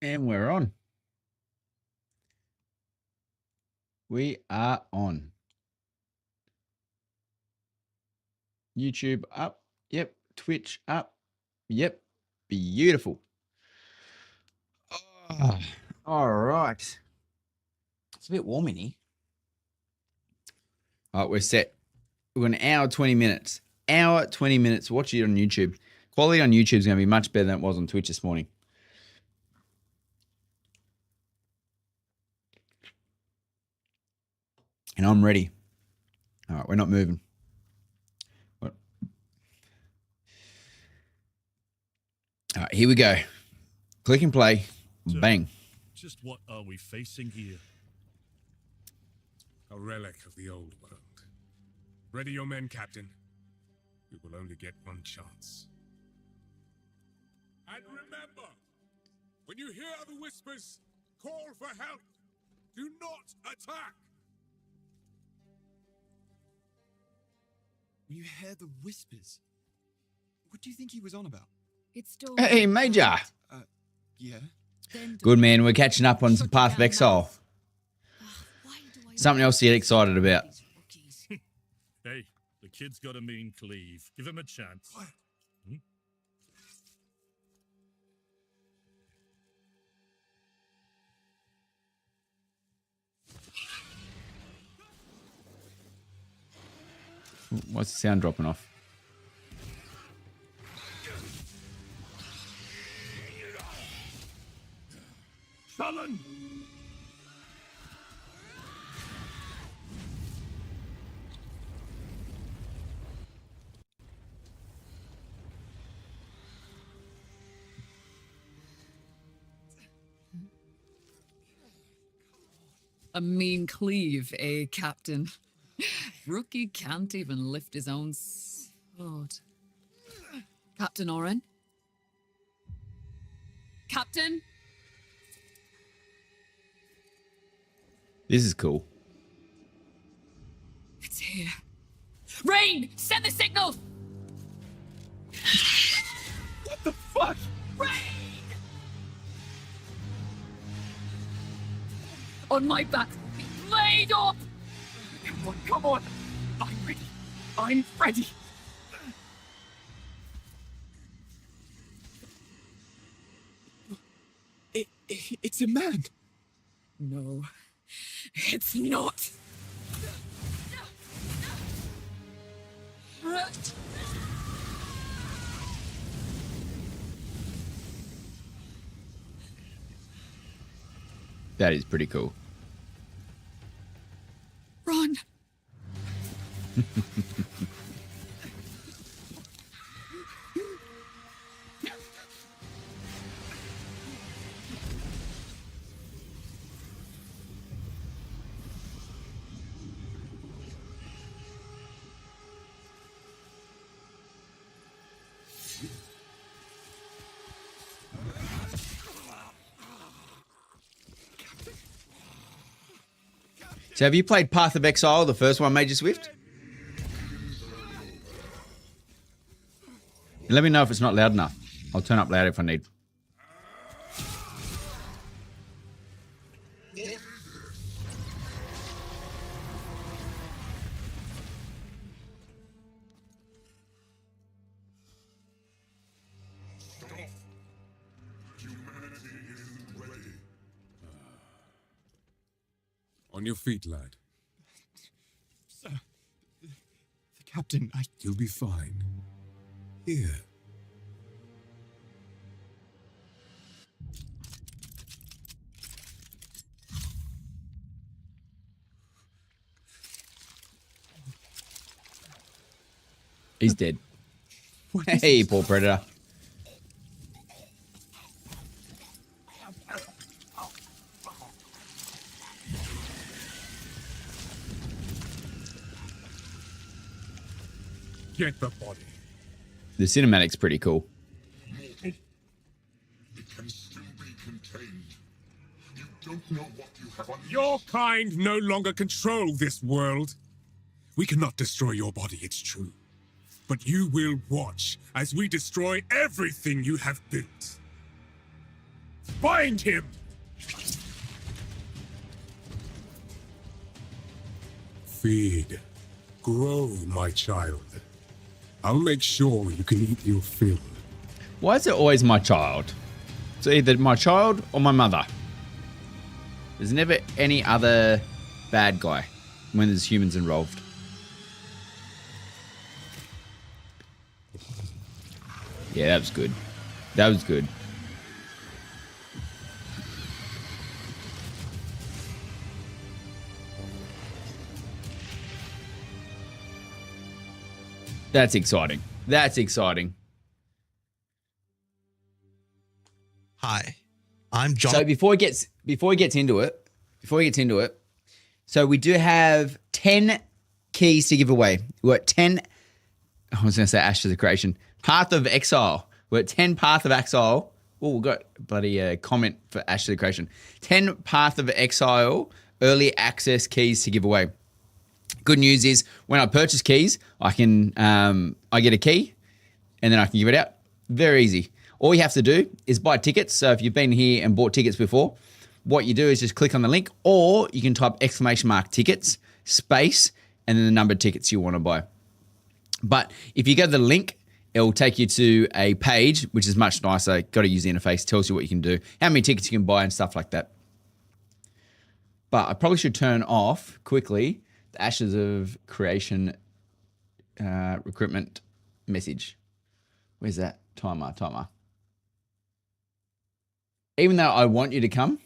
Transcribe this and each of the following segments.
And we're on. We are on. YouTube up. Yep. Twitch up. Yep. Beautiful. Oh, all right. It's a bit warm in here. All right, we're set. We've got an hour, 20 minutes. Hour, 20 minutes. Watch it on YouTube. Quality on YouTube is going to be much better than it was on Twitch this morning. And I'm ready. All right, we're not moving. All right, here we go. Click and play. So, Bang. just what are we facing here? A relic of the old world. Ready your men, Captain. We will only get one chance. And remember, when you hear the whispers, call for help. Do not attack. You heard the whispers. What do you think he was on about? It's still Hey, Major. Yeah. Good, man. We're catching up on some Path of Exile. Something else to get excited about. Hey, the kid's got a mean cleave. Give him a chance. What? What's the sound dropping off? Sullen! a mean cleave, eh, Captain? Rookie can't even lift his own sword. Captain Oren? Captain? This is cool. It's here. Rain! Send the signal! What the fuck? Rain! On my back! Laid up! Come on! I'm ready! I'm ready! It's a man! No, it's not! That is pretty cool. Run! So have you played Path of Exile, the first one, Major Swift? Let me know if it's not loud enough. I'll turn up loud if I need. On your feet, lad. Sir, the captain, You'll be fine. Here. He's dead. What is Hey, this? poor predator. Get the body. The cinematic's pretty cool. It can still be contained. You don't know what you have on Your kind no longer control this world. We cannot destroy your body, it's true. But you will watch as we destroy everything you have built. Find him! Feed. Grow, my child. I'll make sure you can eat your fill. Why is it always my child? It's either my child or my mother. There's never any other bad guy when there's humans involved. Yeah, that was good. That was good. That's exciting. That's exciting. Hi, I'm John. So before he gets into it, so we do have 10 keys to give away. We're at 10. I was going to say Ashes of Creation. Path of Exile. We're at 10 Path of Exile. Oh, we've got bloody comment for Ashes of Creation. 10 Path of Exile early access keys to give away. Good news is when I purchase keys, I can I get a key and then I can give it out. Very easy. All you have to do is buy tickets. So if you've been here and bought tickets before, what you do is just click on the link, or you can type !tickets, space, and then the number of tickets you want to buy. But if you go to the link, it will take you to a page, which is much nicer. Got to use the interface, tells you what you can do, how many tickets you can buy and stuff like that. But I probably should turn off quickly the Ashes of Creation recruitment message. Where's that? Timer. Even though I want you to come,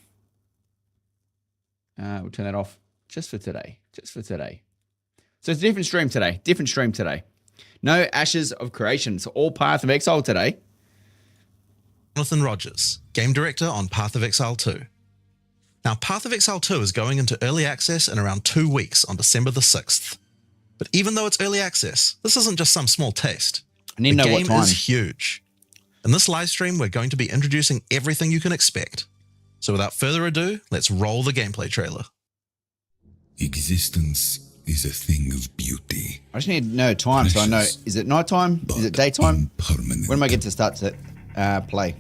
we'll turn that off just for today. So it's a different stream today. No Ashes of Creation. It's all Path of Exile today. Jonathan Rogers, Game Director on Path of Exile 2. Now, Path of Exile 2 is going into early access in around 2 weeks on December the 6th. But even though it's early access, this isn't just some small taste. I need to know what time. The game is huge. In this live stream, we're going to be introducing everything you can expect. So without further ado, let's roll the gameplay trailer. Existence is a thing of beauty. I just need to know time so I know. Is it nighttime? Is it daytime? Impermanent. When am I get to start to play?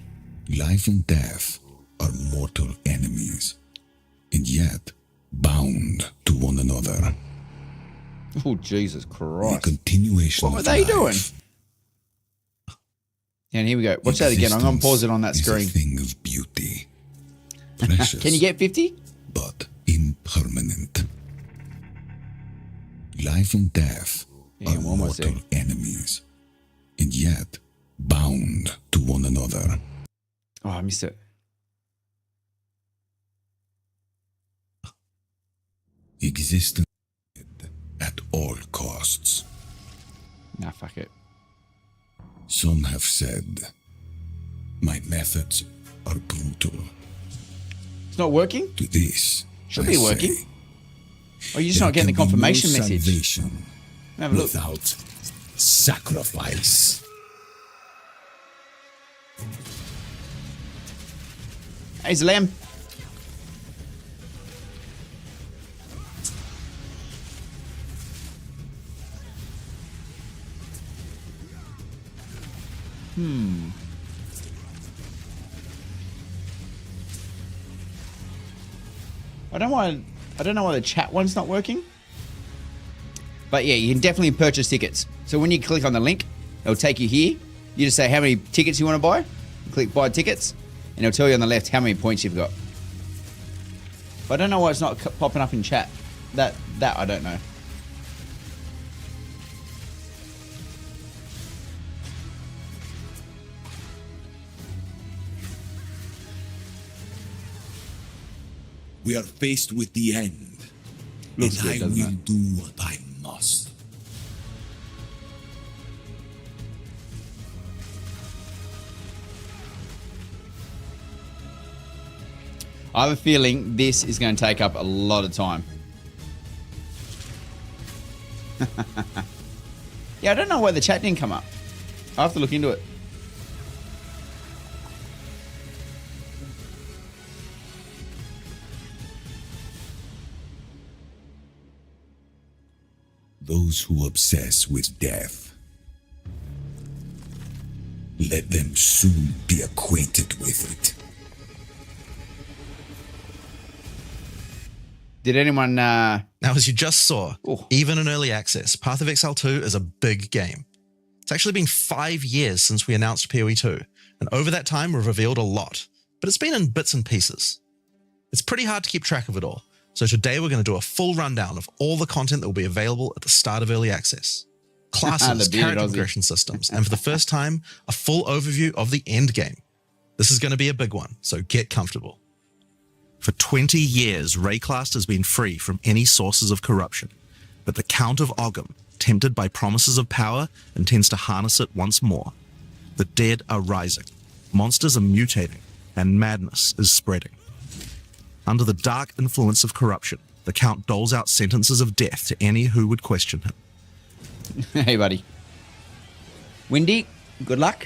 Life and death are mortal enemies, and yet bound to one another. Oh, Jesus The Christ. continuation What were of they life doing? And here we go. Watch that again. I'm going to pause it on that screen. Is a thing of beauty. Precious, Can you get 50? but impermanent. Life and death Yeah, are one more thing. mortal enemies, and yet bound to one another. Oh, I missed it. Existence at all costs. Nah, fuck it. Some have said my methods are brutal. It's not working? To this, Should I be working. say, Or you're just there not getting the can be confirmation no message. salvation Have a look. without sacrifice. Hey, Lamb. I don't know why the chat one's not working. But yeah, you can definitely purchase tickets. So when you click on the link, it'll take you here. You just say how many tickets you want to buy. Click buy tickets, and it'll tell you on the left how many points you've got. But I don't know why it's not popping up in chat. That I don't know. We are faced with the end, Looks and good, I doesn't will it? do what I must. I have a feeling this is going to take up a lot of time. Yeah, I don't know why the chat didn't come up. I'll have to look into it. Those who obsess with death, let them soon be acquainted with it. Did anyone? Now, as you just saw, Oh. even in early access, Path of Exile 2 is a big game. It's actually been 5 years since we announced PoE 2, and over that time we've revealed a lot, but it's been in bits and pieces. It's pretty hard to keep track of it all, so today we're going to do a full rundown of all the content that will be available at the start of early access. Classes, The bearded character Aussie. progression systems, and for the first time, a full overview of the end game. This is going to be a big one, so get comfortable. For 20 years, Rayclast has been free from any sources of corruption, but the Count of Ogham, tempted by promises of power, intends to harness it once more. The dead are rising, monsters are mutating, and madness is spreading. Under the dark influence of corruption, the Count doles out sentences of death to any who would question him. Hey, buddy. Windy, good luck.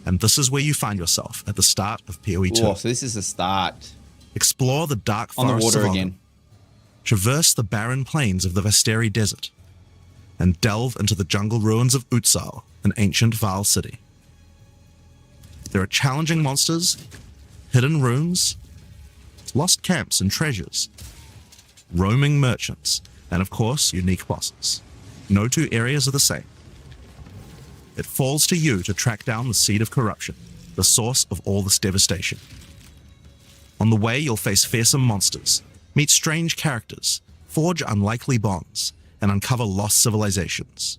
And this is where you find yourself at the start of PoE 2. Oh, so this is the start. Explore the dark On the forests water of Ogham. again. Traverse the barren plains of the Vasteri Desert, and delve into the jungle ruins of Utsal, an ancient Val city. There are challenging monsters, hidden runes, lost camps and treasures, roaming merchants, and of course, unique bosses. No two areas are the same. It falls to you to track down the seed of corruption, the source of all this devastation. On the way, you'll face fearsome monsters, meet strange characters, forge unlikely bonds, and uncover lost civilizations.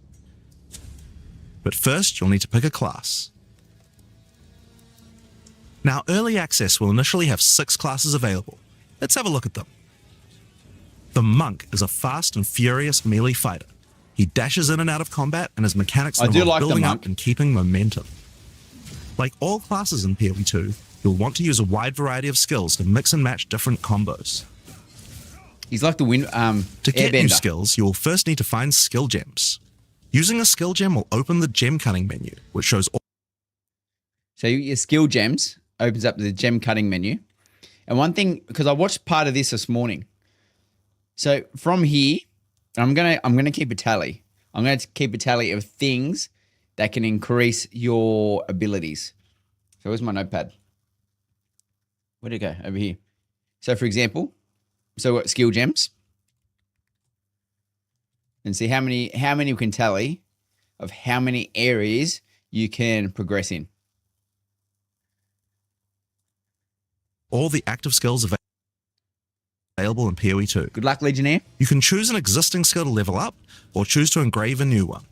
But first, you'll need to pick a class. Now, early access will initially have 6 classes available. Let's have a look at them. The Monk is a fast and furious melee fighter. He dashes in and out of combat, and his mechanics I do involve like the building Monk. up and keeping momentum. Like all classes in PoE 2, you'll want to use a wide variety of skills to mix and match different combos. He's like the wind. To get new airbender. skills, you will first need to find skill gems. Using a skill gem will open the gem cutting menu, which shows all So your skill gems opens up the gem cutting menu. And one thing, because I watched part of this morning. So from here, I'm gonna keep a tally. I'm going to keep a tally of things that can increase your abilities. So where's my notepad? Where'd it go? Over here. So for example, so what skill gems, and see how many we can tally of how many areas you can progress in. all the active skills available in PoE 2. Good luck, Legionnaire. You can choose an existing skill to level up, or choose to engrave a new one.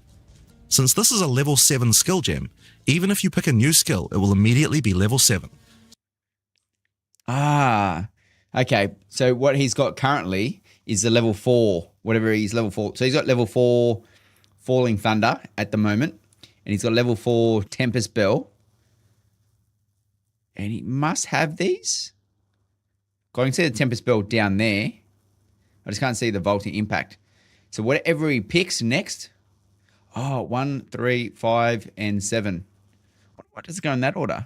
Since this is a level 7 skill gem, even if you pick a new skill, it will immediately be level 7. Ah, okay. So what he's got currently is the level 4, whatever he's level 4. So he's got level 4 Falling Thunder at the moment, and he's got level 4 Tempest Bell. And he must have these. I can see the Tempest Bell down there. I just can't see the Vaulting Impact. So whatever he picks next. Oh, 1, 3, 5, and 7. What does it go in that order?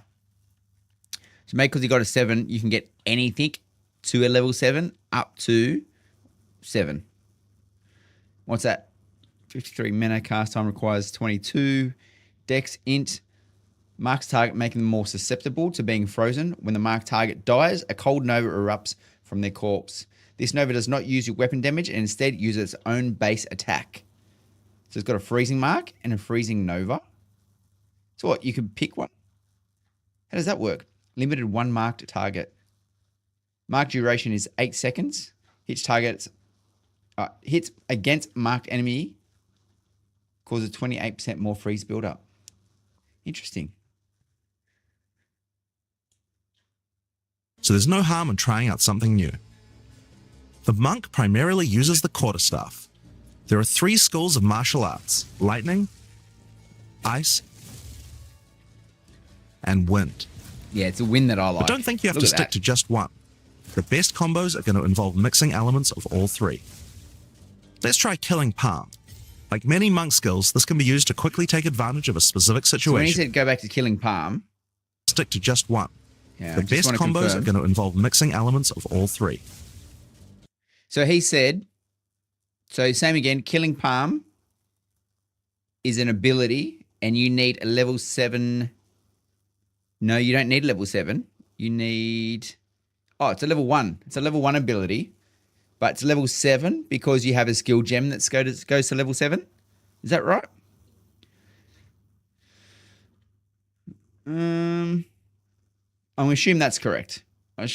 So maybe because he got a 7, you can get anything to a level 7 up to 7. What's that? 53 mana, cast time requires 22. Dex, int, marks target, making them more susceptible to being frozen. When the marked target dies, a cold nova erupts from their corpse. This nova does not use your weapon damage and instead uses its own base attack. So it's got a freezing mark and a freezing nova. So what, you can pick one? How does that work? Limited 1 marked target. Mark duration is 8 seconds. Hits against marked enemy causes 28% more freeze buildup. Interesting. So there's no harm in trying out something new. The monk primarily uses the quarterstaff. There are 3 schools of martial arts: lightning, ice, and wind. Yeah, it's a win that I like. But don't think you have Look to at stick that. to just one. The best combos are going to involve mixing elements of all 3. Let's try Killing Palm. Like many monk skills, this can be used to quickly take advantage of a specific So when he situation. said go back to Killing Palm, Stick to just one. yeah, The I just best want to combos confirm. are going to involve mixing elements of all 3. So he said, so same again, Killing Palm is an ability and you need a level 7. No, you don't need a level 7. You need... Oh, it's a level 1. It's a level 1 ability, but it's level 7 because you have a skill gem that goes to level 7. Is that right? I'm going to assume that's correct. Let's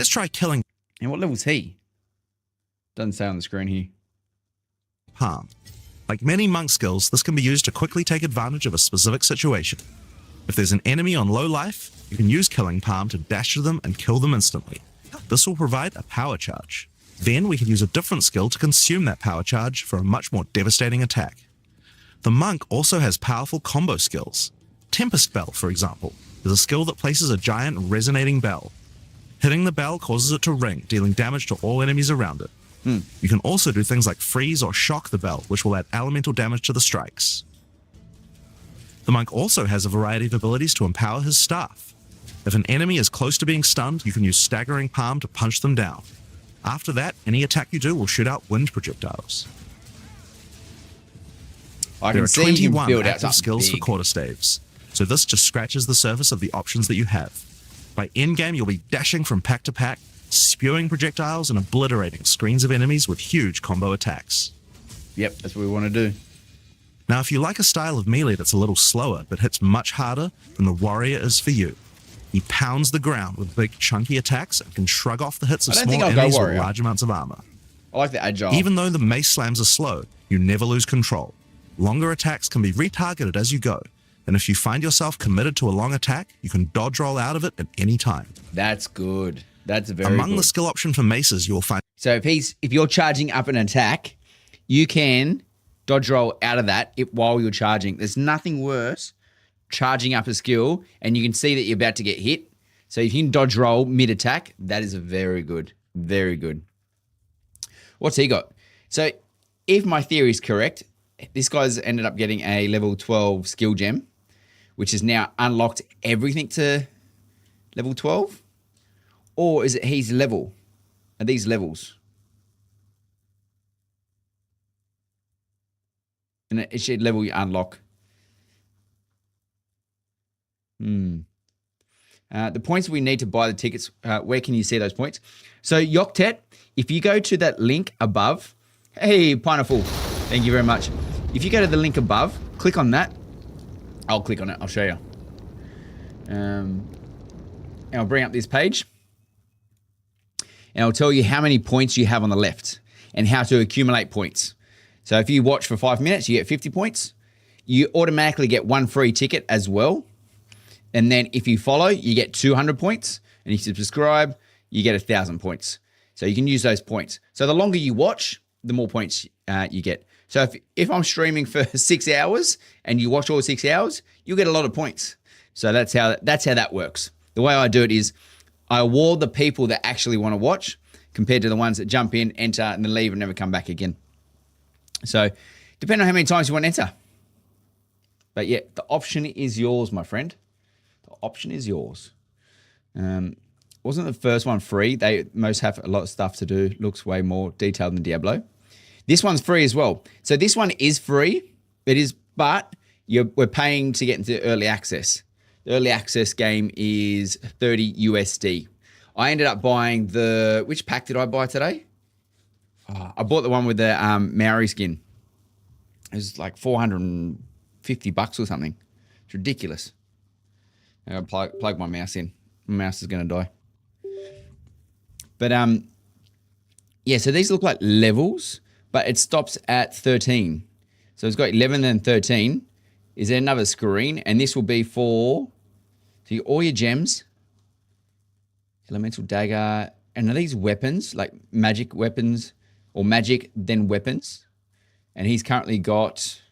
try killing And what level's he? Doesn't say on the screen here. Palm. Like many monk skills, this can be used to quickly take advantage of a specific situation. If there's an enemy on low life, you can use Killing Palm to dash to them and kill them instantly. This will provide a power charge. Then we can use a different skill to consume that power charge for a much more devastating attack. The monk also has powerful combo skills. Tempest Bell, for example, is a skill that places a giant resonating bell. Hitting the bell causes it to ring, dealing damage to all enemies around it. You can also do things like freeze or shock the bell, which will add elemental damage to the strikes. The monk also has a variety of abilities to empower his staff. If an enemy is close to being stunned, you can use Staggering Palm to punch them down. After that, any attack you do will shoot out wind projectiles. I There can are see you can 21 build out active something skills for big. quarterstaves, so this just scratches the surface of the options that you have. By endgame, you'll be dashing from pack to pack, spewing projectiles and obliterating screens of enemies with huge combo attacks. Yep, that's what we want to do. Now, if you like a style of melee that's a little slower but hits much harder, then the warrior is for you. He pounds the ground with big chunky attacks and can shrug off the hits of I don't think small I'll go enemies with warrior. large amounts of armor. I like the agile. Even though the mace slams are slow, you never lose control. Longer attacks can be retargeted as you go, and if you find yourself committed to a long attack, you can dodge roll out of it at any time. That's good. That's very Among good. the skill option for maces, you will find So if you're charging up an attack, you can dodge roll out of that while you're charging. There's nothing worse charging up a skill and you can see that you're about to get hit. So if you can dodge roll mid-attack, that is very good. Very good. What's he got? So if my theory is correct, this guy's ended up getting a level 12 skill gem, which has now unlocked everything to level 12. Or is it his level? Are these levels? And it should level you unlock. The points we need to buy the tickets, where can you see those points? So Yoktet, if you go to that link above, hey, Pineapple, thank you very much. If you go to the link above, click on that. I'll click on it, I'll show you. And I'll bring up this page. And I'll tell you how many points you have on the left and how to accumulate points. So if you watch for 5 minutes, you get 50 points. You automatically get one free ticket as well. And then if you follow, you get 200 points. And if you subscribe, you get 1,000 points. So you can use those points. So the longer you watch, the more points you get. So if I'm streaming for 6 hours and you watch all 6 hours, you'll get a lot of points. So that's how that works. The way I do it is I award the people that actually want to watch compared to the ones that jump in, enter, and then leave and never come back again. So depending on how many times you want to enter. But yeah, the option is yours, my friend. The option is yours. Wasn't the first one free? They most have a lot of stuff to do. Looks way more detailed than Diablo. This one's free as well. So this one is free. It is, but we're paying to get into early access. The early access game is 30 USD. I ended up buying which pack did I buy today? I bought the one with the Maori skin. It was like $450 or something. It's ridiculous. I'm gonna plug my mouse in. My mouse is going to die. But yeah, so these look like levels, but it stops at 13. So it's got 11 and 13. Is there another screen? And this will be for all your gems, elemental dagger, and are these weapons, like magic weapons or magic then weapons? And he's currently got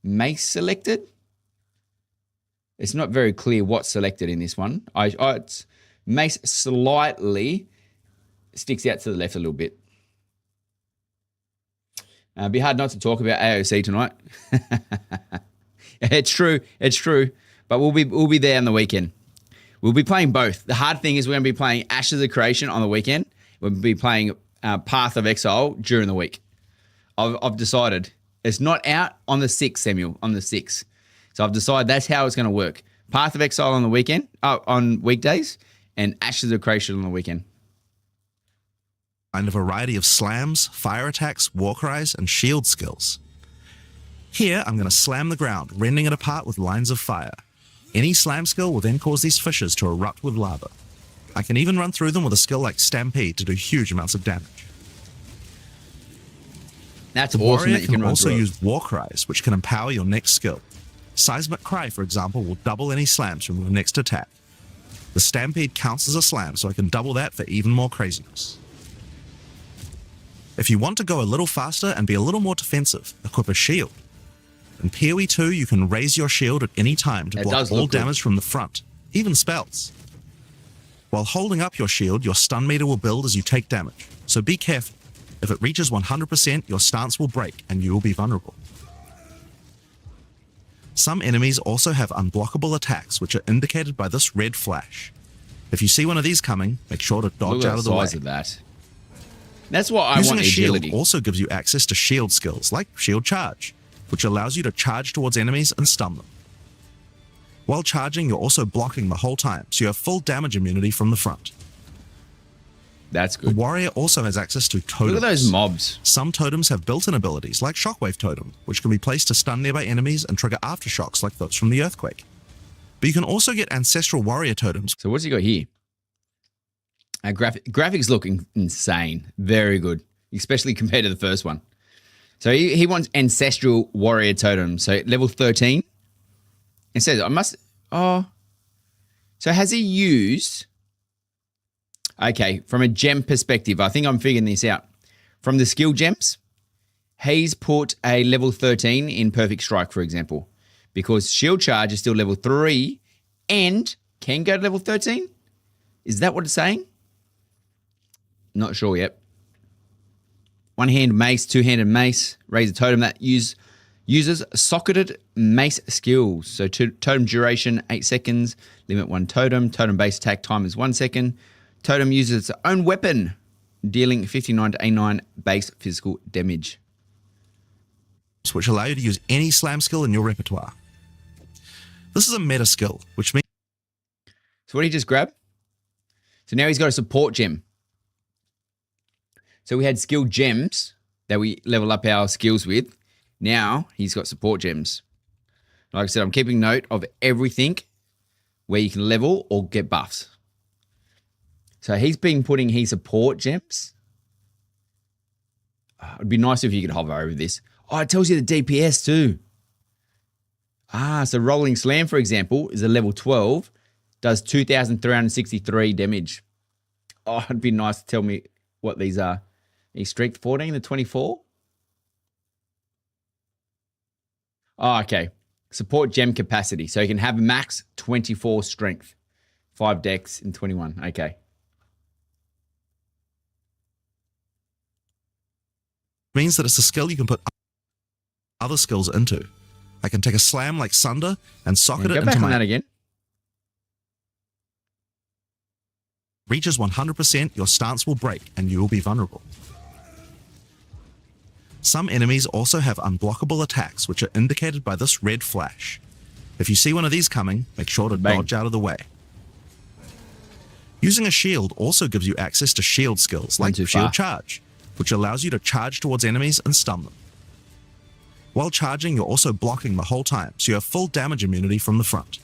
mace selected. It's not very clear what's selected in this one. It's mace slightly sticks out to the left a little bit. It'd be hard not to talk about AOC tonight. It's true. But we'll be there on the weekend. We'll be playing both. The hard thing is we're going to be playing Ashes of Creation on the weekend. We'll be playing Path of Exile during the week. I've decided It's not out on the 6th, Samuel, on the 6th. So I've decided that's how it's going to work. Path of Exile on the weekend, on weekdays, and Ashes of Creation on the weekend. Find a variety of slams, fire attacks, war cries, and shield skills. Here, I'm going to slam the ground, rending it apart with lines of fire. Any slam skill will then cause these fissures to erupt with lava. I can even run through them with a skill like Stampede to do huge amounts of damage. That's The awesome warrior that you can run also through it. use war cries, which can empower your next skill. Seismic Cry, for example, will double any slams from your next attack. The Stampede counts as a slam, so I can double that for even more craziness. If you want to go a little faster and be a little more defensive, equip a shield. In PoE 2, you can raise your shield at any time to It block does all look good. damage from the front, even spells. While holding up your shield, your stun meter will build as you take damage, so be careful. If it reaches 100%, your stance will break and you will be vulnerable. Some enemies also have unblockable attacks, which are indicated by this red flash. If you see one of these coming, make sure to dodge Look at out of the the way. size of that. That's what I Using want a shield agility. also gives you access to shield skills, like Shield Charge, which allows you to charge towards enemies and stun them. While charging, you're also blocking the whole time, so you have full damage immunity from the front. That's The good. warrior also has access to totems. Look at those mobs. Some totems have built-in abilities, like Shockwave Totem, which can be placed to stun nearby enemies and trigger aftershocks like those from the earthquake. But you can also get Ancestral Warrior Totems, So what's he got here? Graphics look insane. Very good, especially compared to the first one. So he wants Ancestral Warrior Totem. So level 13. It says, I must... Oh. So has he used... Okay, from a gem perspective, I think I'm figuring this out. From the skill gems, he's put a level 13 in Perfect Strike, for example, because Shield Charge is still level 3 and can go to level 13. Is that what it's saying? Not sure yet. One-hand mace, two-handed mace, raise a totem that uses socketed mace skills. So totem duration, 8 seconds, limit 1 totem, totem base attack time is 1 second. Totem uses its own weapon, dealing 59 to 89 base physical damage. which allow you to use any slam skill in your repertoire. This is a meta skill, which means So what did he just grab? So now he's got a support gem. So we had skill gems that we level up our skills with. Now he's got support gems. Like I said, I'm keeping note of everything where you can level or get buffs. So he's been putting his support gems. It'd be nice if you could hover over this. Oh, it tells you the DPS too. So Rolling Slam, for example, is a level 12, does 2,363 damage. Oh, it'd be nice to tell me what these are. Is strength 14 to 24? Oh, okay. Support gem capacity. So you can have max 24 strength, 5 dex, and 21. Okay. means that it's a skill you can put other skills into. I can take a slam like Sunder and socket Go it back into on that my... again. Reaches 100%, your stance will break and you will be vulnerable. Some enemies also have unblockable attacks, which are indicated by this red flash. If you see one of these coming, make sure to Bang. dodge out of the way. Using a shield also gives you access to shield skills like too Shield far. Charge, which allows you to charge towards enemies and stun them. While charging, you're also blocking the whole time, so you have full damage immunity from the front.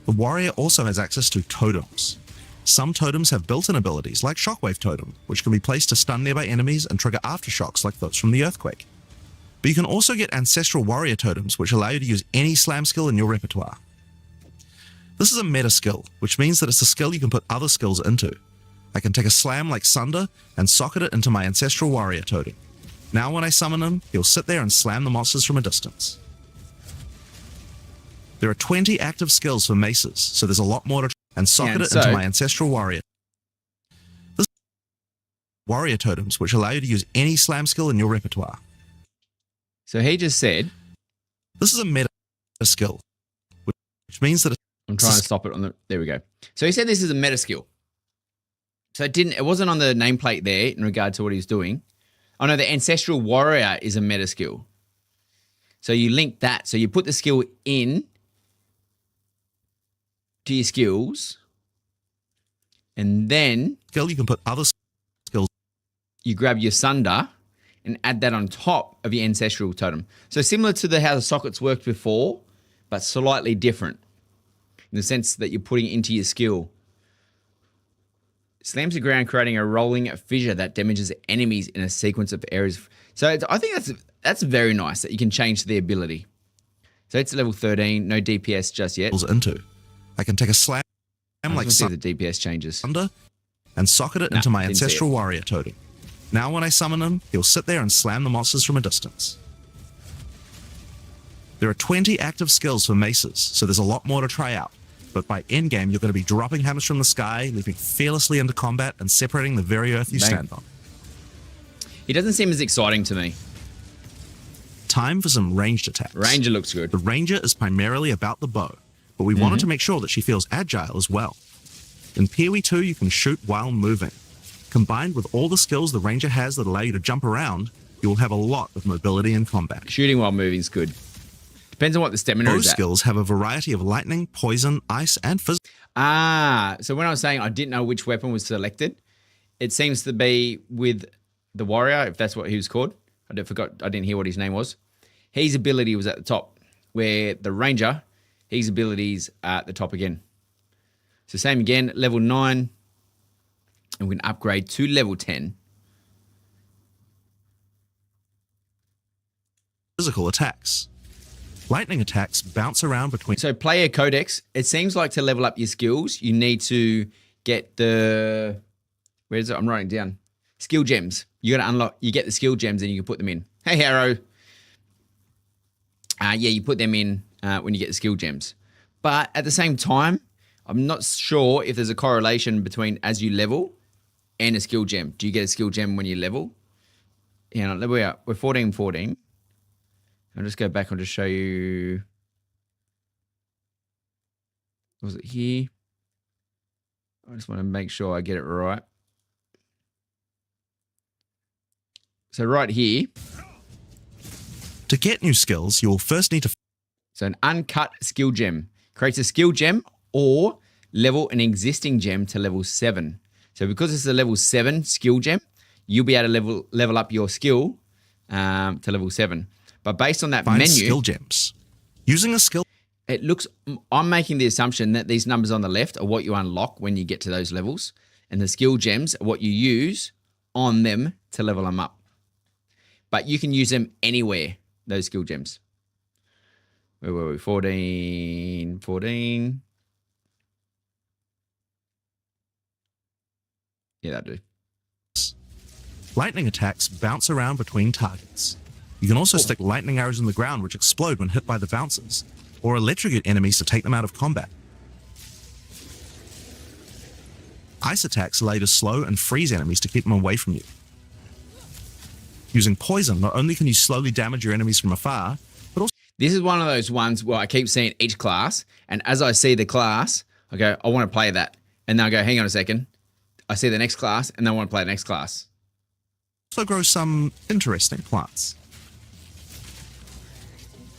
The warrior also has access to totems. Some totems have built-in abilities like Shockwave Totem, which can be placed to stun nearby enemies and trigger aftershocks like those from the earthquake. But you can also get Ancestral Warrior Totems, which allow you to use any slam skill in your repertoire. This is a meta skill, which means that it's a skill you can put other skills into. I can take a slam like Sunder and socket it into my Ancestral Warrior Totem. Now when I summon him, he'll sit there and slam the monsters from a distance. There are 20 active skills for maces, so there's a lot more to and socket it into my Ancestral Warrior. This Warrior Totems, which allow you to use any slam skill in your repertoire. So he just said, This is a meta skill, which means that I'm trying to stop it on the, there we go. So he said this is a meta skill. So it wasn't on the nameplate there in regard to what he was doing. Oh no, the Ancestral Warrior is a meta skill. So you link that. So you put the skill in to your skills, and then Skill, you can put other skills. you grab your Sunder and add that on top of your Ancestral Totem. So similar to how the sockets worked before, but slightly different in the sense that you're putting it into your skill. Slams the ground, creating a rolling fissure that damages enemies in a sequence of areas. So I think that's very nice that you can change the ability. So it's level 13, no DPS just yet. Into. I can take a slam like See the DPS changes. Sunder and socket it into my Ancestral Warrior totem. Now when I summon him, he'll sit there and slam the monsters from a distance. There are 20 active skills for maces, so there's a lot more to try out. But by endgame, you're going to be dropping hammers from the sky, leaping fearlessly into combat, and separating the very earth you stand on. He doesn't seem as exciting to me. Time for some ranged attacks. Ranger looks good. The Ranger is primarily about the bow, but we wanted to make sure that she feels agile as well. In PoE 2, you can shoot while moving. Combined with all the skills the Ranger has that allow you to jump around, you will have a lot of mobility in combat. Shooting while moving is good. Depends on what the stamina Bow is at. skills have a variety of lightning, poison, ice, and physical. So when I was saying I didn't know which weapon was selected, it seems to be with the warrior, if that's what he was called. I didn't hear what his name was. His ability was at the top, where the ranger, his abilities are at the top again. So same again, level 9, and we can upgrade to level 10. Physical attacks. Lightning attacks bounce around between. So player codex, it seems like to level up your skills, you need to get the, where is it? I'm writing it down. Skill gems. You got to unlock, you get the skill gems and you can put them in. Hey, Harrow. Yeah, you put them in when you get the skill gems. But at the same time, I'm not sure if there's a correlation between as you level and a skill gem. Do you get a skill gem when you level? Yeah, no, we are. We're 14. I'll just go back and just show you. Was it here? I just want to make sure I get it right. So right here. To get new skills, you will first need to. So an uncut skill gem. Creates a skill gem or level an existing gem to level 7. So because it's a level 7 skill gem, you'll be able to level up your skill to level 7. But based on that Find menu, skill gems. Using a skill. it looks, I'm making the assumption that these numbers on the left are what you unlock when you get to those levels, and the skill gems are what you use on them to level them up. But you can use them anywhere, those skill gems. Where were we? 14. Yeah, that do. Lightning attacks bounce around between targets. You can also stick lightning arrows in the ground which explode when hit by the bouncers, or electrocute enemies to take them out of combat. Ice attacks allow you to slow and freeze enemies to keep them away from you. Using poison, not only can you slowly damage your enemies from afar, but also This is one of those ones where I keep seeing each class, and as I see the class, I go, I want to play that. And then I go, hang on a second. I see the next class, and then I want to play the next class. grow some interesting plants.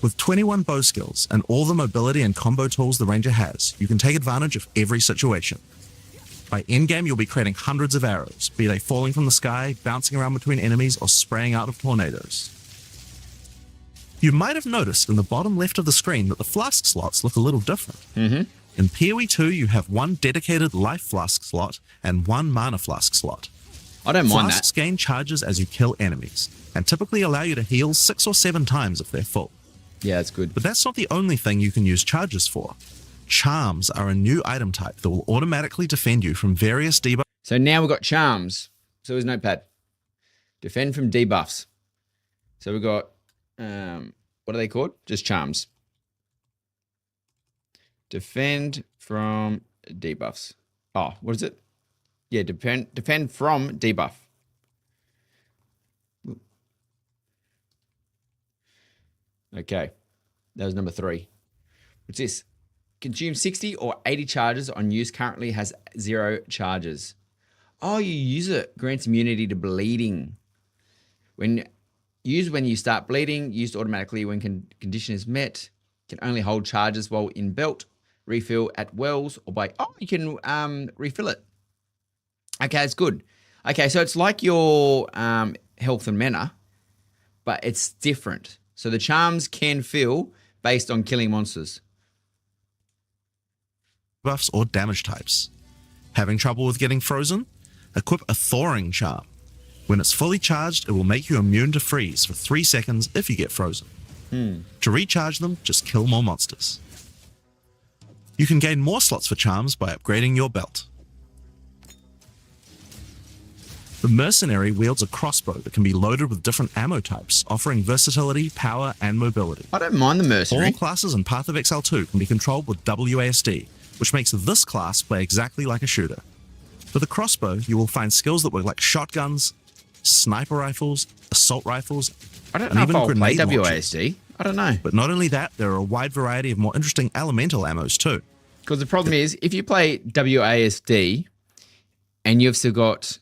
With 21 bow skills and all the mobility and combo tools the Ranger has, you can take advantage of every situation. By endgame, you'll be creating hundreds of arrows, be they falling from the sky, bouncing around between enemies, or spraying out of tornadoes. You might have noticed in the bottom left of the screen that the flask slots look a little different. In PoE 2, you have one dedicated life flask slot and one mana flask slot. I don't mind Flasks that. gain charges as you kill enemies, and typically allow you to heal 6 or 7 times if they're full. Yeah, it's good. But that's not the only thing you can use charges for. Charms are a new item type that will automatically defend you from various debuffs. So now we've got charms. So there's notepad. Defend from debuffs. So we've got, what are they called? Just charms. Defend from debuffs. Oh, what is it? Yeah, defend from debuff. Okay, that was number 3. What's this? Consume 60 or 80 charges on use. Currently has 0 charges. Oh, you use it. Grants immunity to bleeding. When used when you start bleeding, used automatically when condition is met. Can only hold charges while in belt. Refill at wells or by... Oh, you can refill it. Okay, it's good. Okay, so it's like your health and mana, but it's different. So the charms can fill based on killing monsters. Buffs or damage types. Having trouble with getting frozen? Equip a thawing charm. When it's fully charged, it will make you immune to freeze for 3 seconds if you get frozen. To recharge them, just kill more monsters. You can gain more slots for charms by upgrading your belt. The mercenary wields a crossbow that can be loaded with different ammo types, offering versatility, power, and mobility. I don't mind the mercenary. All classes in Path of Exile 2 can be controlled with WASD, which makes this class play exactly like a shooter. For the crossbow, you will find skills that work like shotguns, sniper rifles, assault rifles, I don't and know if even I'll play grenade launchers. WASD. I don't know. But not only that, there are a wide variety of more interesting elemental ammos too. Because the problem is, if you play WASD and you've still got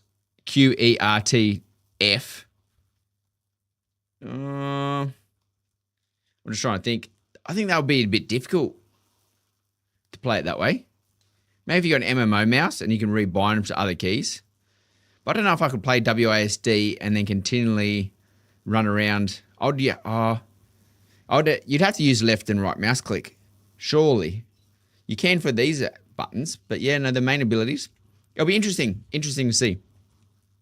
QERTF, I'm just trying to think. I think that would be a bit difficult to play it that way. Maybe if you got an MMO mouse and you can rebind them to other keys. But I don't know if I could play WASD and then continually run around. You'd have to use left and right mouse click. Surely. You can for these buttons, but yeah, no, the main abilities. It'll be interesting to see.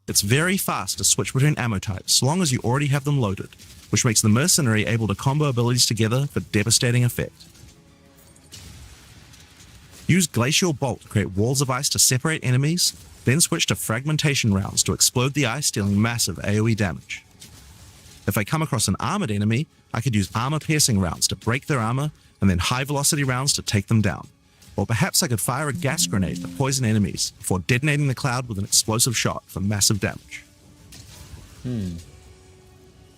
It's very fast to switch between ammo types, so long as you already have them loaded, which makes the mercenary able to combo abilities together for devastating effect. Use Glacial Bolt to create walls of ice to separate enemies, then switch to Fragmentation rounds to explode the ice, dealing massive AoE damage. If I come across an armored enemy, I could use armor-piercing rounds to break their armor, and then high-velocity rounds to take them down. Or perhaps I could fire a gas grenade to poison enemies before detonating the cloud with an explosive shot for massive damage.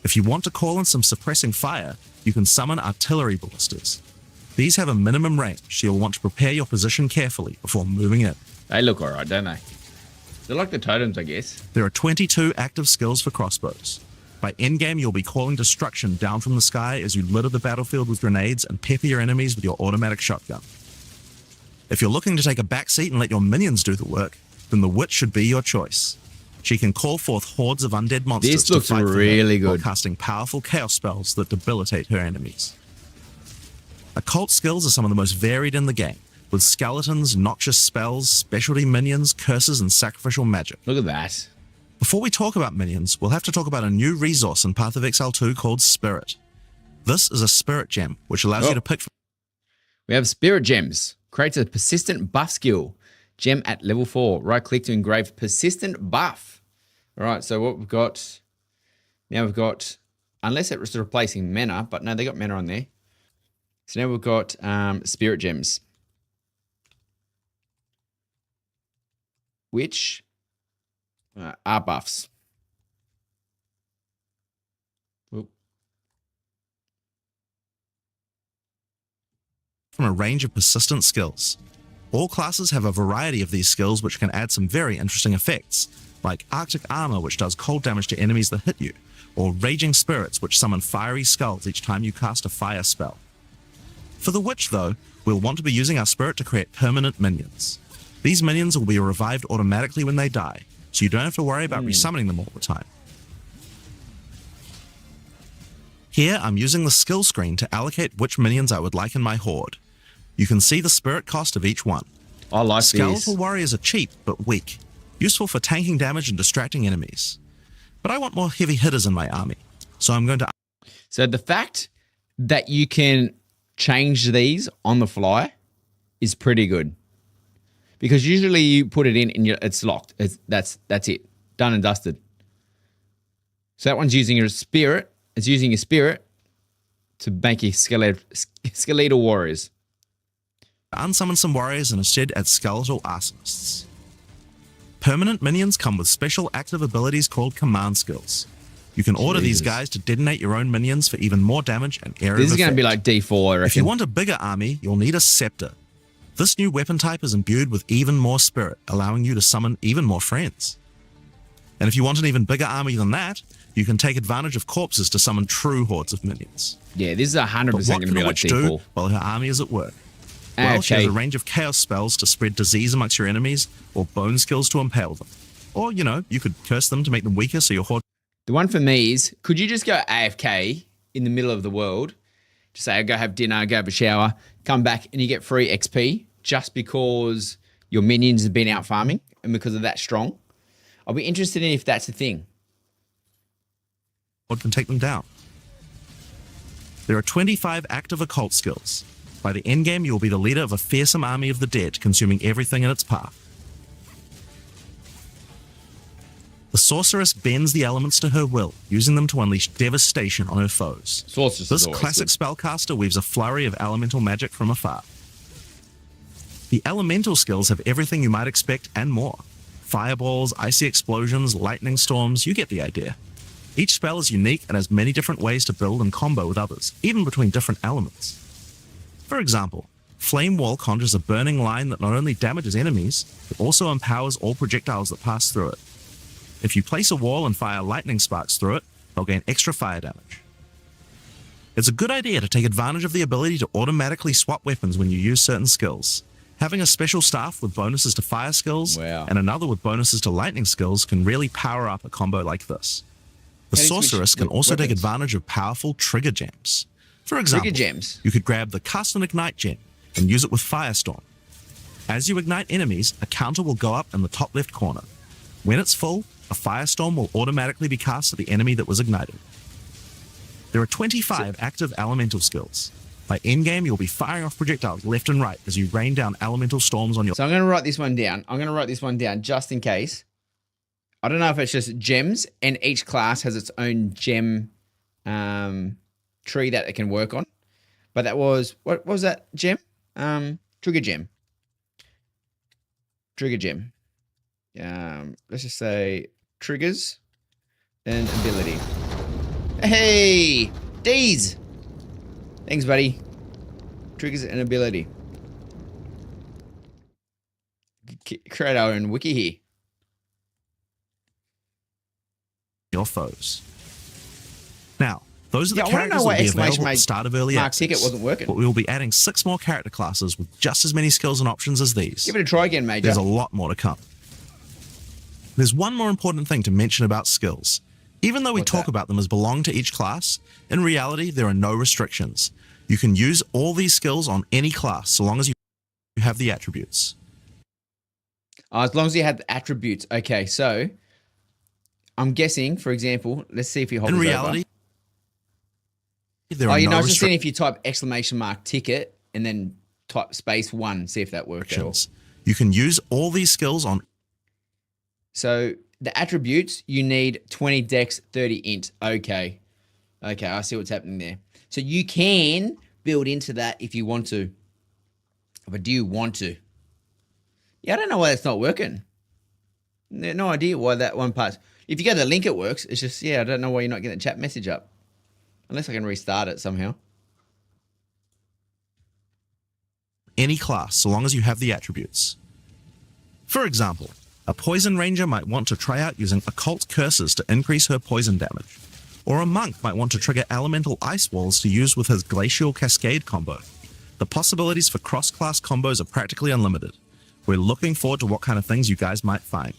If you want to call in some suppressing fire, you can summon artillery ballistas. These have a minimum range, so you'll want to prepare your position carefully before moving in. They look alright, don't they? They're like the totems, I guess. There are 22 active skills for crossbows. By endgame, you'll be calling destruction down from the sky as you litter the battlefield with grenades and pepper your enemies with your automatic shotgun. If you're looking to take a backseat and let your minions do the work, then the Witch should be your choice. She can call forth hordes of undead monsters This looks to fight for her, really while good. casting powerful chaos spells that debilitate her enemies. Occult skills are some of the most varied in the game, with skeletons, noxious spells, specialty minions, curses, and sacrificial magic. Look at that. Before we talk about minions, we'll have to talk about a new resource in Path of Exile 2 called Spirit. This is a spirit gem, which allows you to pick... We have Spirit Gems. Creates a persistent buff skill. Gem at level 4. Right click to engrave persistent buff. All right, so what we've got... Now we've got... Unless it's replacing mana, but no, they got mana on there. So now we've got Spirit Gems. Which are buffs. Oop. from a range of persistent skills. All classes have a variety of these skills which can add some very interesting effects, like Arctic Armor, which does cold damage to enemies that hit you, or Raging Spirits, which summon fiery skulls each time you cast a fire spell. For the Witch, though, we'll want to be using our spirit to create permanent minions. These minions will be revived automatically when they die, so you don't have to worry about resummoning them all the time. Here, I'm using the skill screen to allocate which minions I would like in my horde. You can see the spirit cost of each one. I like Skeletal these. warriors are cheap, but weak, useful for tanking damage and distracting enemies. But I want more heavy hitters in my army, so I'm going to... So the fact that you can change these on the fly is pretty good. Because usually you put it in and it's locked. That's it. Done and dusted. So that one's using your spirit. It's using your spirit to make your skeletal warriors. unsummon some warriors and instead add skeletal arsonists. Permanent minions come with special active abilities called command skills. You can order these guys to detonate your own minions for even more damage and area This of is going to be like effect. D4, I reckon. If you want a bigger army, you'll need a scepter. This new weapon type is imbued with even more spirit, allowing you to summon even more friends. And if you want an even bigger army than that, You can take advantage of corpses to summon true hordes of minions. Yeah, this is 100% But going what to can be a like witch do default. while her army is at work? Well, she has Okay. a range of chaos spells to spread disease amongst your enemies, or bone skills to impale them. Or, you could curse them to make them weaker so your horde The one for me is, could you just go AFK in the middle of the world? Just say, go have dinner, go have a shower, come back, and you get free XP just because your minions have been out farming and because of that strong. I'll be interested in if that's a thing. can take them down. There are 25 active occult skills. By the endgame, you will be the leader of a fearsome army of the dead, consuming everything in its path. The sorceress bends the elements to her will, using them to unleash devastation on her foes. Sorceress This is always classic good. spellcaster weaves a flurry of elemental magic from afar. The elemental skills have everything you might expect and more. Fireballs, icy explosions, lightning storms, you get the idea. Each spell is unique and has many different ways to build and combo with others, even between different elements. For example, Flame Wall conjures a burning line that not only damages enemies, but also empowers all projectiles that pass through it. If you place a wall and fire lightning sparks through it, they'll gain extra fire damage. It's a good idea to take advantage of the ability to automatically swap weapons when you use certain skills. Having a special staff with bonuses to fire skills Wow. and another with bonuses to lightning skills can really power up a combo like this. The How do you switch sorceress can also take weapons? advantage of powerful trigger gems. For example, gems. you could grab the Cast and Ignite gem and use it with Firestorm. As you ignite enemies, a counter will go up in the top left corner. When it's full, a Firestorm will automatically be cast at the enemy that was ignited. There are 25 active elemental skills. By endgame, you'll be firing off projectiles left and right as you rain down elemental storms on your... So I'm going to write this one down. I'm going to write this one down just in case. I don't know if it's just gems, and each class has its own gem tree that it can work on. But that was, what was that gem? Trigger gem. Trigger gem. Let's just say triggers and ability. Hey, D's. Thanks, buddy. Triggers and ability. Create our own wiki here. your foes. Now, those are the Yeah, I wanna characters know that why will be available exclamation at the start of early mark access. ticket wasn't working. But we will be adding 6 more character classes with just as many skills and options as these. Give it a try again, Major. There's a lot more to come. There's one more important thing to mention about skills. Even though we What's talk that? about them as belong to each class, in reality, there are no restrictions. You can use all these skills on any class so long as you have the attributes. As long as you have the attributes. Okay, so I'm guessing, for example, let's see if you hold In this reality, over. there are You're no not just seeing if you type exclamation mark ticket and then type space 1, see if that works at all. restrictions. You can use all these skills on So the attributes, you need 20 dex, 30 int. Okay. Okay, I see what's happening there. So you can build into that if you want to. But do you want to? Yeah, I don't know why that's not working. No idea why that one part. If you go to the link, it works. It's just, yeah, I don't know why you're not getting the chat message up. Unless I can restart it somehow. any class so long as you have the attributes. For example, a poison ranger might want to try out using occult curses to increase her poison damage, or a monk might want to trigger elemental ice walls to use with his glacial cascade combo. The possibilities for cross-class combos are practically unlimited. We're looking forward to what kind of things you guys might find.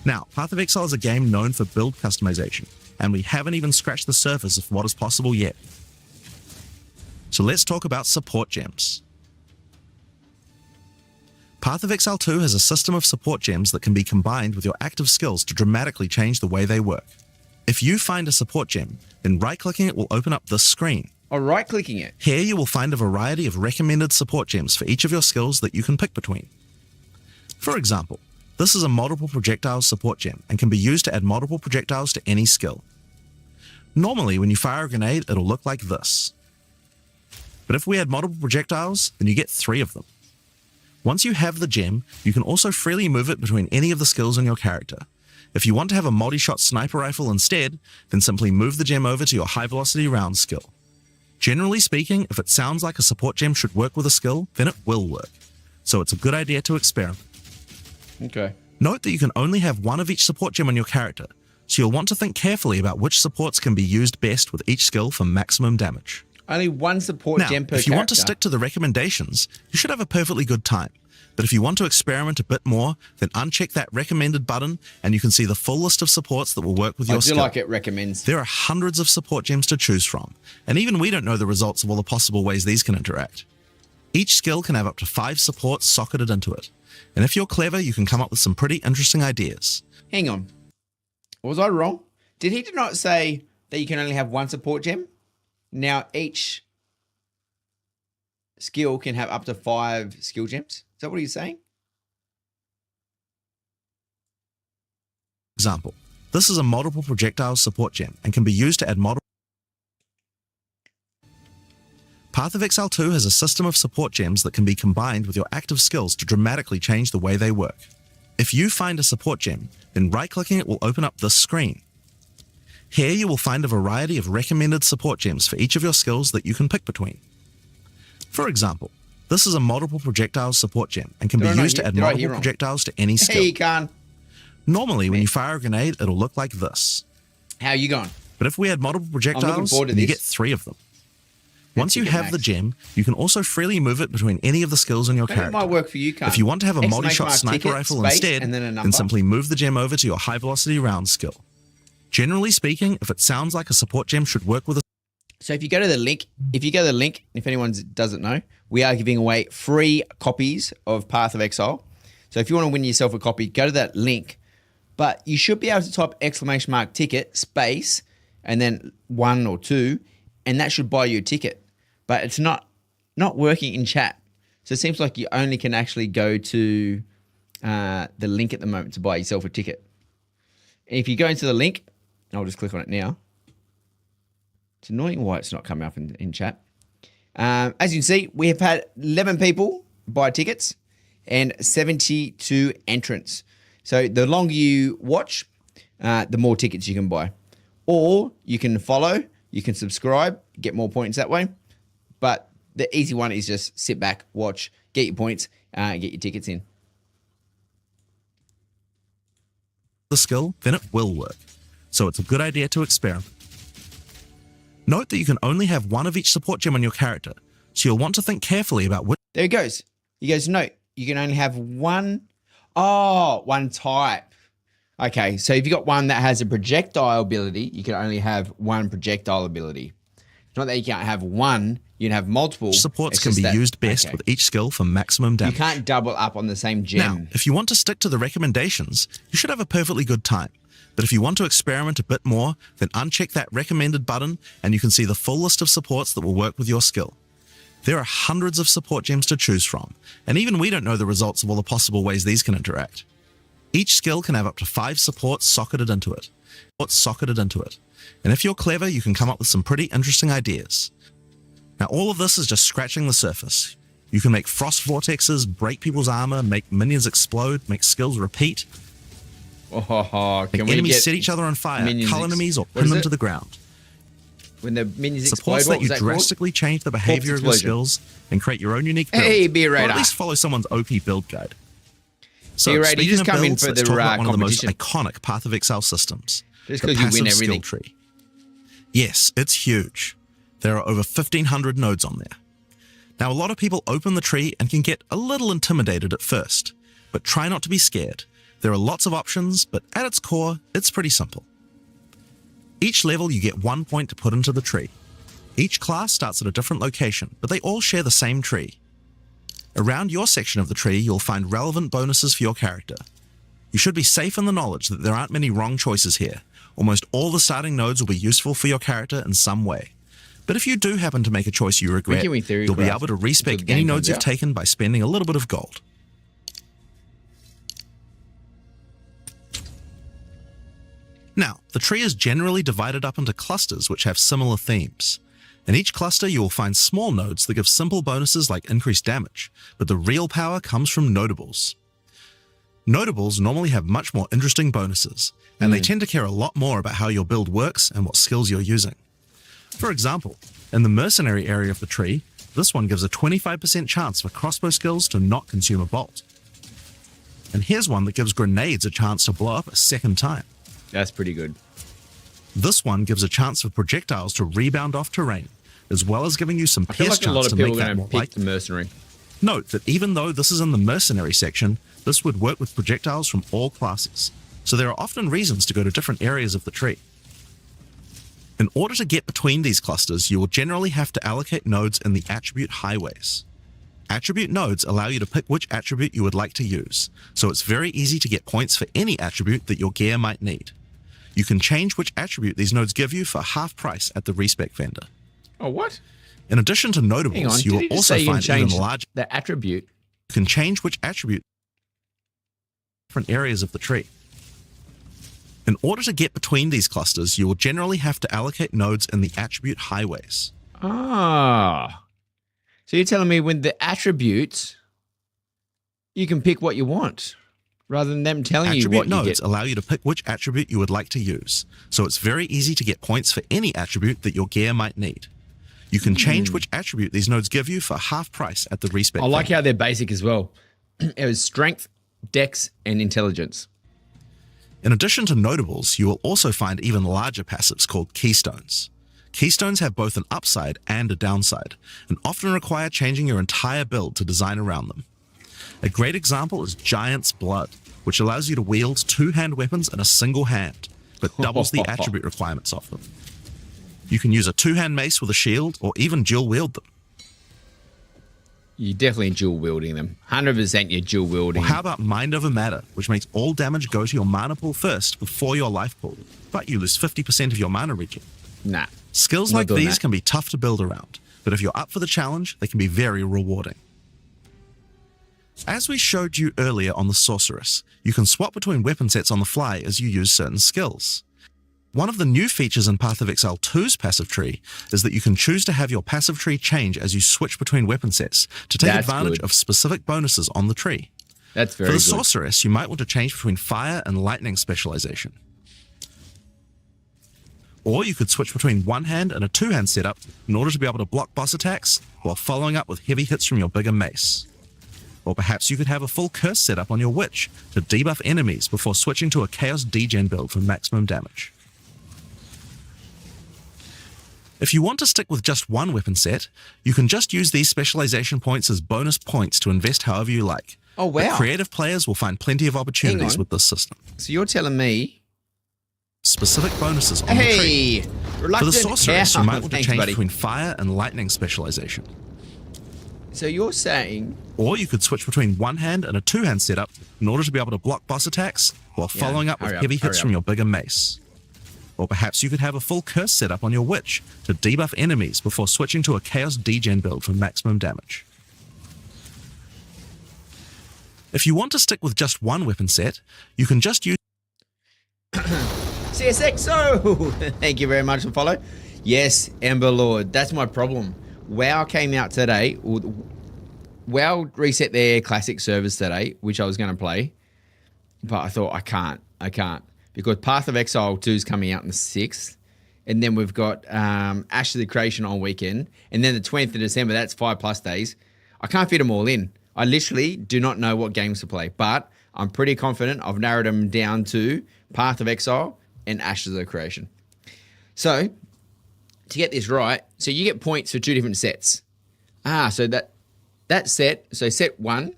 Now, Path of Exile is a game known for build customization, and we haven't even scratched the surface of what is possible yet. So let's talk about support gems. Path of Exile 2 has a system of support gems that can be combined with your active skills to dramatically change the way they work. If you find a support gem, then right-clicking it will open up this screen. Oh, right-clicking it. Here you will find a variety of recommended support gems for each of your skills that you can pick between. For example, this is a multiple projectiles support gem and can be used to add multiple projectiles to any skill. Normally, when you fire a grenade, it'll look like this. But if we add multiple projectiles, then you get 3 of them. Once you have the gem, you can also freely move it between any of the skills on your character. If you want to have a multi-shot sniper rifle instead, then simply move the gem over to your high-velocity round skill. Generally speaking, if it sounds like a support gem should work with a skill, then it will work. So it's a good idea to experiment. Okay. Note that you can only have one of each support gem on your character, so you'll want to think carefully about which supports can be used best with each skill for maximum damage. Only one support Now, gem per if you want to character. stick to the recommendations, you should have a perfectly good time. But if you want to experiment a bit more, then uncheck that recommended button and you can see the full list of supports that will work with I your do skill. like it recommends. There are hundreds of support gems to choose from, and even we don't know the results of all the possible ways these can interact. Each skill can have up to 5 supports socketed into it, and if you're clever, you can come up with some pretty interesting ideas. Hang on. Was I wrong? Did he not say that you can only have one support gem? Now each skill can have up to 5 skill gems. Is that what he's saying? Example, this is a multiple projectiles support gem and can be used to add multiple. Path of Exile 2 has a system of support gems that can be combined with your active skills to dramatically change the way they work. If you find a support gem, then right-clicking it will open up this screen. Here you will find a variety of recommended support gems for each of your skills that you can pick between. For example, this is a multiple projectiles support gem and can be used to add multiple projectiles to any skill. Hey, you can. Normally, when you fire a grenade, it'll look like this. How are you going? But if we add multiple projectiles, forward to you this. get 3 of them. Once you Ticket have the max. gem, you can also freely move it between any of the skills in your Maybe it character. might work for you, Carl. If you want to have a Exclamation multi-shot mark, sniper ticket, rifle space, instead, and then a then number. simply move the gem over to your high-velocity round skill. Generally speaking, if it sounds like a support gem should work with a So if you go to the link, if anyone doesn't know, we are giving away free copies of Path of Exile. So if you want to win yourself a copy, go to that link. But you should be able to type exclamation mark ticket space and then 1 or 2, and that should buy you a ticket. But it's not working in chat. So it seems like you only can actually go to the link at the moment to buy yourself a ticket. And if you go into the link, I'll just click on it now. It's annoying why it's not coming up in chat. As you can see, we have had 11 people buy tickets and 72 entrants. So the longer you watch, the more tickets you can buy. Or you can follow, you can subscribe, get more points that way. But the easy one is just sit back, watch, get your points, get your tickets in. the skill, then it will work. So it's a good idea to experiment. Note that you can only have one of each support gem on your character, so you'll want to think carefully about which. There he goes. He goes, no, you can only have one. Oh, one type. Okay, so if you got one that has a projectile ability, you can only have one projectile ability. It's not that you can't have one, you can have multiple. Supports It's can just be that- used best okay. with each skill for maximum damage. You can't double up on the same gem. Now, if you want to stick to the recommendations, you should have a perfectly good time. But if you want to experiment a bit more, then uncheck that recommended button and you can see the full list of supports that will work with your skill. There are hundreds of support gems to choose from, and even we don't know the results of all the possible ways these can interact. Each skill can have up to 5 supports socketed into it. And if you're clever, you can come up with some pretty interesting ideas. Now, all of this is just scratching the surface. You can make frost vortexes, break people's armor, make minions explode, make skills repeat, Oh, make enemies set each other on fire, minions cull enemies, or what pin is explode them it? to the ground. When the minions Supports explode, let you drastically change the behavior of your explosion. skills and create your own unique build. Hey, Beer or Raider. at least follow someone's OP build guide. So, Beer Raider, you speaking just of come in builds, for let's the, talk about one of the most competition. iconic Path of Exile systems. Just the 'cause you win passive skill everything. tree. Yes, it's huge. There are over 1,500 nodes on there. Now, a lot of people open the tree and can get a little intimidated at first, but try not to be scared. There are lots of options, but at its core, it's pretty simple. Each level, you get 1 point to put into the tree. Each class starts at a different location, but they all share the same tree. Around your section of the tree, you'll find relevant bonuses for your character. You should be safe in the knowledge that there aren't many wrong choices here. Almost all the starting nodes will be useful for your character in some way. But if you do happen to make a choice you regret, Wiki Theory you'll be Graph able to until respec the any game nodes comes you've out. taken by spending a little bit of gold. Now, the tree is generally divided up into clusters which have similar themes. In each cluster, you will find small nodes that give simple bonuses like increased damage, but the real power comes from notables. Notables normally have much more interesting bonuses, and they tend to care a lot more about how your build works and what skills you're using. For example, in the mercenary area of the tree, this one gives a 25% chance for crossbow skills to not consume a bolt. And here's one that gives grenades a chance to blow up a second time. That's pretty good. This one gives a chance for projectiles to rebound off terrain, as well as giving you some I feel pierce like a lot chance of to people make are that going more to pick likely. the mercenary. Note that even though this is in the mercenary section, this would work with projectiles from all classes, so there are often reasons to go to different areas of the tree. In order to get between these clusters, you will generally have to allocate nodes in the attribute highways. Attribute nodes allow you to pick which attribute you would like to use, so it's very easy to get points for any attribute that your gear might need. You can change which attribute these nodes give you for half price at the respec vendor. Oh, what? In addition to Hang on. notables, you Did will he just also say you can find even change larger. the attribute? You can change which attribute different areas of the tree. In order to get between these clusters, you will generally have to allocate nodes in the attribute highways. Ah. So you're telling me when the attributes, you can pick what you want rather than them telling you Attribute what you nodes get. allow you to pick which attribute you would like to use, so it's very easy to get points for any attribute that your gear might need. You can change which attribute these nodes give you for half price at the respec I like vendor. how they're basic as well. It was strength, dex, and intelligence. In addition to notables, you will also find even larger passives called keystones. Keystones have both an upside and a downside, and often require changing your entire build to design around them. A great example is Giant's Blood, which allows you to wield two-hand weapons in a single hand, but doubles the attribute requirements of them. You can use a two-hand mace with a shield, or even dual wield them. You're definitely dual wielding them. 100% you're dual wielding. Or how about Mind Over Matter, which makes all damage go to your mana pool first before your life pool, but you lose 50% of your mana regen. Nah. Skills Not like doing these that. can be tough to build around, but if you're up for the challenge, they can be very rewarding. As we showed you earlier on the Sorceress, you can swap between weapon sets on the fly as you use certain skills. One of the new features in Path of Exile 2's passive tree is that you can choose to have your passive tree change as you switch between weapon sets to take That's advantage good. of specific bonuses on the tree. That's For very the good. Sorceress, you might want to change between fire and lightning specialization. Or you could switch between one hand and a two-hand setup in order to be able to block boss attacks while following up with heavy hits from your bigger mace. Or perhaps you could have a full curse setup on your witch to debuff enemies before switching to a chaos degen build for maximum damage. If you want to stick with just one weapon set, you can just use these specialization points as bonus points to invest however you like. Oh, But wow. creative players will find plenty of opportunities on. with this system. So you're telling me, Specific bonuses on the tree. hey, For the reluctant Sorceress, you cow. might want to Thanks, change buddy. between fire and lightning specialization. So you're saying, Or you could switch between one hand and a two-hand setup in order to be able to block boss attacks while Yeah, following up with hurry up, heavy hurry hits up. from your bigger mace. Or perhaps you could have a full curse setup on your witch to debuff enemies before switching to a chaos degen build for maximum damage. If you want to stick with just one weapon set, you can just use CSXO, thank you very much for follow. Yes, Ember Lord, that's my problem. WoW came out today. WoW reset their classic servers today, which I was going to play, but I thought I can't because Path of Exile 2 is coming out on the 6th, and then we've got Ash of the Creation on weekend, and then the 20th of December. That's 5+ days. I can't fit them all in. I literally do not know what games to play, but I'm pretty confident I've narrowed them down to Path of Exile and Ashes of the Creation. So, to get this right, so you get points for 2 different sets. So that set, so set 1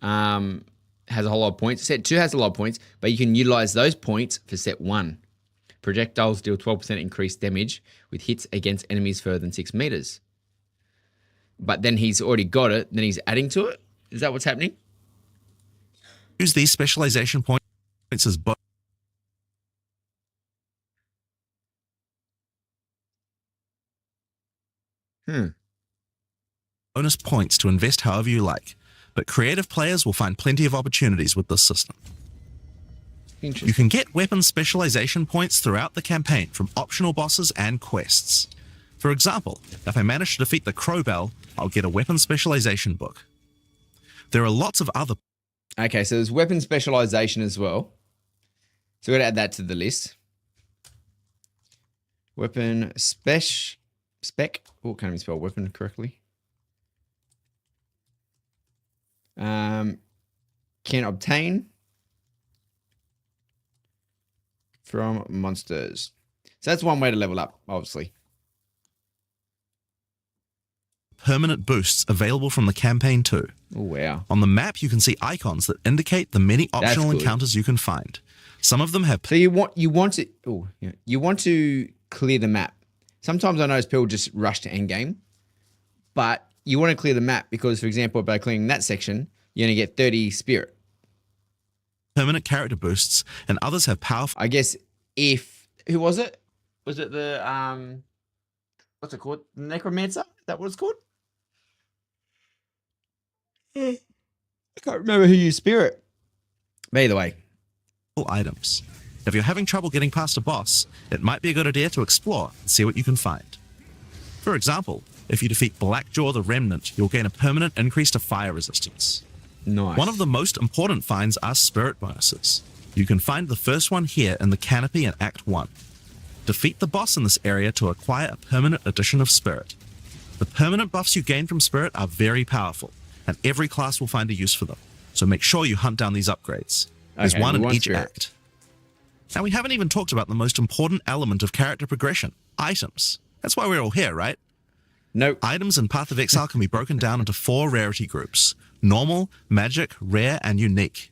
has a whole lot of points. Set 2 has a lot of points, but you can utilize those points for set 1. Projectiles deal 12% increased damage with hits against enemies further than 6 meters. But then he's already got it, then he's adding to it? Is that what's happening? these specialization points as bonus points to invest however you like, but creative players will find plenty of opportunities with this system. You Interesting. can get weapon specialization points throughout the campaign from optional bosses and quests. For example, if I manage to defeat the Crowbell, I'll get a weapon specialization book. There are lots of other Okay, so there's weapon specialization as well. So we've got to add that to the list. Weapon spec. Oh, can't even spell weapon correctly. Can obtain from monsters. So that's one way to level up, obviously. Permanent boosts available from the campaign too. Oh, wow. On the map, you can see icons that indicate the many optional good. encounters you can find. Some of them have So you want to you want to clear the map. Sometimes I notice people just rush to end game, but you want to clear the map because, for example, by clearing that section, you're going to get 30 spirit. permanent character boosts, and others have powerful. I guess who was it? Was it the what's it called? Necromancer? Is that what it's called? I can't remember who used spirit. But either way, items. If you're having trouble getting past a boss, it might be a good idea to explore and see what you can find. For example, if you defeat Blackjaw the Remnant, you'll gain a permanent increase to fire resistance. nice. One of the most important finds are spirit bonuses. You can find the first one here in the canopy in Act 1. Defeat the boss in this area to acquire a permanent addition of spirit. The permanent buffs you gain from spirit are very powerful, and every class will find a use for them, so make sure you hunt down these upgrades. There's Okay, one we in want each spirit. act. Now, we haven't even talked about the most important element of character progression, items. That's why we're all here, right? Nope. Items in Path of Exile can be broken down into 4 rarity groups: normal, magic, rare, and unique.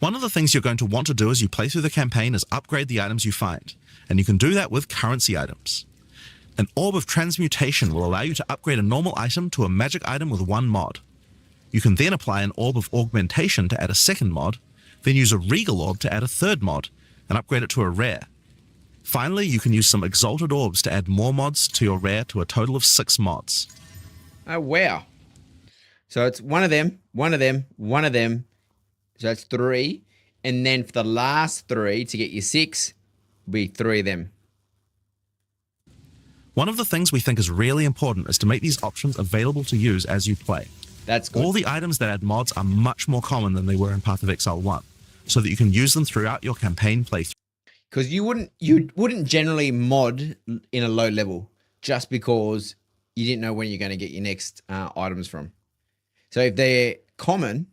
One of the things you're going to want to do as you play through the campaign is upgrade the items you find, and you can do that with currency items. An Orb of Transmutation will allow you to upgrade a normal item to a magic item with 1 mod. You can then apply an Orb of Augmentation to add a second mod, then use a Regal Orb to add a third mod, and upgrade it to a rare. Finally, you can use some Exalted Orbs to add more mods to your rare to a total of 6 mods. Oh, wow. So it's one of them, one of them, one of them. So that's 3. And then for the last 3 to get you 6, will be 3 of them. One of the things we think is really important is to make these options available to use as you play. That's good. All the items that add mods are much more common than they were in Path of Exile 1, so that you can use them throughout your campaign playthrough. Because you wouldn't generally mod in a low level just because you didn't know when you're going to get your next items from. So if they're common,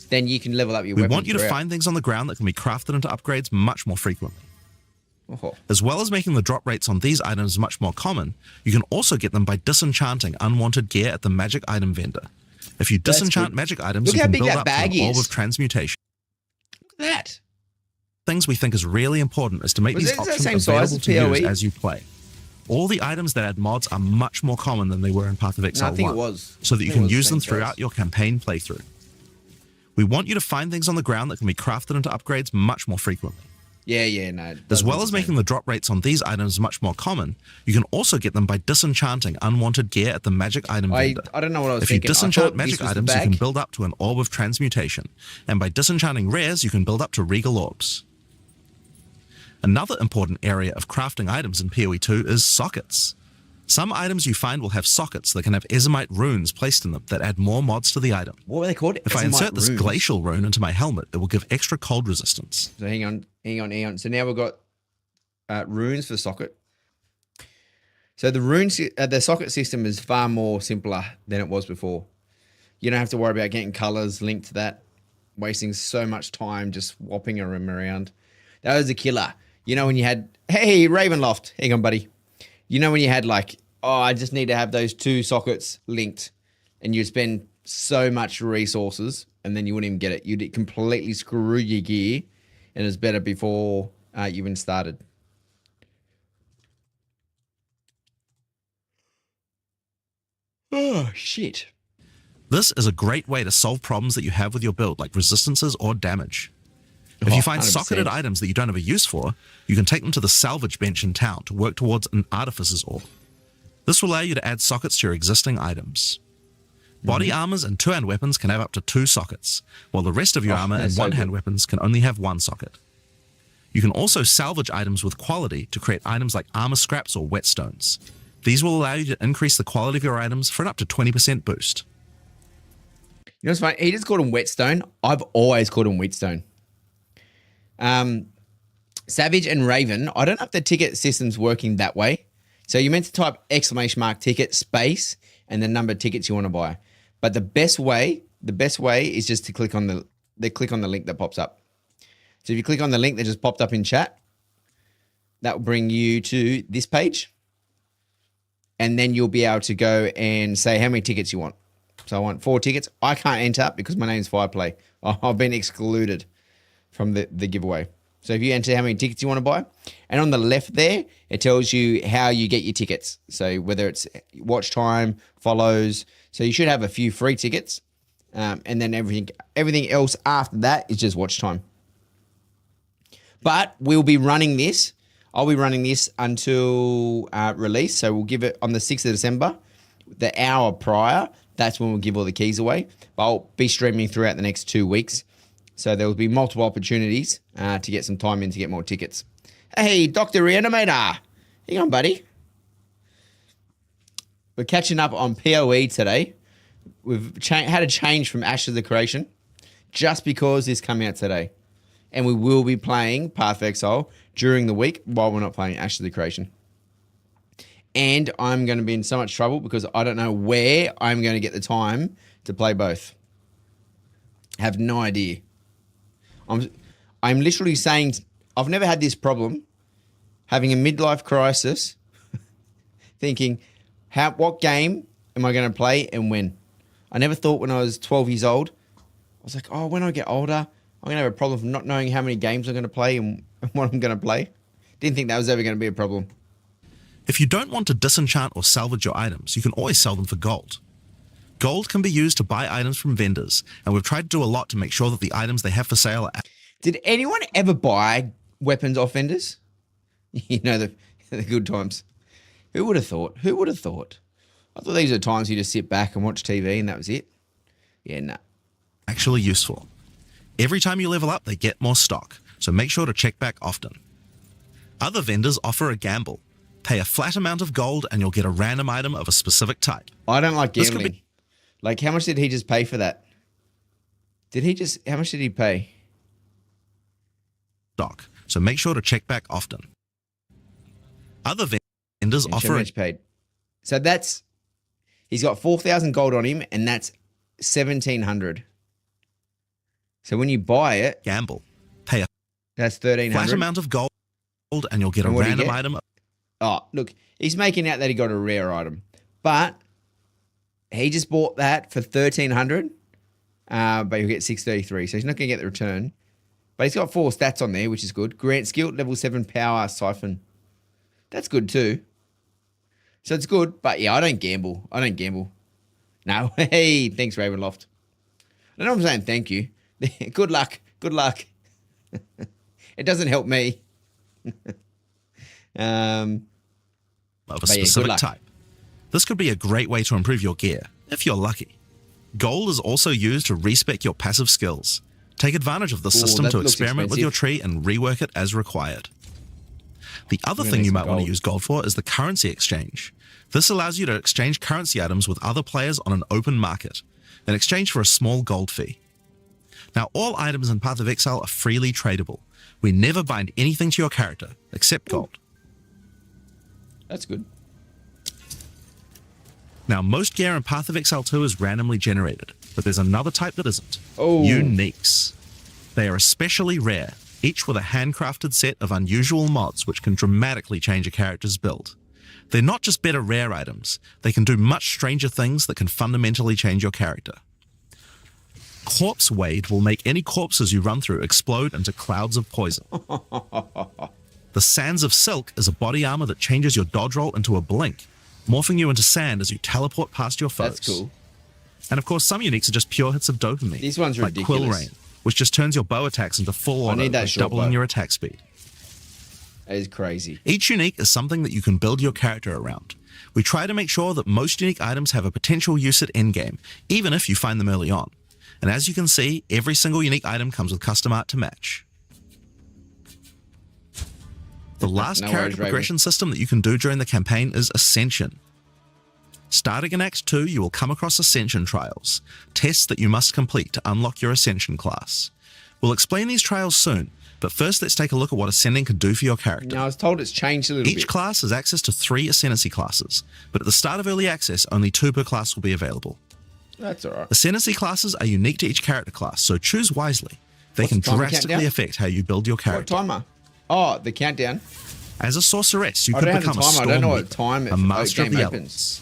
then you can level up your We weapons want you to throughout. find things on the ground that can be crafted into upgrades much more frequently. Oh. As well as making the drop rates on these items much more common, you can also get them by disenchanting unwanted gear at the magic item vendor. If you That's disenchant good. magic items, Look you how can big build that up to bag an Orb is. of Transmutation. Look at that. Things we think is really important is to make Was these it the options same size available as to use PoE? as you play. All the items that add mods are much more common than they were in Path of Exile I think 1, it was. so that I you think it can was use the them same size. throughout your campaign playthrough. We want you to find things on the ground that can be crafted into upgrades much more frequently. Yeah, no. As well as making the drop rates on these items much more common, you can also get them by disenchanting unwanted gear at the magic item vendor. I don't know what I was If you thinking. I disenchant thought magic this was the items, you can bag. build up to an Orb of Transmutation, and by disenchanting rares, you can build up to Regal Orbs. Another important area of crafting items in PoE 2 is sockets. Some items you find will have sockets that can have Ezomite runes placed in them that add more mods to the item. What were they called? If I Ezomite insert this runes. glacial rune into my helmet, it will give extra cold resistance. So hang on. So now we've got runes for socket. So the socket system is far more simpler than it was before. You don't have to worry about getting colors linked to that, wasting so much time just swapping them around. That was a killer. You know when you had, hey, Ravenloft, hang on, buddy. You know when you had like, oh, I just need to have those 2 sockets linked, and you'd spend so much resources, and then you wouldn't even get it. You'd completely screw your gear, and it's better before you even started. Oh, shit. This is a great way to solve problems that you have with your build, like resistances or damage. If Oh, you find 100%. socketed items that you don't have a use for, you can take them to the salvage bench in town to work towards an artificer's orb. This will allow you to add sockets to your existing items. Body armors and 2-hand weapons can have up to 2 sockets, while the rest of your armor and that's so 1-hand good. weapons can only have 1 socket. You can also salvage items with quality to create items like armor scraps or whetstones. These will allow you to increase the quality of your items for an up to 20% boost. You know what's funny? He just called him Whetstone. I've always called him Wheatstone. Savage and Raven, I don't know if the ticket system's working that way. So you're meant to type ! ticket space and the number of tickets you want to buy. But the best way is just to click on the link that pops up. So if you click on the link that just popped up in chat, that will bring you to this page. And then you'll be able to go and say how many tickets you want. So I want 4 tickets. I can't enter because my name's Fireplay. I've been excluded from the giveaway. So if you enter how many tickets you want to buy, and on the left there, it tells you how you get your tickets. So whether it's watch time, follows. So you should have a few free tickets. And then everything else after that is just watch time. But we'll be running this. I'll be running this until release. So we'll give it on the 6th of December, the hour prior. That's when we'll give all the keys away. But I'll be streaming throughout the next 2 weeks. So there will be multiple opportunities to get some time in to get more tickets. Hey, Dr. Reanimator. Hang on, buddy. We're catching up on PoE today. We've had a change from Ashes of Creation just because this came out today. And we will be playing Path of Exile during the week while we're not playing Ashes of Creation. And I'm going to be in so much trouble because I don't know where I'm going to get the time to play both. Have no idea. I'm literally saying I've never had this problem, having a midlife crisis, thinking, what game am I going to play and when? I never thought when I was 12 years old, I was like, oh, when I get older, I'm going to have a problem from not knowing how many games I'm going to play and what I'm going to play. Didn't think that was ever going to be a problem. If you don't want to disenchant or salvage your items, you can always sell them for gold. Gold can be used to buy items from vendors, and we've tried to do a lot to make sure that the items they have for sale are... Did anyone ever buy weapons off vendors? You know, the good times. Who would have thought? Who would have thought? I thought these are times you just sit back and watch TV and that was it. Yeah, nah. Actually useful. Every time you level up, they get more stock, so make sure to check back often. Other vendors offer a gamble. Pay a flat amount of gold and you'll get a random item of a specific type. I don't like This could gambling. Like, how much did he just pay for that? How much did he pay? Stock, so make sure to check back often. Other vendors Yeah, offer how a much paid? So he's got 4,000 gold on him and that's 1,700. So when you buy it, gamble. Pay a that's 1,300. flat amount of gold and you'll get a And what do you random get? item. Oh, look, he's making out that he got a rare item, but he just bought that for 1,300, but he'll get 633, so he's not going to get the return. But he's got 4 stats on there, which is good. Grant skill, level 7 power siphon. That's good too. So it's good, but yeah, I don't gamble. No, hey, thanks Ravenloft. I know I'm saying thank you. Good luck. It doesn't help me. Of a But yeah, good specific luck. type. This could be a great way to improve your gear, if you're lucky. Gold is also used to respec your passive skills. Take advantage of the system that to looks experiment with expensive. your tree and rework it as required. The other gonna thing need you some might want to gold. use gold for is the currency exchange. This allows you to exchange currency items with other players on an open market, in exchange for a small gold fee. Now, all items in Path of Exile are freely tradable. We never bind anything to your character, except gold. That's good. Now, most gear in Path of Exile 2 is randomly generated, but there's another type that isn't. Oh. Uniques. They are especially rare, each with a handcrafted set of unusual mods which can dramatically change a character's build. They're not just better rare items, they can do much stranger things that can fundamentally change your character. Corpse Wade will make any corpses you run through explode into clouds of poison. The Sands of Silk is a body armor that changes your dodge roll into a blink, morphing you into sand as you teleport past your foes. That's cool. And of course, some uniques are just pure hits of dopamine. These ones are like Quill ridiculous. Rain, which just turns your bow attacks into full I auto, need that like short doubling bow. your attack speed. That is crazy. Each unique is something that you can build your character around. We try to make sure that most unique items have a potential use at endgame, even if you find them early on. And as you can see, every single unique item comes with custom art to match. The last No worries, character Raven. progression system that you can do during the campaign is Ascension. Starting in Act 2, you will come across Ascension trials, tests that you must complete to unlock your Ascension class. We'll explain these trials soon, but first let's take a look at what Ascending can do for your character. Now, I was told it's changed a little Each bit. class has access to 3 Ascendancy classes, but at the start of Early Access, only 2 per class will be available. That's all right. Ascendancy classes are unique to each character class, so choose wisely. They What's can the timer drastically countdown? affect how you build your What character. timer? Oh, the countdown. As a sorceress, you I could don't have the become a timer. I storm don't know what weaver, time a master of game the opens. elements.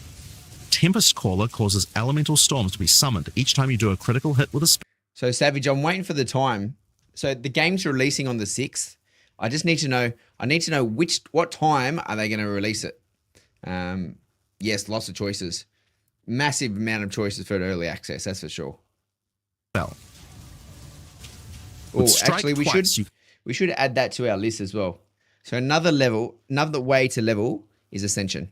Tempest Caller causes elemental storms to be summoned each time you do a critical hit with a spell. So Savage, I'm waiting for the time. So the game's releasing on the 6th. I just need to know. I need to know what time are they going to release it. Yes, lots of choices. Massive amount of choices for early access. That's for sure. With Oh, strike actually, twice, we should add that to our list as well. So another way to level is Ascension.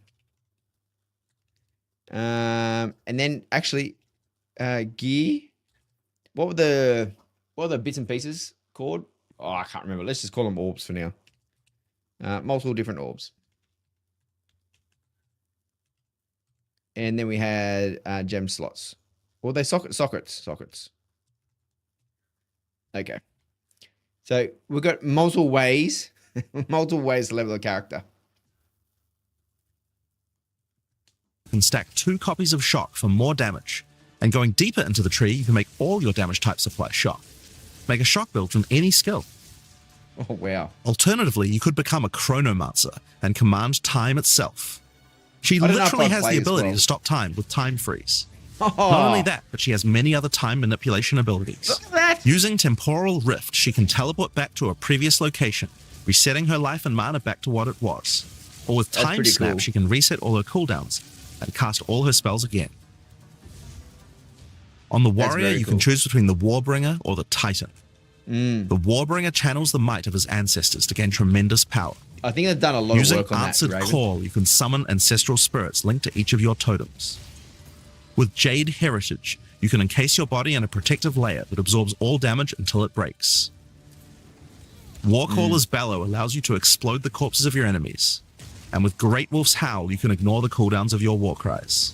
And then actually, gear. What were the bits and pieces called? Oh, I can't remember. Let's just call them orbs for now. Multiple different orbs. And then we had gem slots. Well, they sockets. Okay. So we've got multiple ways to level a character. can stack 2 copies of shock for more damage. And going deeper into the tree, you can make all your damage types apply shock. Make a shock build from any skill. Oh, wow. Alternatively, you could become a chronomancer and command time itself. She I don't know if literally I'd has play the this ability well. to stop time with time freeze. Oh, Not only that, but she has many other time manipulation abilities. look at that. Using Temporal Rift, she can teleport back to a previous location, resetting her life and mana back to what it was. Or with That's Time pretty Snap, cool. she can reset all her cooldowns and cast all her spells again. On the That's warrior, very you cool. can choose between the Warbringer or the Titan. The Warbringer channels the might of his ancestors to gain tremendous power. I think they've done a lot Using of work on that. Answered Raven. Call, you can summon ancestral spirits linked to each of your totems. With Jade Heritage, you can encase your body in a protective layer that absorbs all damage until it breaks. Warcaller's Bellow allows you to explode the corpses of your enemies. And with Great Wolf's Howl, you can ignore the cooldowns of your war cries.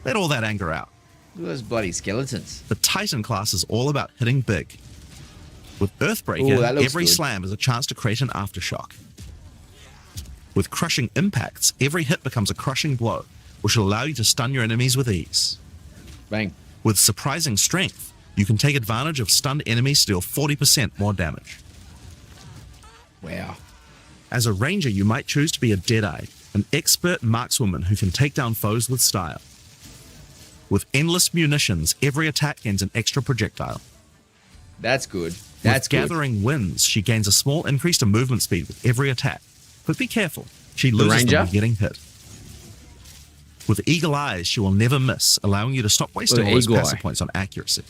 Let all that anger out. Look at those bloody skeletons. The Titan class is all about hitting big. With Ooh, Earthbreaker, that looks every good. slam is a chance to create an aftershock. With Crushing Impacts, every hit becomes a crushing blow, which will allow you to stun your enemies with ease. Bang. With Surprising Strength, you can take advantage of stunned enemies to deal 40% more damage. Wow. As a ranger, you might choose to be a Deadeye, an expert markswoman who can take down foes with style. With Endless Munitions, every attack gains an extra projectile. That's good. That's With good. Gathering Winds, she gains a small increase to movement speed with every attack. But be careful, she loses them Ranger? when getting hit. With Eagle Eyes, she will never miss, allowing you to stop wasting With all those Eagle passive Eye. points on accuracy.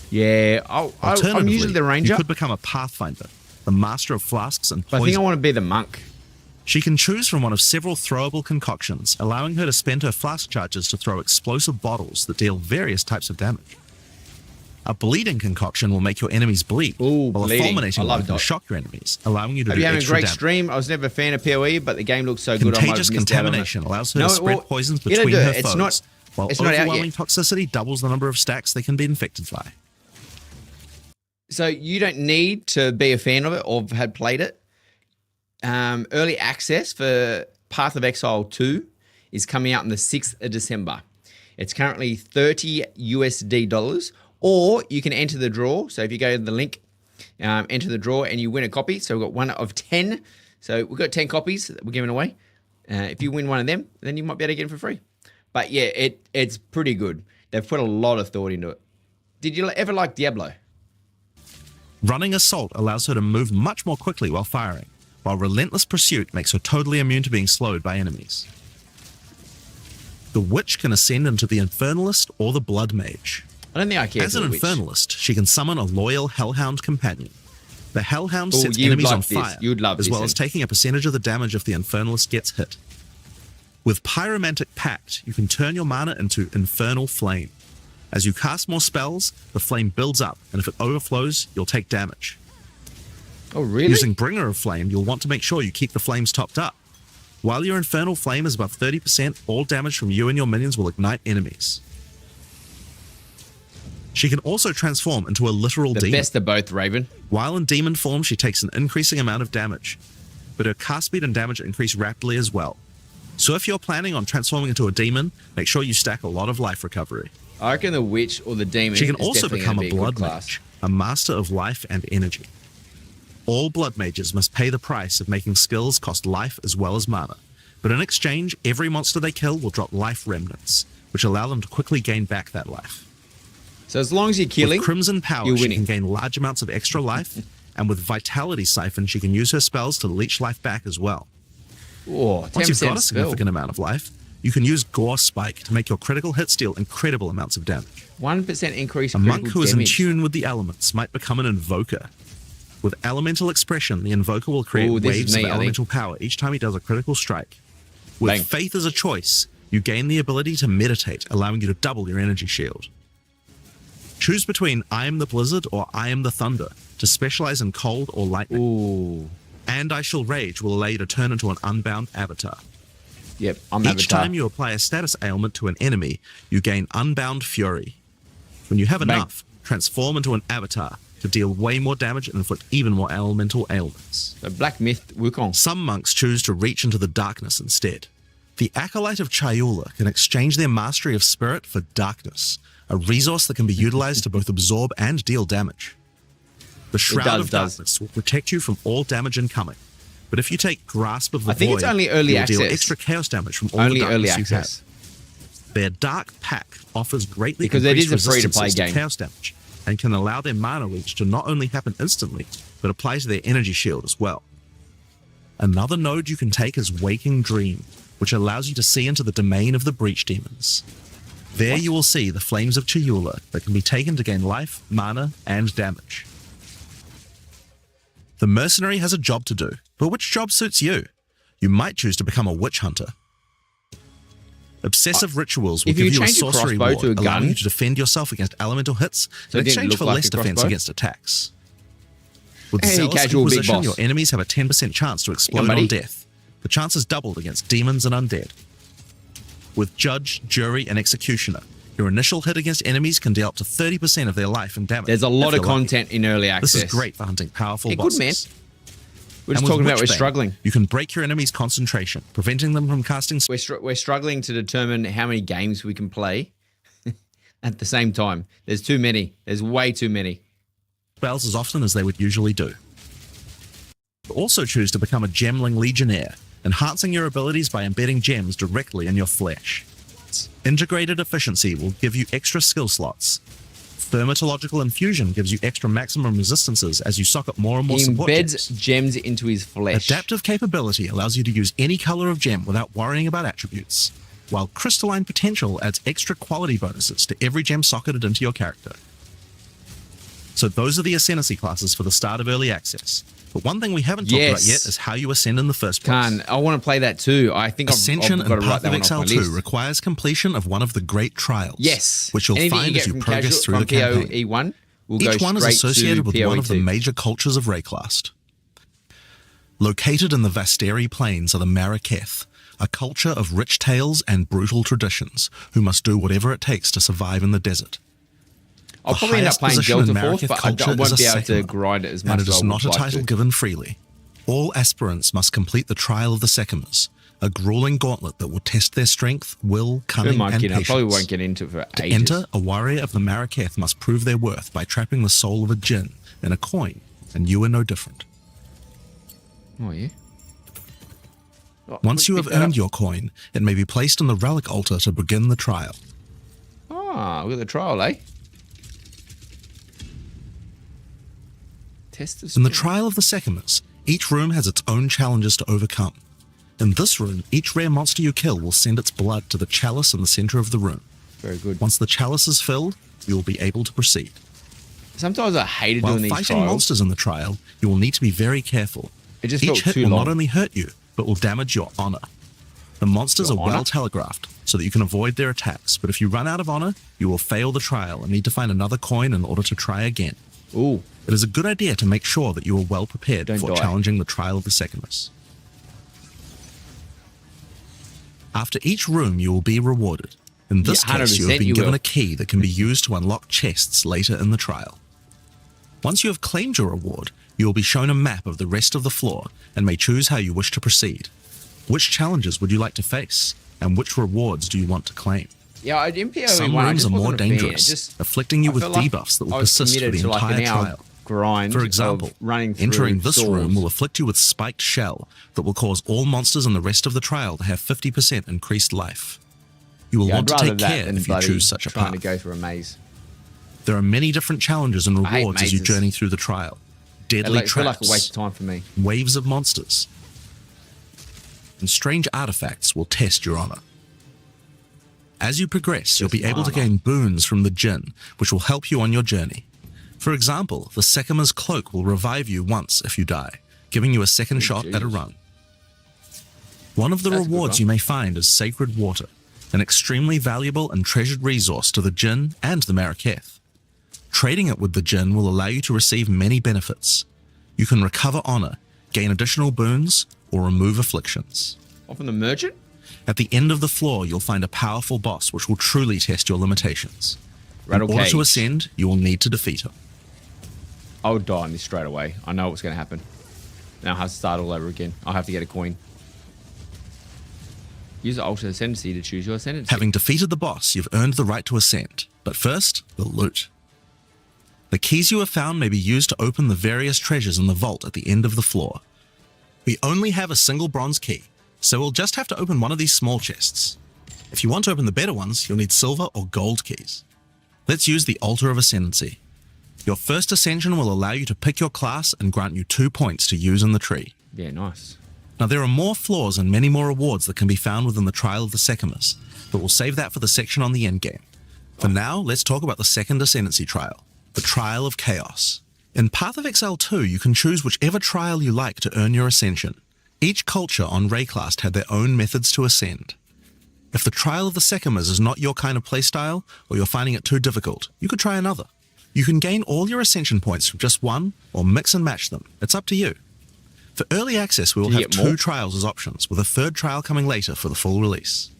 Yeah. I'm Alternatively, usually the ranger. you could become a Pathfinder, the master of flasks and But I think I poison. want to be the monk. She can choose from one of several throwable concoctions, allowing her to spend her flask charges to throw explosive bottles that deal various types of damage. A bleeding concoction will make your enemies bleed, Ooh, while bleeding. a fulminating I love one can that. shock your enemies, allowing you to Hope do you're having a extra great damage. stream. I was never a fan of PoE, but the game looks so good. I might have Contagious missed out on it. contamination allows her to spread well, poisons it'll between do her it. foes, while it's not out overwhelming yet. toxicity doubles the number of stacks they can be infected by. So you don't need to be a fan of it or had played it. Early access for Path of Exile 2 is coming out on the 6th of December. It's currently $30 USD, or you can enter the draw. So if you go to the link, enter the draw and you win a copy. So we've got 1 of 10. So we've got 10 copies that we're giving away. If you win one of them, then you might be able to get it for free. But yeah, it's pretty good. They've put a lot of thought into it. Did you ever like Diablo? Running Assault allows her to move much more quickly while firing, while Relentless Pursuit makes her totally immune to being slowed by enemies. The Witch can ascend into the Infernalist or the Blood Mage. I don't think I care As for an the witch. Infernalist, she can summon a loyal Hellhound companion. The Hellhound Oh, sets you'd enemies like on this. fire, You'd love as this, well as then. taking a percentage of the damage if the Infernalist gets hit. With Pyromantic Pact, you can turn your mana into Infernal Flame. As you cast more spells, the flame builds up, and if it overflows, you'll take damage. Oh, really? Using Bringer of Flame, you'll want to make sure you keep the flames topped up. While your Infernal Flame is above 30%, all damage from you and your minions will ignite enemies. She can also transform into a literal The demon. best of both, Raven. While in demon form, she takes an increasing amount of damage, but her cast speed and damage increase rapidly as well. So if you're planning on transforming into a demon, make sure you stack a lot of life recovery. I reckon the witch or the demon. She can is also definitely become gonna a be blood good class. mage, a master of life and energy. All blood mages must pay the price of making skills cost life as well as mana, but in exchange, every monster they kill will drop life remnants, which allow them to quickly gain back that life. So as long as you're killing, With Crimson Power, you're she winning. can gain large amounts of extra life, and with Vitality Siphon, she can use her spells to leech life back as well. Oh, 10% Once you've got a spell. significant amount of life, you can use Gore Spike to make your critical hits deal incredible amounts of damage. 1% increase A in monk critical who is in damage. tune with the elements might become an Invoker. With Elemental Expression, the Invoker will create Ooh, this is waves me, I of think. elemental power each time he does a critical strike. With Bang. Faith as a choice, you gain the ability to meditate, allowing you to double your energy shield. Choose between I am the Blizzard or I am the Thunder to specialize in cold or lightning. Ooh. And I Shall Rage will allow you to turn into an unbound avatar. Yep, I'm Each Avatar. time you apply a status ailment to an enemy, you gain Unbound Fury. When you have Bang. enough, transform into an avatar to deal way more damage and inflict even more elemental ailments. So Black Myth Wukong. Some monks choose to reach into the darkness instead. The Acolyte of Chayula can exchange their mastery of spirit for darkness, a resource that can be utilized to both absorb and deal damage. The Shroud of does. Darkness will protect you from all damage incoming, but if you take Grasp of the I think it's Void, only early you will deal access. extra chaos damage from all Only the early darkness you have. access. Their Dark Pack offers greatly Because it increased is a free-to-play resistances to game. chaos damage and can allow their mana leech to not only happen instantly, but apply to their energy shield as well. Another node you can take is Waking Dream, which allows you to see into the domain of the Breach Demons. There you will see the Flames of Chayula that can be taken to gain life, mana, and damage. The Mercenary has a job to do, but which job suits you? You might choose to become a Witch Hunter. Obsessive Rituals will If you give you a change a sorcery crossbow ward, to a allowing gun- you to defend yourself against elemental hits So in it didn't exchange look for like less a defense crossbow? against attacks. With Hey, Zealous casual big Inquisition, boss. your enemies have a 10% chance to explode buddy. on death. The chance is doubled against demons and undead. With Judge, Jury, and Executioner, your initial hit against enemies can deal up to 30% of their life and damage. There's a lot if of you're lucky. content in early access. This is great for hunting powerful Yeah, good, bosses. man. We're And just with talking about we're Witchbane, struggling. You can break your enemy's concentration, preventing them from casting We're struggling to determine how many games we can play at the same time. There's too many. There's way too many. spells as often as they would usually do. Also choose to become a Gemling Legionnaire, enhancing your abilities by embedding gems directly in your flesh. Integrated Efficiency will give you extra skill slots. Thermatological Infusion gives you extra maximum resistances as you socket more and more He support embeds gems. gems into his flesh. Adaptive Capability allows you to use any color of gem without worrying about attributes, while Crystalline Potential adds extra quality bonuses to every gem socketed into your character. So those are the Ascendancy classes for the start of early access. But one thing we haven't talked about Yes. yet is how you ascend in the first place. Khan, I want to play that too. I think Ascension I've got and to write Path that of one off Exile my 2 list. requires completion of one of the great trials. Yes. Which you'll Anything find you as get you from progress casual, through from the campaign. PoE1 will go Each one is straight associated to with one of the PoE2. major cultures of Rayclast. Located in the Vasteri Plains are the Maraketh, a culture of rich tales and brutal traditions, who must do whatever it takes to survive in the desert. I'll The probably end up highest playing position in Delta Force, Maraketh but I culture won't is be a able to Sekima, grind it as much and it as is I not a would like title to. given freely. All aspirants must complete the Trial of the Sekimas, a grueling gauntlet that will test their strength, will, Who cunning, am I and kidding? I patience. probably won't get into it for To ages. enter, a warrior of the Maraketh must prove their worth by trapping the soul of a djinn in a coin, and you are no different. Oh, yeah. Once you Pick have that earned up. your coin, it may be placed on the relic altar to begin the trial. Ah, we got the trial, eh? Test of In the strength. trial of the Sekimas, each room has its own challenges to overcome. In this room, each rare monster you kill will send its blood to the chalice in the center of the room. Very good. Once the chalice is filled, you will be able to proceed. Sometimes I hated While doing these fighting trials. monsters in the trial, you will need to be very careful. It just Each felt hit too will long. not only hurt you, but will damage your honor. The monsters Your are honor? well telegraphed, so that you can avoid their attacks, but if you run out of honor, you will fail the trial and need to find another coin in order to try again. Ooh, It is a good idea to make sure that you are well prepared Don't for die. challenging the trial of the Sekimas. After each room, you will be rewarded. In this Yeah, case, you 100% have been you given will. a key that can be used to unlock chests later in the trial. Once you have claimed your reward, you will be shown a map of the rest of the floor and may choose how you wish to proceed. Which challenges would you like to face, and which rewards do you want to claim? Yeah, MPO Some one, I rooms just are more wasn't a fan. It dangerous, just- afflicting you I with felt like debuffs that will I was persist for committed the to like an entire hour trial. grind. For of example, running through entering this swords. room will afflict you with spiked shell that will cause all monsters in the rest of the trial to have 50% increased life. You will Yeah, want I'd to rather take that care than if you bloody choose such a trying path. to go through a maze. There are many different challenges and I hate rewards as you mazes. journey through the trial. They Deadly feel like traps, a waste of time for me. waves of monsters, and strange artifacts will test your honor. As you progress, you'll be able to gain boons from the Jinn, which will help you on your journey. For example, the Sekima's cloak will revive you once if you die, giving you a second shot at a run. One of the That's a good rewards one. you may find is Sacred Water, an extremely valuable and treasured resource to the Jinn and the Maraketh. Trading it with the Jinn will allow you to receive many benefits. You can recover honor, gain additional boons, or remove afflictions. Off from the merchant? At the end of the floor, you'll find a powerful boss which will truly test your limitations. Rattle In order to Cage. ascend, you will need to defeat him. I would die on this straight away. I know what's going to happen. Now I have to start all over again. I'll have to get a coin. Use the Altar Ascendancy to choose your Ascendancy. Having defeated the boss, you've earned the right to ascend. But first, the loot. The keys you have found may be used to open the various treasures in the vault at the end of the floor. We only have a single bronze key, so we'll just have to open one of these small chests. If you want to open the better ones, you'll need silver or gold keys. Let's use the Altar of Ascendancy. Your first ascension will allow you to pick your class and grant you 2 points to use in the tree. Yeah, nice. Now, there are more floors and many more rewards that can be found within the Trial of the Sekimas, but we'll save that for the section on the endgame. For now, let's talk about the second Ascendancy trial, the Trial of Chaos. In Path of Exile 2, you can choose whichever trial you like to earn your ascension. Each culture on Rayclast had their own methods to ascend. If the Trial of the Sekimas is not your kind of playstyle, or you're finding it too difficult, you could try another. You can gain all your ascension points from just one, or mix and match them. It's up to you. For early access, we will Do you have get 2 more? trials as options, with a third trial coming later for the full release.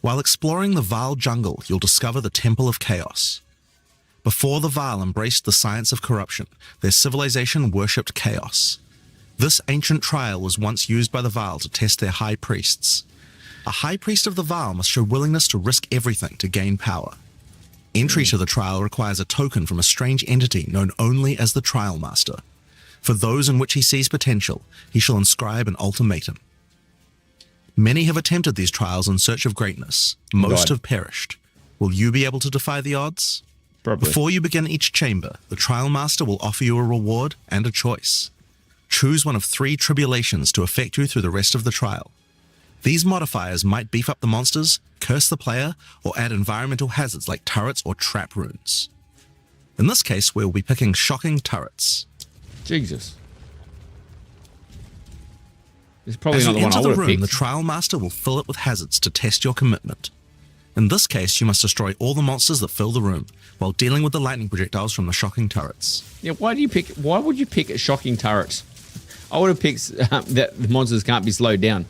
While exploring the Vaal jungle, you'll discover the Temple of Chaos. Before the Vaal embraced the science of corruption, their civilization worshipped chaos. This ancient trial was once used by the Vaal to test their high priests. A high priest of the Vaal must show willingness to risk everything to gain power. Entry to the trial requires a token from a strange entity known only as the Trial Master. For those in which he sees potential, he shall inscribe an ultimatum. Many have attempted these trials in search of greatness. Most God. have perished. Will you be able to defy the odds? Probably. Before you begin each chamber, the Trial Master will offer you a reward and a choice. Choose one of 3 tribulations to affect you through the rest of the trial. These modifiers might beef up the monsters, curse the player, or add environmental hazards like turrets or trap runes. In this case, we'll be picking shocking turrets. Jesus. This is probably As not you the one I enter the would have room, the picked. Trial Master will fill it with hazards to test your commitment. In this case, you must destroy all the monsters that fill the room, while dealing with the lightning projectiles from the shocking turrets. Yeah, why would you pick shocking turrets? I would have picked that the monsters can't be slowed down.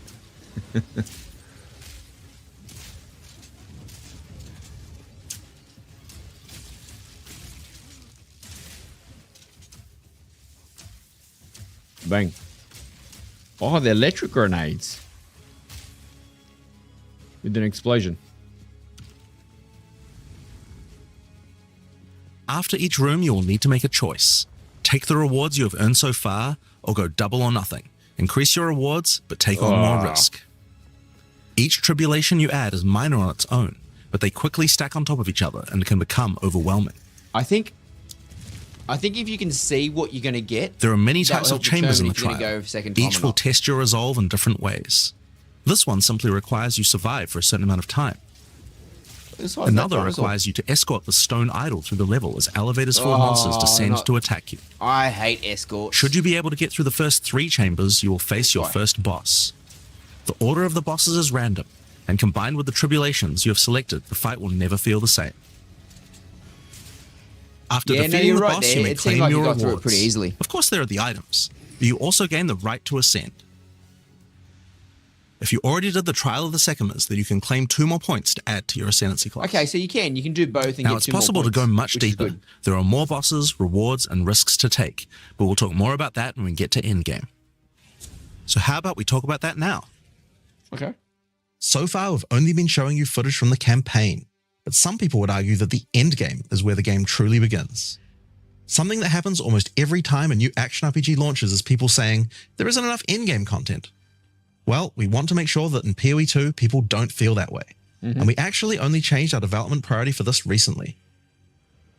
Bang. Oh, they're electric grenades. With an explosion. After each room, you will need to make a choice. Take the rewards you have earned so far, or go double or nothing. Increase your rewards, but take on more risk. Each tribulation you add is minor on its own, but they quickly stack on top of each other and can become overwhelming. I think if you can see what you're going to get, There are many that types will of chambers in the determine if you're trial. gonna go second time Each or will not. test your resolve in different ways. This one simply requires you survive for a certain amount of time. Another requires you to escort the stone idol through the level as elevators full of monsters descend to attack you. I hate escorts. Should you be able to get through the first 3 chambers, you will face your Right. first boss. The order of the bosses is random, and combined with the tribulations you have selected, the fight will never feel the same. After Yeah, no, defeating you're the right boss, there. you may It seemed claim like you your got through it rewards. pretty easily. Of course, there are the items, but you also gain the right to ascend. If you already did the Trial of the Sekimas, then you can claim 2 more points to add to your Ascendancy class. Okay, so you can do both and Now, get it's 2 more possible to points, go much which is deeper. good. There are more bosses, rewards, and risks to take, but we'll talk more about that when we get to endgame. So how about we talk about that now? Okay. So far, we've only been showing you footage from the campaign, but some people would argue that the end game is where the game truly begins. Something that happens almost every time a new action RPG launches is people saying, there isn't enough in-game content. Well, we want to make sure that in PoE 2, people don't feel that way. And we actually only changed our development priority for this recently.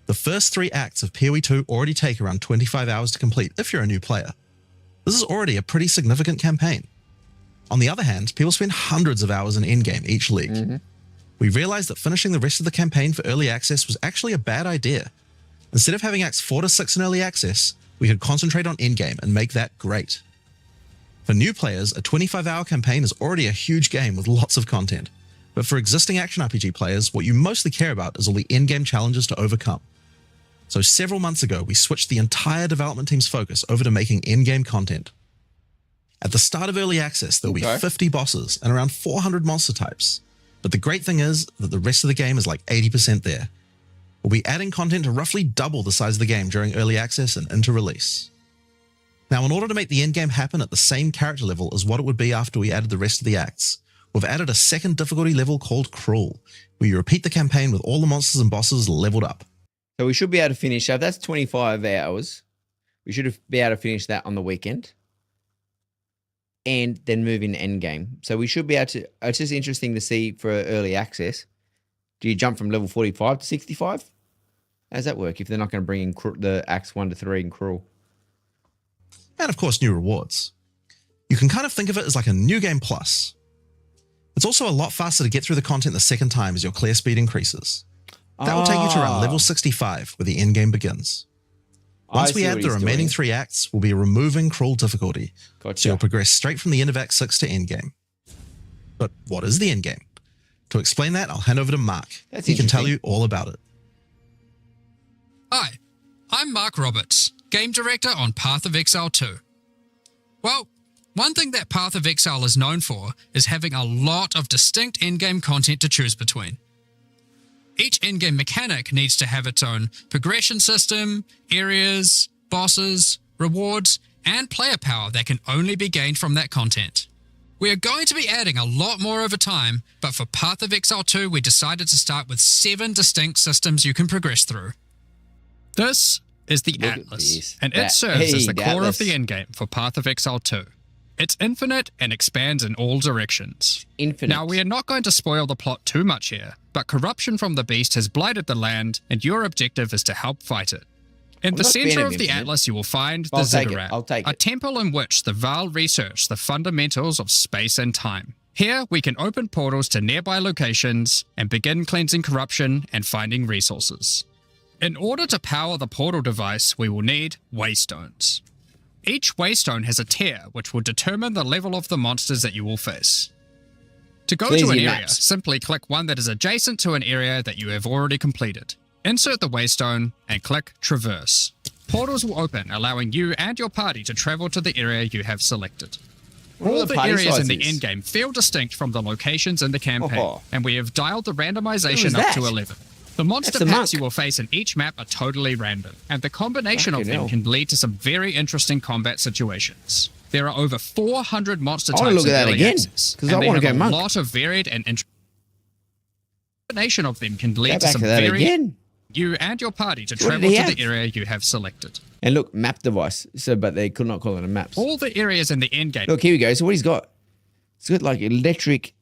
The first 3 acts of PoE 2 already take around 25 hours to complete if you're a new player. This is already a pretty significant campaign. On the other hand, people spend hundreds of hours in endgame each league. We realized that finishing the rest of the campaign for early access was actually a bad idea. Instead of having acts 4 to 6 in early access, we could concentrate on endgame and make that great. For new players, a 25-hour campaign is already a huge game with lots of content. But for existing action RPG players, what you mostly care about is all the endgame challenges to overcome. So several months ago, we switched the entire development team's focus over to making endgame content. At the start of early access, there will be 50 bosses and around 400 monster types. But the great thing is that the rest of the game is like 80% there. We'll be adding content to roughly double the size of the game during early access and into release. Now, in order to make the endgame happen at the same character level as what it would be after we added the rest of the acts, we've added a second difficulty level called Cruel, where you repeat the campaign with all the monsters and bosses leveled up. So we should be able to finish. So if that's 25 hours, we should be able to finish that on the weekend and then move in endgame. So we should be able to. It's just interesting to see for early access. Do you jump from level 45 to 65? How does that work if they're not going to bring in the acts 1 to 3 and Cruel? And of course, new rewards. You can kind of think of it as like a new game plus. It's also a lot faster to get through the content the second time as your clear speed increases. That will take you to around level 65, where the endgame begins. Once we add the remaining 3 acts, we'll be removing Cruel difficulty, so you'll progress straight from the end of Act 6 to endgame. But what is the endgame? To explain that, I'll hand over to Mark. He can tell you all about it. Hi, I'm Mark Roberts, Game Director on Path of Exile 2. Well, one thing that Path of Exile is known for is having a lot of distinct endgame content to choose between. Each endgame mechanic needs to have its own progression system, areas, bosses, rewards, and player power that can only be gained from that content. We are going to be adding a lot more over time, but for Path of Exile 2 we decided to start with 7 distinct systems you can progress through. This is the Atlas, and it serves as the core of the endgame for Path of Exile 2. It's infinite and expands in all directions. Now, we are not going to spoil the plot too much here, but corruption from the beast has blighted the land, and your objective is to help fight it. In the center of the Atlas, you will find the Ziggurat, a temple in which the Val research the fundamentals of space and time. Here, we can open portals to nearby locations and begin cleansing corruption and finding resources. In order to power the portal device, we will need waystones. Each waystone has a tier which will determine the level of the monsters that you will face. To go to an area, simply click one that is adjacent to an area that you have already completed. Insert the waystone and click Traverse. Portals will open, allowing you and your party to travel to the area you have selected. All the areas in the endgame feel distinct from the locations in the campaign, and we have dialed the randomization up to 11. The monster packs you will face in each map are totally random, and the combination of them can lead to some very interesting combat situations. There are over 400 monster types in early access, and they have a lot of varied and interesting. The combination of them can lead to some very you and your party to travel to the area you have selected. And look, map device. So, but they could not call it a map. All the areas in the endgame. Look, here we go. So what he's got? It's got like electric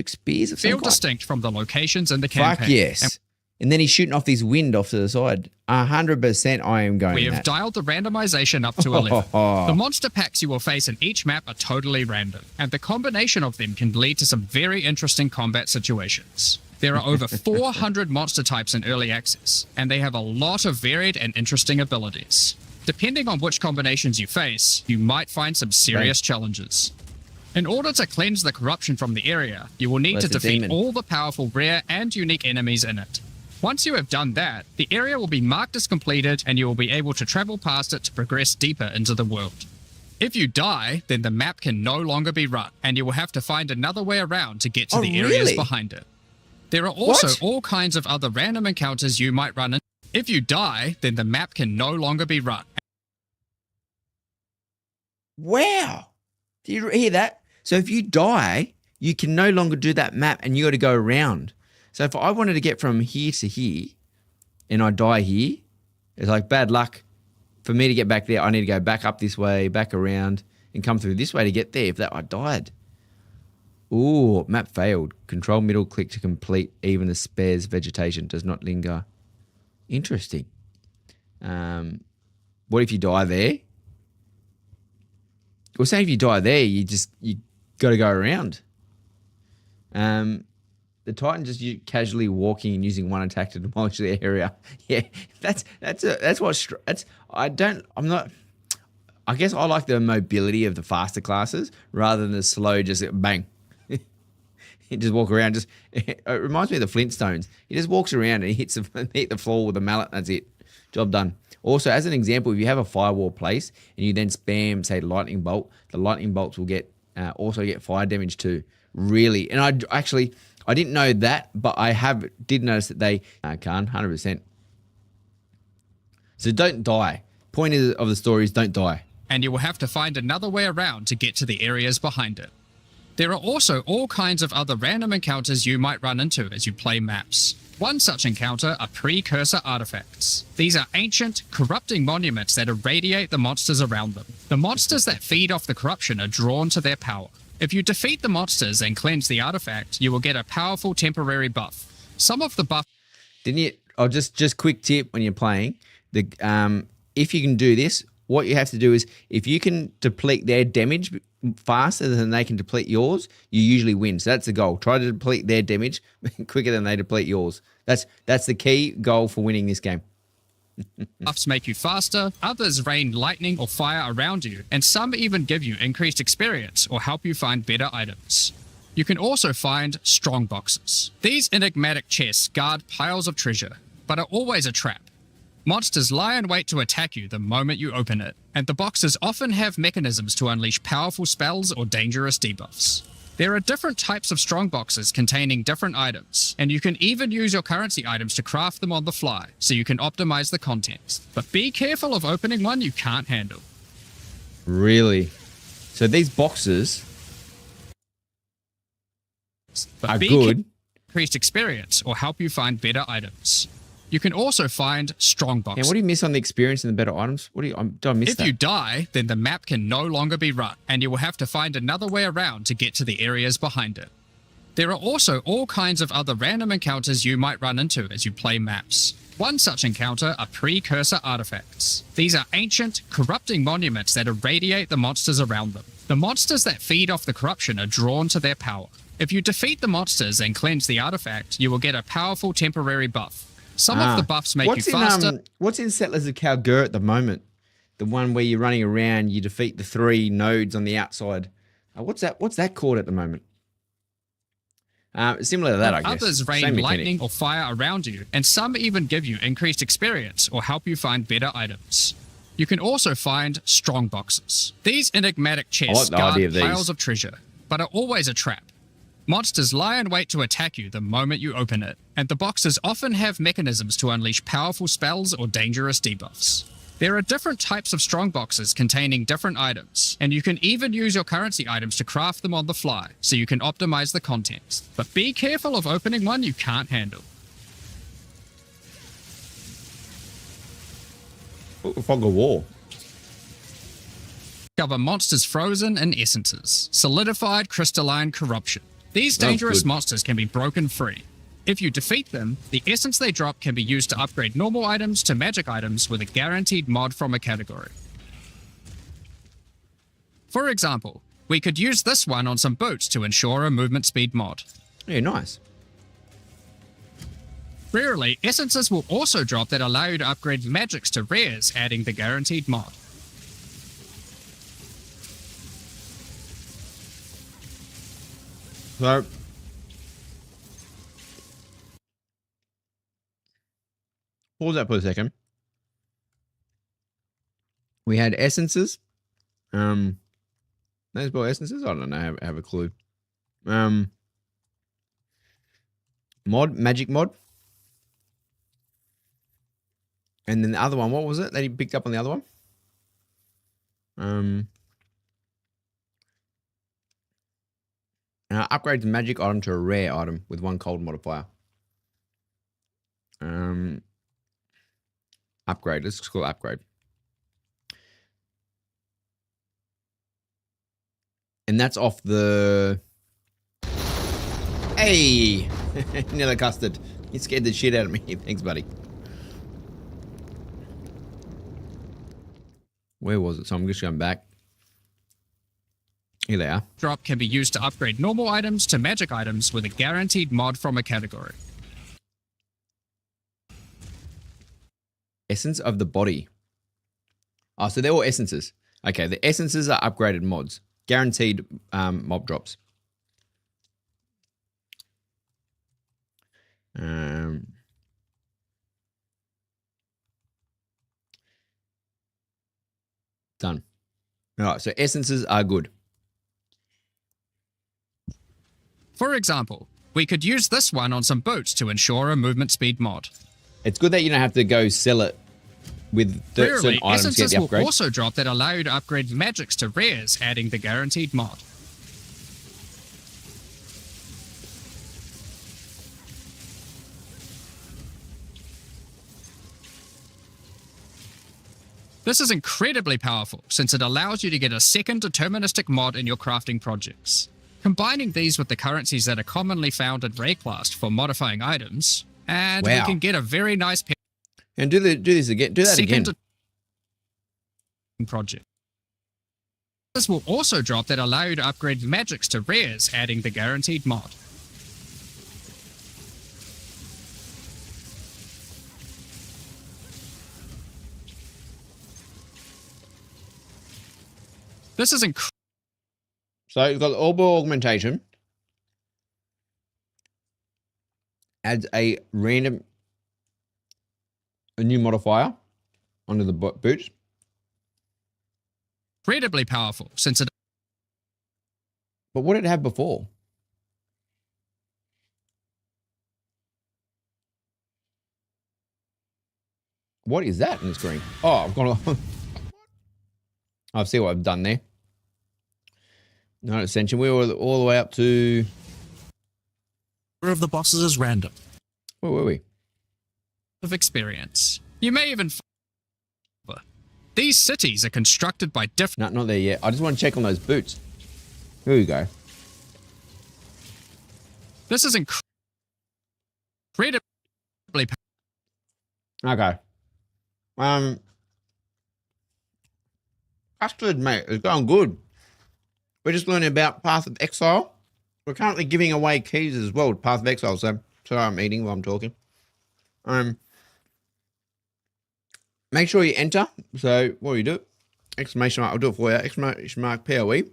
spears of some kind. Feel distinct from the locations in the campaign. Fuck yes. And then he's shooting off this wind off to the side. 100% I am going We have dialed the randomization up to 11. The monster packs you will face in each map are totally random, and the combination of them can lead to some very interesting combat situations. There are over 400 monster types in early access, and they have a lot of varied and interesting abilities. Depending on which combinations you face, you might find some serious challenges. In order to cleanse the corruption from the area, you will need to defeat all the powerful rare and unique enemies in it. Once you have done that, the area will be marked as completed and you will be able to travel past it to progress deeper into the world. If you die, then the map can no longer be run, and you will have to find another way around to get to the areas behind it. There are also all kinds of other random encounters you might run into. If you die, then the map can no longer be run. Wow. Do you hear that? So if you die, you can no longer do that map and you got to go around. So if I wanted to get from here to here and I die here, it's like bad luck. For me to get back there, I need to go back up this way, back around, and come through this way to get there if that I died. Ooh, map failed. Control middle click to complete. Even the spares vegetation does not linger. Interesting. What if you die there? Well, say if you die there, you got to go around. The Titan just casually walking and using one attack to demolish the area. Yeah, I guess I like the mobility of the faster classes rather than the slow, just bang. He just walk around. It reminds me of the Flintstones. He just walks around and he hit the floor with a mallet. That's it. Job done. Also, as an example, if you have a firewall place and you then spam, say, lightning bolt, the lightning bolts will also get fire damage too. Really, and I didn't know that, but I did notice that they can 100%. So don't die. Point of the story is don't die. And you will have to find another way around to get to the areas behind it. There are also all kinds of other random encounters you might run into as you play maps. One such encounter are precursor artifacts. These are ancient, corrupting monuments that irradiate the monsters around them. The monsters that feed off the corruption are drawn to their power. If you defeat the monsters and cleanse the artifact, you will get a powerful temporary buff. Some of the buff... Didn't you... Oh, just quick tip when you're playing. If you can do this, what you have to do is if you can deplete their damage faster than they can deplete yours, you usually win. So that's the goal. Try to deplete their damage quicker than they deplete yours. That's the key goal for winning this game. Buffs make you faster, others rain lightning or fire around you, and some even give you increased experience or help you find better items. You can also find strong boxes. These enigmatic chests guard piles of treasure, but are always a trap. Monsters lie in wait to attack you the moment you open it, and the boxes often have mechanisms to unleash powerful spells or dangerous debuffs. There are different types of strong boxes containing different items, and you can even use your currency items to craft them on the fly, so you can optimize the contents. But be careful of opening one you can't handle. Really? So these boxes are good. Increased experience or help you find better items. You can also find strong boxes. Yeah, what do you miss on the experience and the better items? Do I miss that? If you die, then the map can no longer be run, and you will have to find another way around to get to the areas behind it. There are also all kinds of other random encounters you might run into as you play maps. One such encounter are precursor artifacts. These are ancient, corrupting monuments that irradiate the monsters around them. The monsters that feed off the corruption are drawn to their power. If you defeat the monsters and cleanse the artifact, you will get a powerful temporary buff. Some of the buffs make you faster. What's in Settlers of Kalgur at the moment? The one where you're running around, you defeat the 3 nodes on the outside. What's that called at the moment? Similar to that, I guess. Others rain lightning or fire around you, and some even give you increased experience or help you find better items. You can also find strong boxes. These enigmatic chests guard piles of treasure, but are always a trap. Monsters lie in wait to attack you the moment you open it, and the boxes often have mechanisms to unleash powerful spells or dangerous debuffs. There are different types of strong boxes containing different items, and you can even use your currency items to craft them on the fly, so you can optimize the contents. But be careful of opening one you can't handle. Fog of War. Discover monsters frozen in essences, solidified crystalline corruption. These dangerous monsters can be broken free. If you defeat them, the essence they drop can be used to upgrade normal items to magic items with a guaranteed mod from a category. For example, we could use this one on some boots to ensure a movement speed mod. Yeah, nice. Rarely, essences will also drop that allow you to upgrade magics to rares, adding the guaranteed mod. So, pause that for a second. We had essences. Those were essences? I don't know. I have a clue. Magic mod. And then the other one, what was it that he picked up on the other one? Upgrades a magic item to a rare item with 1 cold modifier. Upgrade. Let's call it upgrade. And that's off the... Hey! Vanilla custard. You scared the shit out of me. Thanks, buddy. Where was it? So I'm just going back. Here they are. Drop can be used to upgrade normal items to magic items with a guaranteed mod from a category. Essence of the body. Oh, so they're all essences. Okay, the essences are upgraded mods. Guaranteed mob drops. Done. All right, so essences are good. For example, we could use this one on some boots to ensure a movement speed mod. It's good that you don't have to go sell it with certain items to get the upgrade. Will also drop that allow you to upgrade magics to rares, adding the guaranteed mod. This is incredibly powerful since it allows you to get a second deterministic mod in your crafting projects. Combining these with the currencies that are commonly found in Rayclast for modifying items, and we can get a very nice and do this again. Do that again. Project. This will also drop that allow you to upgrade magics to rares, adding the guaranteed mod. This is incredible. So you've got orbital augmentation. Adds a new modifier onto the boots. Incredibly powerful since it. But what did it have before? What is that in the screen? Oh, I've gone. I see what I've done there. No ascension. We were all the way up to. Number of the bosses is random. Where were we? Of experience. You may even. These cities are constructed by different. No, not there yet. I just want to check on those boots. Here we go. This is incredibly. Okay. Custard, mate, it's going good. We're just learning about Path of Exile. We're currently giving away keys as well to Path of Exile, so sorry I'm eating while I'm talking. Make sure you enter. So what do you do? Exclamation mark, I'll do it for you. Exclamation mark POE.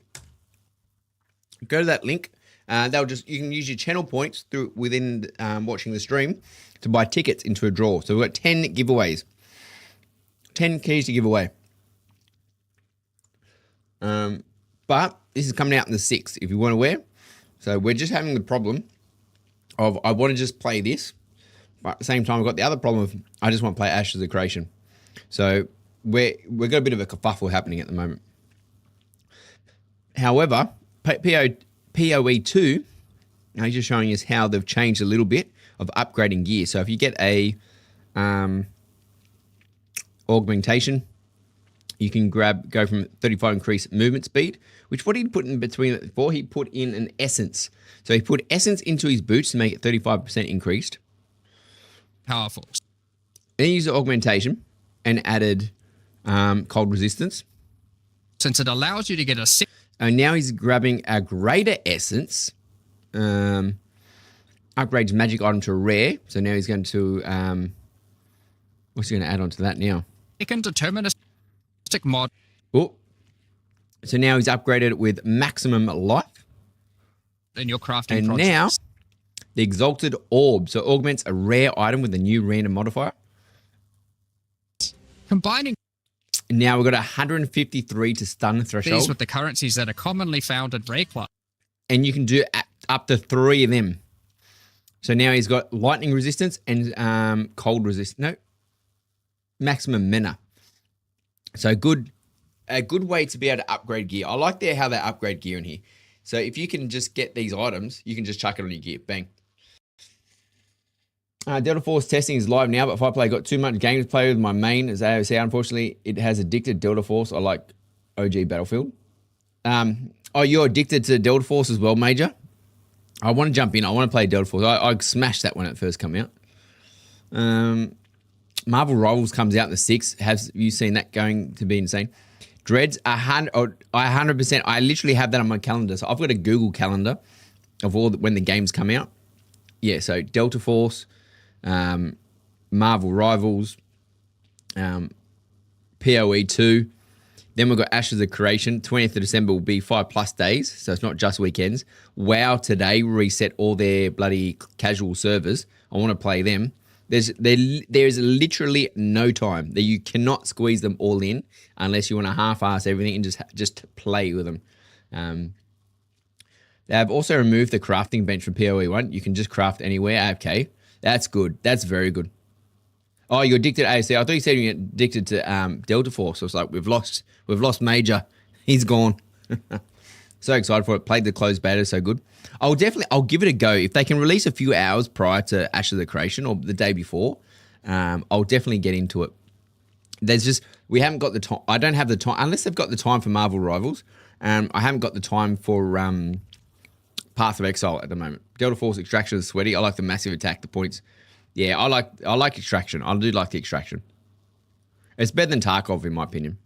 Go to that link. You can use your channel points through within watching the stream to buy tickets into a draw. So we've got 10 giveaways. 10 keys to give away. But this is coming out in the 6th if you want to wear. So we're just having the problem of I want to just play this, but at the same time I've got the other problem of I just want to play Ashes of Creation. So we've got a bit of a kerfuffle happening at the moment. However, PoE2, now he's just showing us how they've changed a little bit of upgrading gear. So if you get a augmentation, you can go from 35 increased movement speed, which what he put in between it before, he put in an essence. So he put essence into his boots to make it 35% increased. Powerful. Then he used the augmentation and added cold resistance. Since it allows you to get a... And now he's grabbing a greater essence. Upgrades magic item to rare. So now he's going to... what's he going to add on to that now? Second deterministic mod. Oh. So now he's upgraded it with maximum life. In your crafting and projects. Now, the Exalted Orb. So augments a rare item with a new random modifier. Combining... Now we've got 153 to stun threshold. These with the currencies that are commonly found in Rayclast. And you can do up to 3 of them. So now he's got lightning resistance and cold resistance. No. Maximum mana. So a good way to be able to upgrade gear. I like how they upgrade gear in here. So if you can just get these items, you can just chuck it on your gear. Bang. Delta Force testing is live now, but if I play got too much game to play with my main as AOC, unfortunately, it has addicted Delta Force. I like OG Battlefield. Oh, you're addicted to Delta Force as well, Major? I want to jump in. I want to play Delta Force. I smashed that when it first came out. Marvel Rivals comes out in the 6th. Have you seen that going to be insane? Dreads, 100%. I literally have that on my calendar. So I've got a Google calendar of all when the games come out. Yeah, so Delta Force, Marvel Rivals, PoE 2. Then we've got Ashes of Creation. 20th of December will be 5+ days, so it's not just weekends. WoW today reset all their bloody casual servers. I want to play them. There's literally no time that you cannot squeeze them all in unless you want to half-ass everything and just play with them. They have also removed the crafting bench from PoE 1. You can just craft anywhere. Okay, that's good. That's very good. Oh, you're addicted to AOC. I thought you said you're addicted to Delta Force. So it's like we've lost Major. He's gone. So excited for it. Played the closed beta, so good. I'll give it a go. If they can release a few hours prior to Ashes of the Creation or the day before, I'll definitely get into it. We haven't got the time. I don't have the time, unless they've got the time for Marvel Rivals. I haven't got the time for Path of Exile at the moment. Delta Force Extraction is sweaty. I like the massive attack, the points. Yeah, I like Extraction. I do like the Extraction. It's better than Tarkov, in my opinion.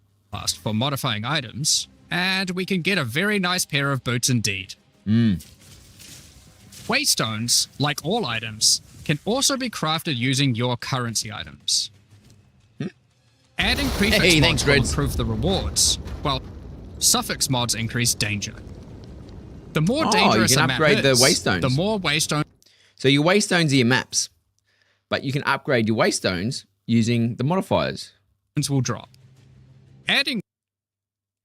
For modifying items, and we can get a very nice pair of boots indeed. Waystones, like all items, can also be crafted using your currency items. Adding prefix mods will improve the rewards, while suffix mods increase danger. The more dangerous a map is, the more waystones. So your waystones are your maps, but you can upgrade your waystones using the modifiers. Will drop. Adding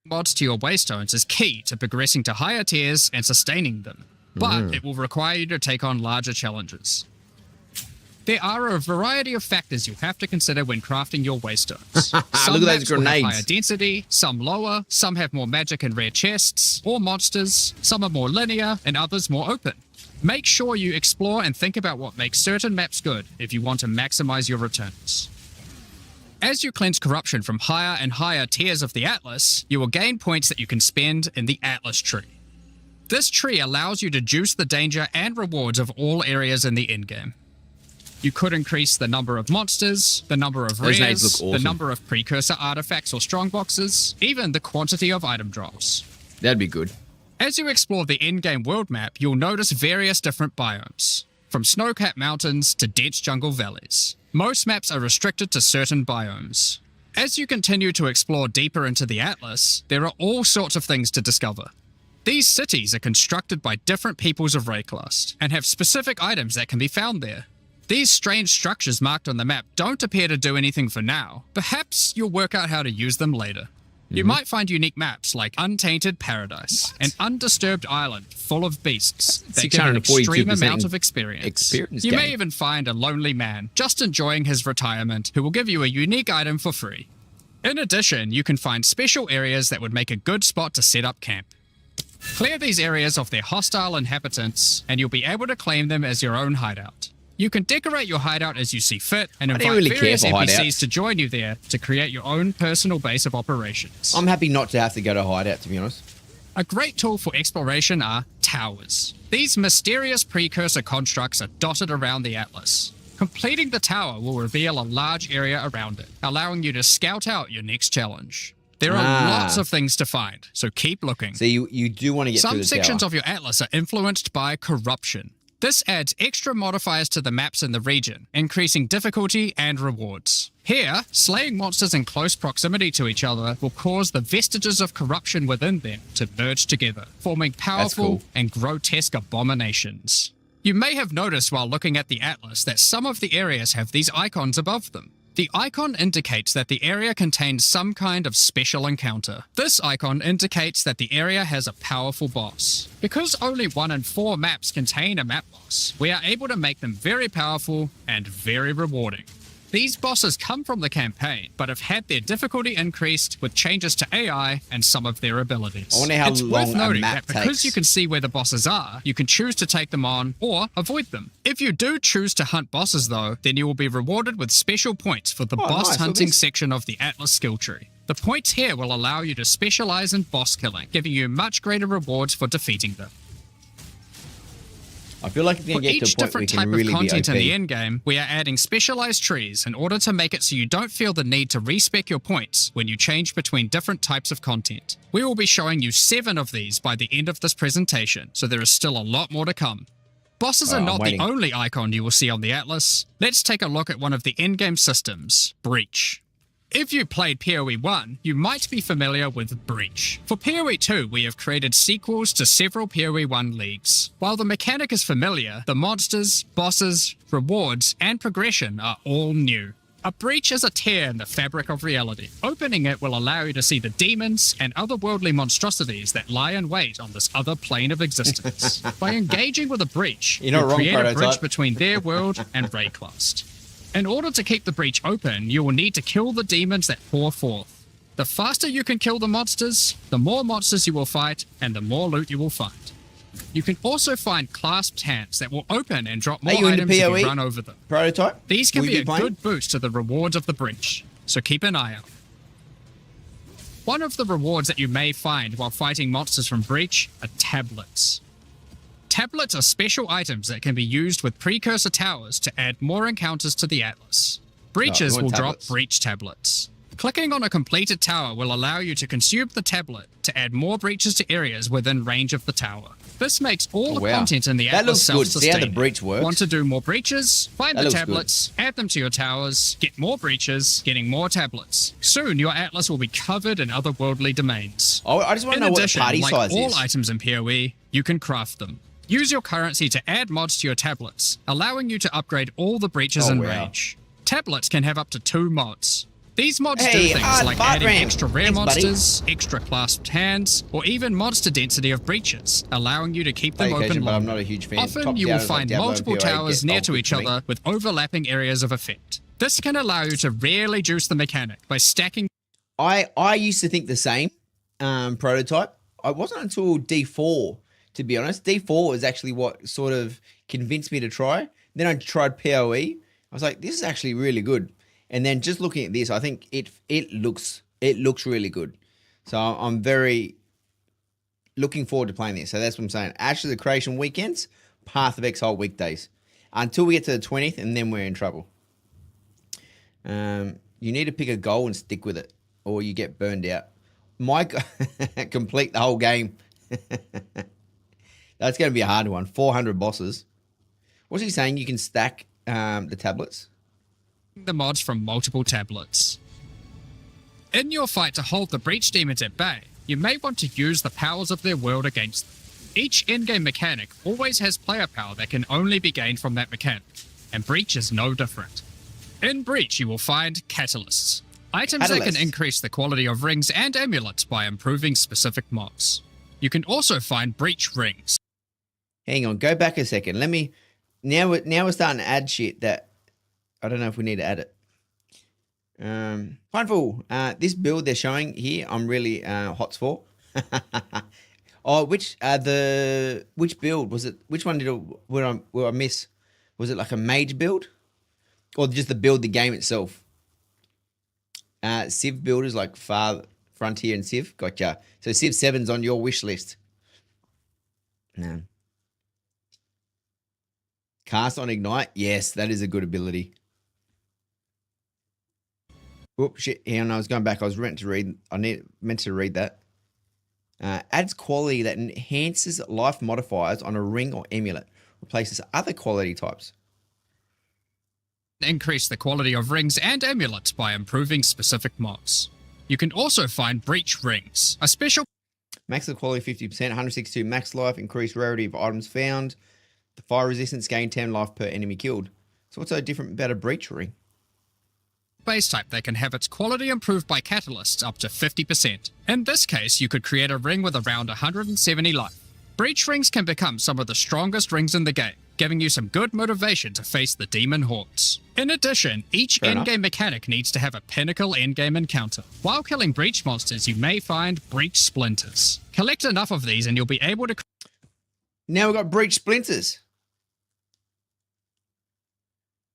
mods to your waystones is key to progressing to higher tiers and sustaining them, but it will require you to take on larger challenges. There are a variety of factors you'll have to consider when crafting your waystones. Some Look at those maps will have grenades. higher density, some lower, some have more magic and rare chests, or monsters, some are more linear, and others more open. Make sure you explore and think about what makes certain maps good if you want to maximize your returns. As you cleanse corruption from higher and higher tiers of the Atlas, you will gain points that you can spend in the Atlas tree. This tree allows you to juice the danger and rewards of all areas in the endgame. You could increase the number of monsters, the number of Those nades rares, look awesome. the number of precursor artifacts or strongboxes, even the quantity of item drops. That'd be good. As you explore the endgame world map, you'll notice various different biomes, from snow-capped mountains to dense jungle valleys. Most maps are restricted to certain biomes. As you continue to explore deeper into the Atlas, there are all sorts of things to discover. These cities are constructed by different peoples of Rayclast and have specific items that can be found there. These strange structures marked on the map don't appear to do anything for now. Perhaps you'll work out how to use them later. You might find unique maps like Untainted Paradise, an undisturbed island full of beasts that give an extreme amount of experience. You may even find a lonely man just enjoying his retirement who will give you a unique item for free. In addition, you can find special areas that would make a good spot to set up camp. Clear these areas of their hostile inhabitants, and you'll be able to claim them as your own hideout. You can decorate your hideout as you see fit and invite various NPCs to join you there to create your own personal base of operations. I'm happy not to have to go to hideout, to be honest. A great tool for exploration are towers. These mysterious precursor constructs are dotted around the Atlas. Completing the tower will reveal a large area around it, allowing you to scout out your next challenge. There are lots of things to find, so keep looking. So you do want to get through the Some sections tower. of your Atlas are influenced by corruption. This adds extra modifiers to the maps in the region, increasing difficulty and rewards. Here, slaying monsters in close proximity to each other will cause the vestiges of corruption within them to merge together, forming powerful and grotesque abominations. You may have noticed while looking at the Atlas that some of the areas have these icons above them. The icon indicates that the area contains some kind of special encounter. This icon indicates that the area has a powerful boss. Because only 1 in 4 maps contain a map boss, we are able to make them very powerful and very rewarding. These bosses come from the campaign, but have had their difficulty increased with changes to AI and some of their abilities. I wonder how it's long worth a noting map that because takes. you can see where the bosses are, you can choose to take them on or avoid them. If you do choose to hunt bosses though, then you will be rewarded with special points for the boss nice. hunting section of the Atlas skill tree. The points here will allow you to specialize in boss killing, giving you much greater rewards for defeating them. I feel like it's going For to get to each a point where different we type can of really be content in OP. the endgame, we are adding specialized trees in order to make it so you don't feel the need to respec your points when you change between different types of content. We will be showing you 7 of these by the end of this presentation, so there is still a lot more to come. Bosses are I'm not the waiting. only icon you will see on the Atlas. Let's take a look at one of the endgame systems, Breach. If you played PoE 1, you might be familiar with Breach. For PoE 2, we have created sequels to several PoE 1 leagues. While the mechanic is familiar, the monsters, bosses, rewards, and progression are all new. A breach is a tear in the fabric of reality. Opening it will allow you to see the demons and otherworldly monstrosities that lie in wait on this other plane of existence. By engaging with a breach, You're not you'll wrong, create a bridge Prototype. between their world and Rayclast. In order to keep the breach open, you will need to kill the demons that pour forth. The faster you can kill the monsters, the more monsters you will fight, and the more loot you will find. You can also find clasped hands that will open and drop more you into items if PoE? you run over them. Prototype? These can Will be you a playing? good boost to the rewards of the breach, so keep an eye out. One of the rewards that you may find while fighting monsters from Breach are tablets. Tablets are special items that can be used with precursor towers to add more encounters to the Atlas. Breaches want will drop tablets. breach tablets. Clicking on a completed tower will allow you to consume the tablet to add more breaches to areas within range of the tower. This makes all the wow. content in the That Atlas looks good. See how the self-sustaining. breach works? Want to do more breaches? Find That the looks tablets, add them to your towers, get more breaches, getting more tablets. Soon your Atlas will be covered in otherworldly domains. Oh, I just want In to know what the addition, party like size all is. items in PoE, you can craft them. Use your currency to add mods to your tablets, allowing you to upgrade all the breaches in wow. range. Tablets can have up to 2 mods. These mods Hey, do things like fart adding ram. extra rare Thanks, buddy. monsters, extra clasped hands, or even monster density of breaches, allowing you to keep them Play open occasion, but I'm longer. not a huge fan. Often Top you will down is like find Diablo and multiple PoE towers gets near old to quick each for me. other with overlapping areas of effect. This can allow you to really juice the mechanic by stacking. I used to think the same, Prototype. It wasn't until D4, to be honest. D4 was actually what sort of convinced me to try. Then I tried PoE. I was like, this is actually really good. And then just looking at this, I think it looks really good. So I'm very looking forward to playing this. So that's what I'm saying. Ashes of Creation weekends, Path of Exile weekdays. Until we get to the 20th, and then we're in trouble. You need to pick a goal and stick with it, or you get burned out. Complete the whole game. That's going to be a hard one. 400 bosses. What's he saying? You can stack the tablets? The mods from multiple tablets. In your fight to hold the breach demons at bay, you may want to use the powers of their world against them. Each endgame mechanic always has player power that can only be gained from that mechanic, and Breach is no different. In Breach, you will find catalysts, items that can increase the quality of rings and amulets by improving specific mods. You can also find Breach rings. Hang on, go back a second. Let me. Now we're starting to add shit that I don't know if we need to add it. Findful, this build they're showing here, I'm really hot for. Oh, which build was it? Which one will I miss? Was it like a mage build, or just the build the game itself? Civ builders like Frontier and Civ. Gotcha. So Civ 7's on your wish list. No. Cast on Ignite. Yes, that is a good ability. Whoop, shit. Hang on, I was going back. I was meant to read that. Adds quality that enhances life modifiers on a ring or amulet. Replaces other quality types. Increase the quality of rings and amulets by improving specific mods. You can also find Breach rings, a special Max the quality 50%, 162 max life, increased rarity of items found. The fire resistance gain 10 life per enemy killed. So what's so different about a breach ring? base type that can have its quality improved by catalysts up to 50%. In this case, you could create a ring with around 170 life. Breach rings can become some of the strongest rings in the game, giving you some good motivation to face the demon hordes. In addition, each endgame mechanic needs to have a pinnacle endgame encounter. While killing breach monsters, you may find breach splinters. Collect enough of these and you'll be able to... Now we've got breach splinters.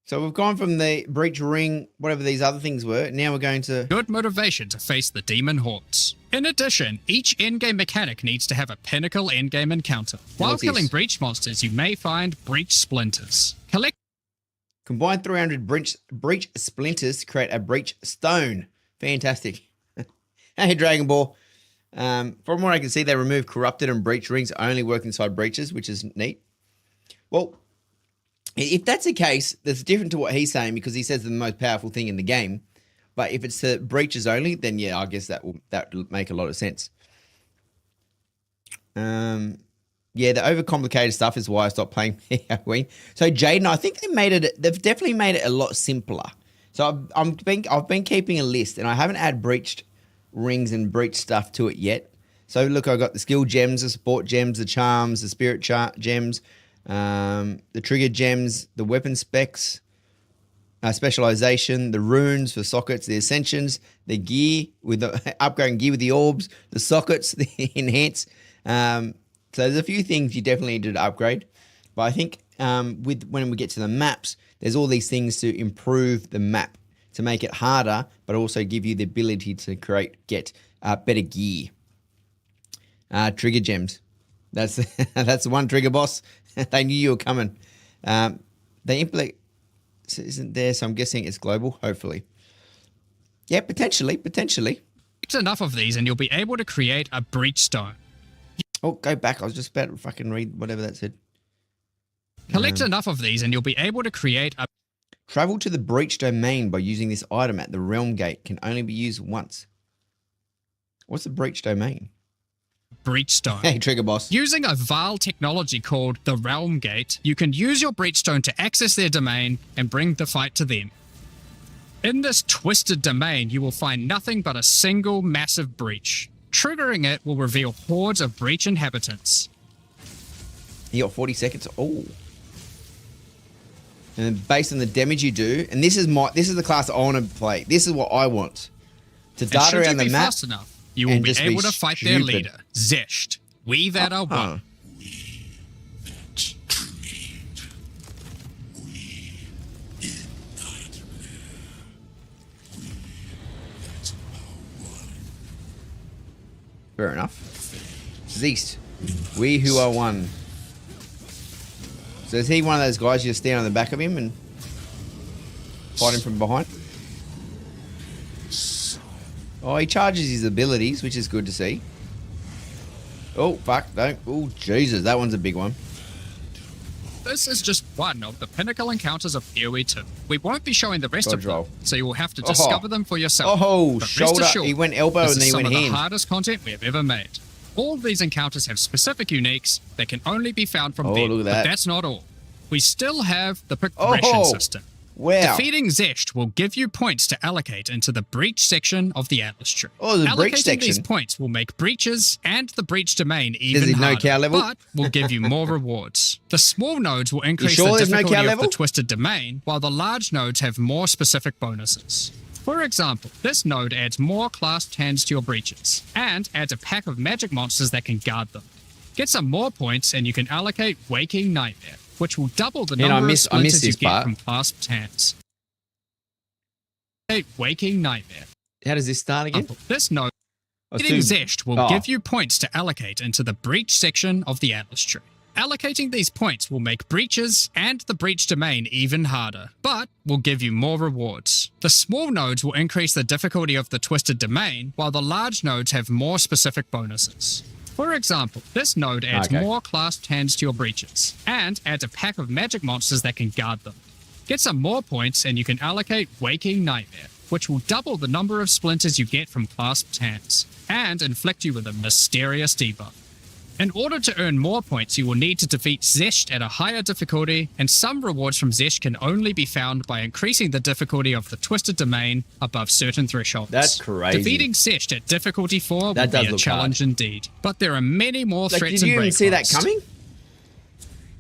So we've gone from the breach ring, whatever these other things were. Now we're going to... Good motivation to face the demon hordes. In addition, each endgame mechanic needs to have a pinnacle endgame encounter. While killing breach monsters, you may find breach splinters. Collect... Combine 300 breach splinters to create a breach stone. Fantastic. Hey, Dragon Ball. From what I can see, they remove corrupted and breach rings only work inside breaches, which is neat. Well, if that's the case, that's different to what he's saying because he says the most powerful thing in the game. But if it's the breaches only, then yeah, I guess that will make a lot of sense. Yeah, the overcomplicated stuff is why I stopped playing Halloween. So Jaden, I think they've definitely made it a lot simpler. So I've been keeping a list, and I haven't added breached rings and breach stuff to it yet. So look, I got the skill gems, the support gems, the charms, the spirit gems, the trigger gems, the weapon specs, specialization, the runes for sockets, the ascensions, the gear with the upgrading gear with the orbs, the sockets, the enhance. So there's a few things you definitely need to upgrade. But I think when we get to the maps, there's all these things to improve the map, to make it harder, but also give you the ability to get better gear. Trigger gems. That's that's the one trigger boss. They knew you were coming. They implement isn't there, so I'm guessing it's global, hopefully. Yeah, potentially. Enough of these and you'll be able to create a breach stone. Oh, go back. I was just about to fucking read whatever that said. Collect enough of these and you'll be able to create a... Travel to the breach domain by using this item at the realm gate. Can only be used once. What's the breach domain? Breach stone. Hey, trigger boss. Using a vile technology called the realm gate, you can use your breach stone to access their domain and bring the fight to them. In this twisted domain, you will find nothing but a single massive breach. Triggering it will reveal hordes of breach inhabitants. You got 40 seconds. Oh. And based on the damage you do, and this is the class I want to play. This is what I want. To dart around the map. Fast enough, you will be able to fight their leader, Zesht. We that are one. Fair enough. Zeist. We who are one. So is he one of those guys you just stand on the back of him and fight him from behind? Oh, he charges his abilities, which is good to see. Oh, fuck. Don't. Oh, Jesus. That one's a big one. This is just one of the pinnacle encounters of PoE 2. We won't be showing the rest of them, so you will have to discover them for yourself. Oh, shoulder. He went elbow and then he went hand. This is some of the hardest content we have ever made. All of these encounters have specific uniques that can only be found from them, look at that. But that's not all. We still have the progression system. Wow. Defeating Zesht will give you points to allocate into the breach section of the Atlas tree. Oh, the breach Allocating section. these points will make breaches and the breach domain even harder, cow level? but will give you more rewards. The small nodes will increase sure the there's no difficulty cow of level? the twisted domain, while the large nodes have more specific bonuses. For example, this node adds more clasped hands to your breaches, and adds a pack of magic monsters that can guard them. Get some more points and you can allocate Waking Nightmare, which will double the number of splinters you get from clasped hands. Waking Nightmare. How does this start again? This node, hitting Zesht will give you points to allocate into the breach section of the Atlas tree. Allocating these points will make breaches and the breach domain even harder, but will give you more rewards. The small nodes will increase the difficulty of the twisted domain, while the large nodes have more specific bonuses. For example, this node adds more clasped hands to your breaches, and adds a pack of magic monsters that can guard them. Get some more points and you can allocate Waking Nightmare, which will double the number of splinters you get from clasped hands, and inflict you with a mysterious debuff. In order to earn more points, you will need to defeat Zesht at a higher difficulty, and some rewards from Zesht can only be found by increasing the difficulty of the Twisted Domain above certain thresholds. That's crazy. Defeating Zesht at difficulty 4 will be a challenge indeed, but there are many more threats and breakpoints. Did you even see that coming?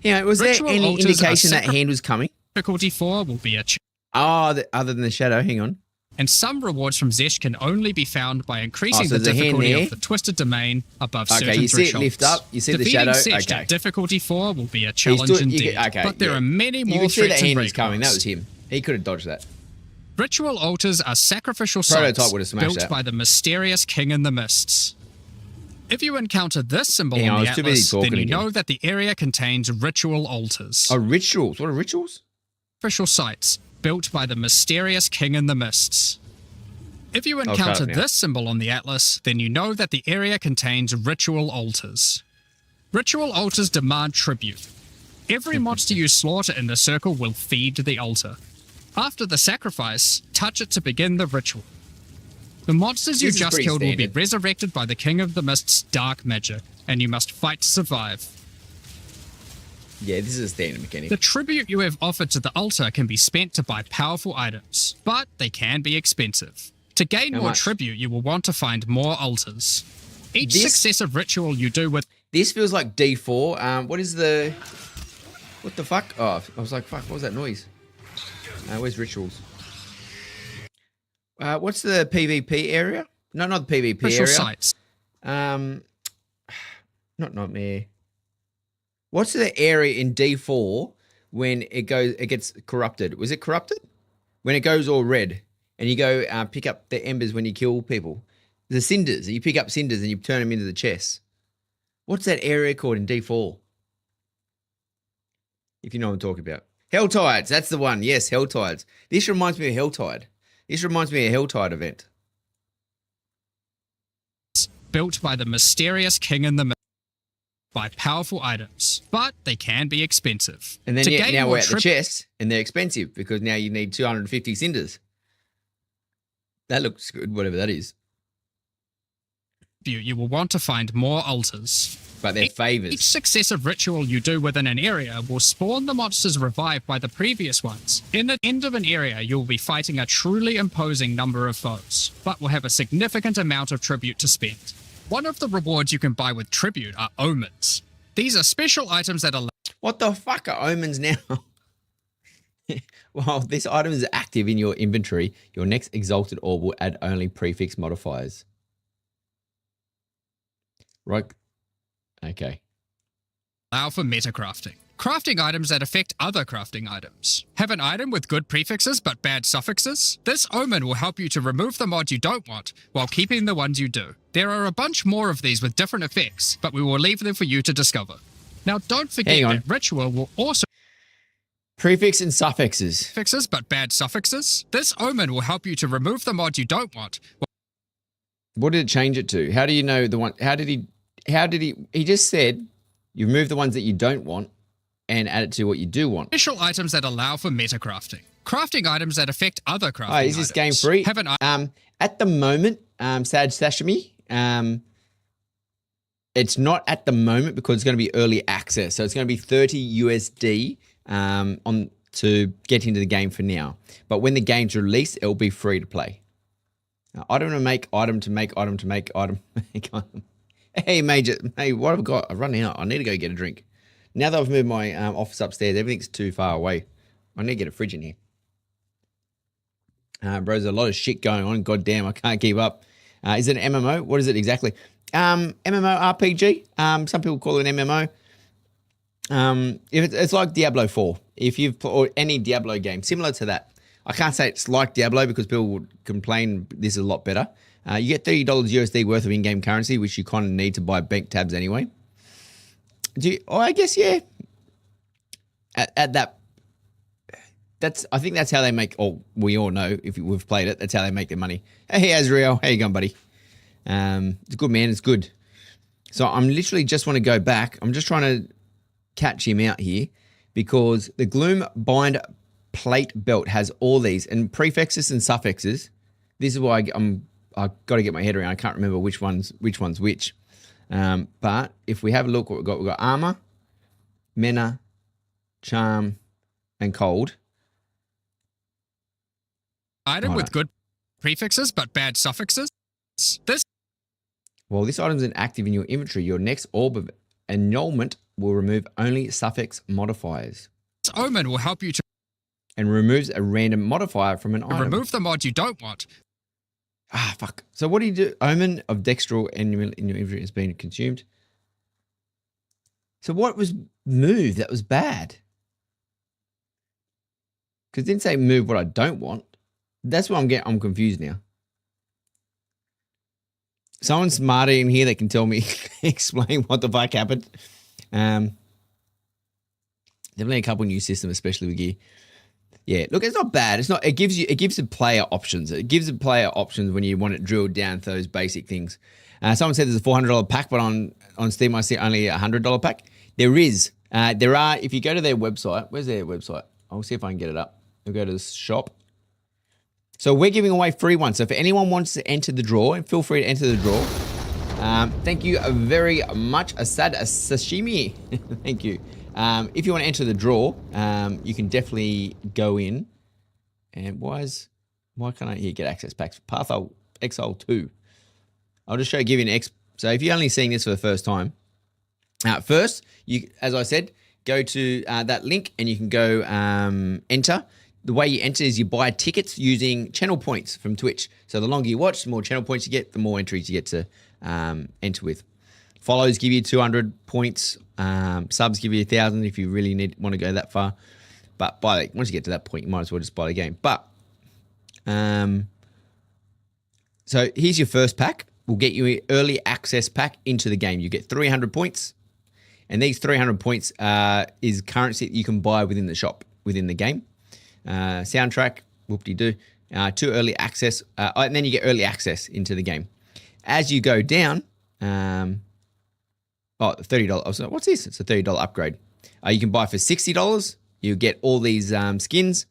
Yeah, was there Ritual any altars are indication that hand was coming? Difficulty 4 will be a Other than the shadow, hang on. and some rewards from Zesh can only be found by increasing so the there's a hand difficulty there. of the Twisted Domain above Okay, certain you see it thresholds. lift up, you see the Defeating shadow, Zesh okay. at difficulty 4 will be a challenge doing- indeed, but there are many You more can see that threats and hand was coming. That breakpoints. was him. He could have dodged that. Ritual altars are sacrificial Prototype sites would have smashed built that. by the mysterious king in the mists. If you encounter this symbol Hang on, on I the was too busy atlas, then talking you again. know that the area contains ritual altars. Oh, rituals. What are rituals? Sacrificial sites built by the mysterious king in the mists. If you cut encounter it now. this symbol on the atlas, then you know that the area contains ritual altars. Ritual altars demand tribute. Every monster you slaughter in the circle will feed the altar. After the sacrifice, touch it to begin the ritual. The monsters you This is just pretty killed will be standard. resurrected by the King of the Mist's dark magic, and you must fight to survive. Yeah, this is a standard mechanic. The tribute you have offered to the altar can be spent to buy powerful items, but they can be expensive. To gain How more much? tribute, you will want to find more altars. Each This- successive ritual you do with This feels like D4. What is the... What the fuck? Oh, I was like, fuck, what was that noise? Where's rituals? What's the PvP area? No, not the PvP ritual area. sites. Not Nightmare. What's the area in D4 when it gets corrupted? Was it corrupted? When it goes all red and you go pick up the embers when you kill people. The cinders. You pick up cinders and you turn them into the chests. What's that area called in D4? If you know what I'm talking about. Helltides. That's the one. Yes, Helltides. This reminds me of Helltide. This reminds me of a Helltide event. Built by the mysterious king in the mist, by powerful items, but they can be expensive. And then To yeah, gain now more we're at the chests and they're expensive because now you need 250 cinders. That looks good, whatever that is. you will want to find more altars. But they're favors. Each successive ritual you do within an area will spawn the monsters revived by the previous ones. In the end of an area, you will be fighting a truly imposing number of foes, but will have a significant amount of tribute to spend. One of the rewards you can buy with tribute are omens. These are special items that allow What the fuck are omens now? While this item is active in your inventory, your next exalted orb will add only prefix modifiers. Right. Okay. allow for metacrafting. Crafting items that affect other crafting items. Have an item with good prefixes but bad suffixes? This omen will help you to remove the mod you don't want while keeping the ones you do. There are a bunch more of these with different effects, but we will leave them for you to discover. Now don't forget Hang on. that ritual will also Prefix and suffixes. fixes but bad suffixes. This omen will help you to remove the mod you don't want. What did it change it to? How do you know the one? How did he just said you remove the ones that you don't want and add it to what you do want. Special items that allow for metacrafting. Crafting items that affect other crafting Oh, is this game items. free? Have an At the moment, Sad Sashimi, it's not at the moment because it's going to be early access. So it's going to be 30 USD on to get into the game for now. But when the game's released, it'll be free to play. Item to make, item to make, item to make, item. Hey, Major. Hey, what have I got? I've run out. I need to go get a drink. Now that I've moved my office upstairs, everything's too far away. I need to get a fridge in here. Bro, there's a lot of shit going on. God damn, I can't keep up. Is it an MMO? What is it exactly? MMORPG. Some people call it an MMO. If it's like Diablo 4. If you've or any Diablo game similar to that. I can't say it's like Diablo because people would complain this is a lot better. You get $30 USD worth of in-game currency, which you kind of need to buy bank tabs anyway. I guess, yeah. At that, I think that's how they make, or we all know if we've played it, that's how they make their money. Hey, Azrael, how you going, buddy? It's good, man, it's good. So I'm literally just want to go back. I'm just trying to catch him out here because the Gloom Bind plate belt has all these and prefixes and suffixes. This is why I've got to get my head around. I can't remember which one's which. But if we have a look, what we've got armor, mena, charm, and cold. item with good prefixes but bad suffixes. This Well, this item isn't active in your inventory. Your next orb of annulment will remove only suffix modifiers. This omen will help you to and removes a random modifier from an item. remove the mod you don't want. Ah, fuck. So what do you do? Omen of dextral in your inventory has been consumed. So what was moved that was bad? Because it didn't say move what I don't want. That's what I'm confused now. Someone smarter in here that can tell me, explain what the fuck happened. Definitely a couple new systems, especially with gear. Yeah, look, it's not bad. It's not. It gives the player options. It gives the player options when you want it drilled down to those basic things. Someone said there's a $400 pack, but on Steam I see only a $100 pack. There is. There are. If you go to their website, where's their website? I'll see if I can get it up. We'll go to the shop. So we're giving away free ones. So if anyone wants to enter the draw, feel free to enter the draw. Thank you very much, Asad Sashimi. Thank you. If you want to enter the draw, you can definitely go in. And why can't I here get access packs? Path of Exile 2. I'll just give you an X. So if you're only seeing this for the first time, first, you, as I said, go to that link and you can go enter. The way you enter is you buy tickets using channel points from Twitch. So the longer you watch, the more channel points you get, the more entries you get to enter with. Follows give you 200 points. Subs give you 1,000 if you really want to go that far. But once you get to that point, you might as well just buy the game. But so here's your first pack. We'll get you an early access pack into the game. You get 300 points. And these 300 points is currency that you can buy within the shop, within the game. Soundtrack, whoop-de-doo. 2 early access. And then you get early access into the game. As you go down, $30. What's this? It's a $30 upgrade. You can buy for $60. You get all these skins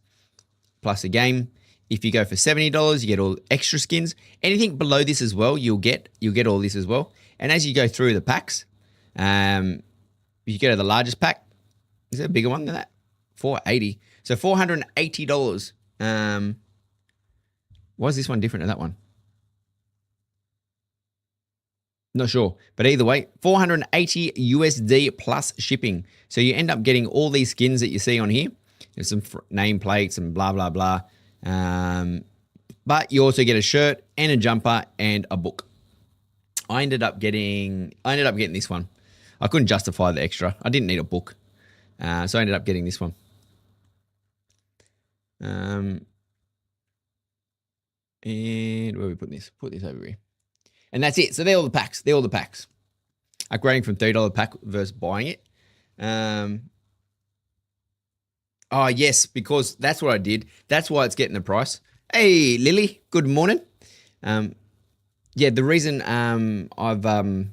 plus a game. If you go for $70, you get all extra skins. Anything below this as well, you'll get all this as well. And as you go through the packs, if you go to the largest pack, is there a bigger one than that? $480. So $480. Why is this one different to that one? Not sure. But either way, 480 USD plus shipping. So you end up getting all these skins that you see on here. There's some nameplates and blah, blah, blah. But you also get a shirt and a jumper and a book. I ended up getting this one. I couldn't justify the extra. I didn't need a book. So I ended up getting this one. And where are we putting this? Put this over here. And that's it. So they're all the packs. Upgrading from $30 pack versus buying it. Oh, yes, because that's what I did. That's why it's getting the price. Hey, Lily, good morning. The reason the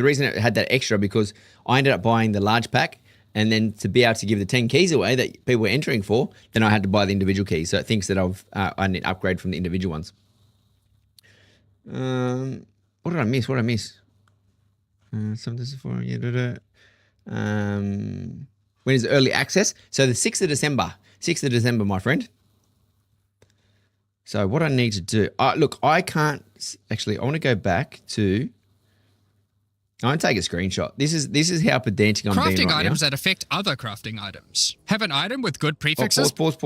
reason it had that extra because I ended up buying the large pack, and then to be able to give the 10 keys away that people were entering for, then I had to buy the individual keys. So it thinks that I need to upgrade from the individual ones. What did I miss? Something for when is early access? So the 6th of December. 6th of December, my friend. So what I need to do, look, I can't actually. I want to go back to. I want to take a screenshot. This is how pedantic I'm being right now. Crafting items that affect other crafting items. Have an item with good prefixes. Pause. I'm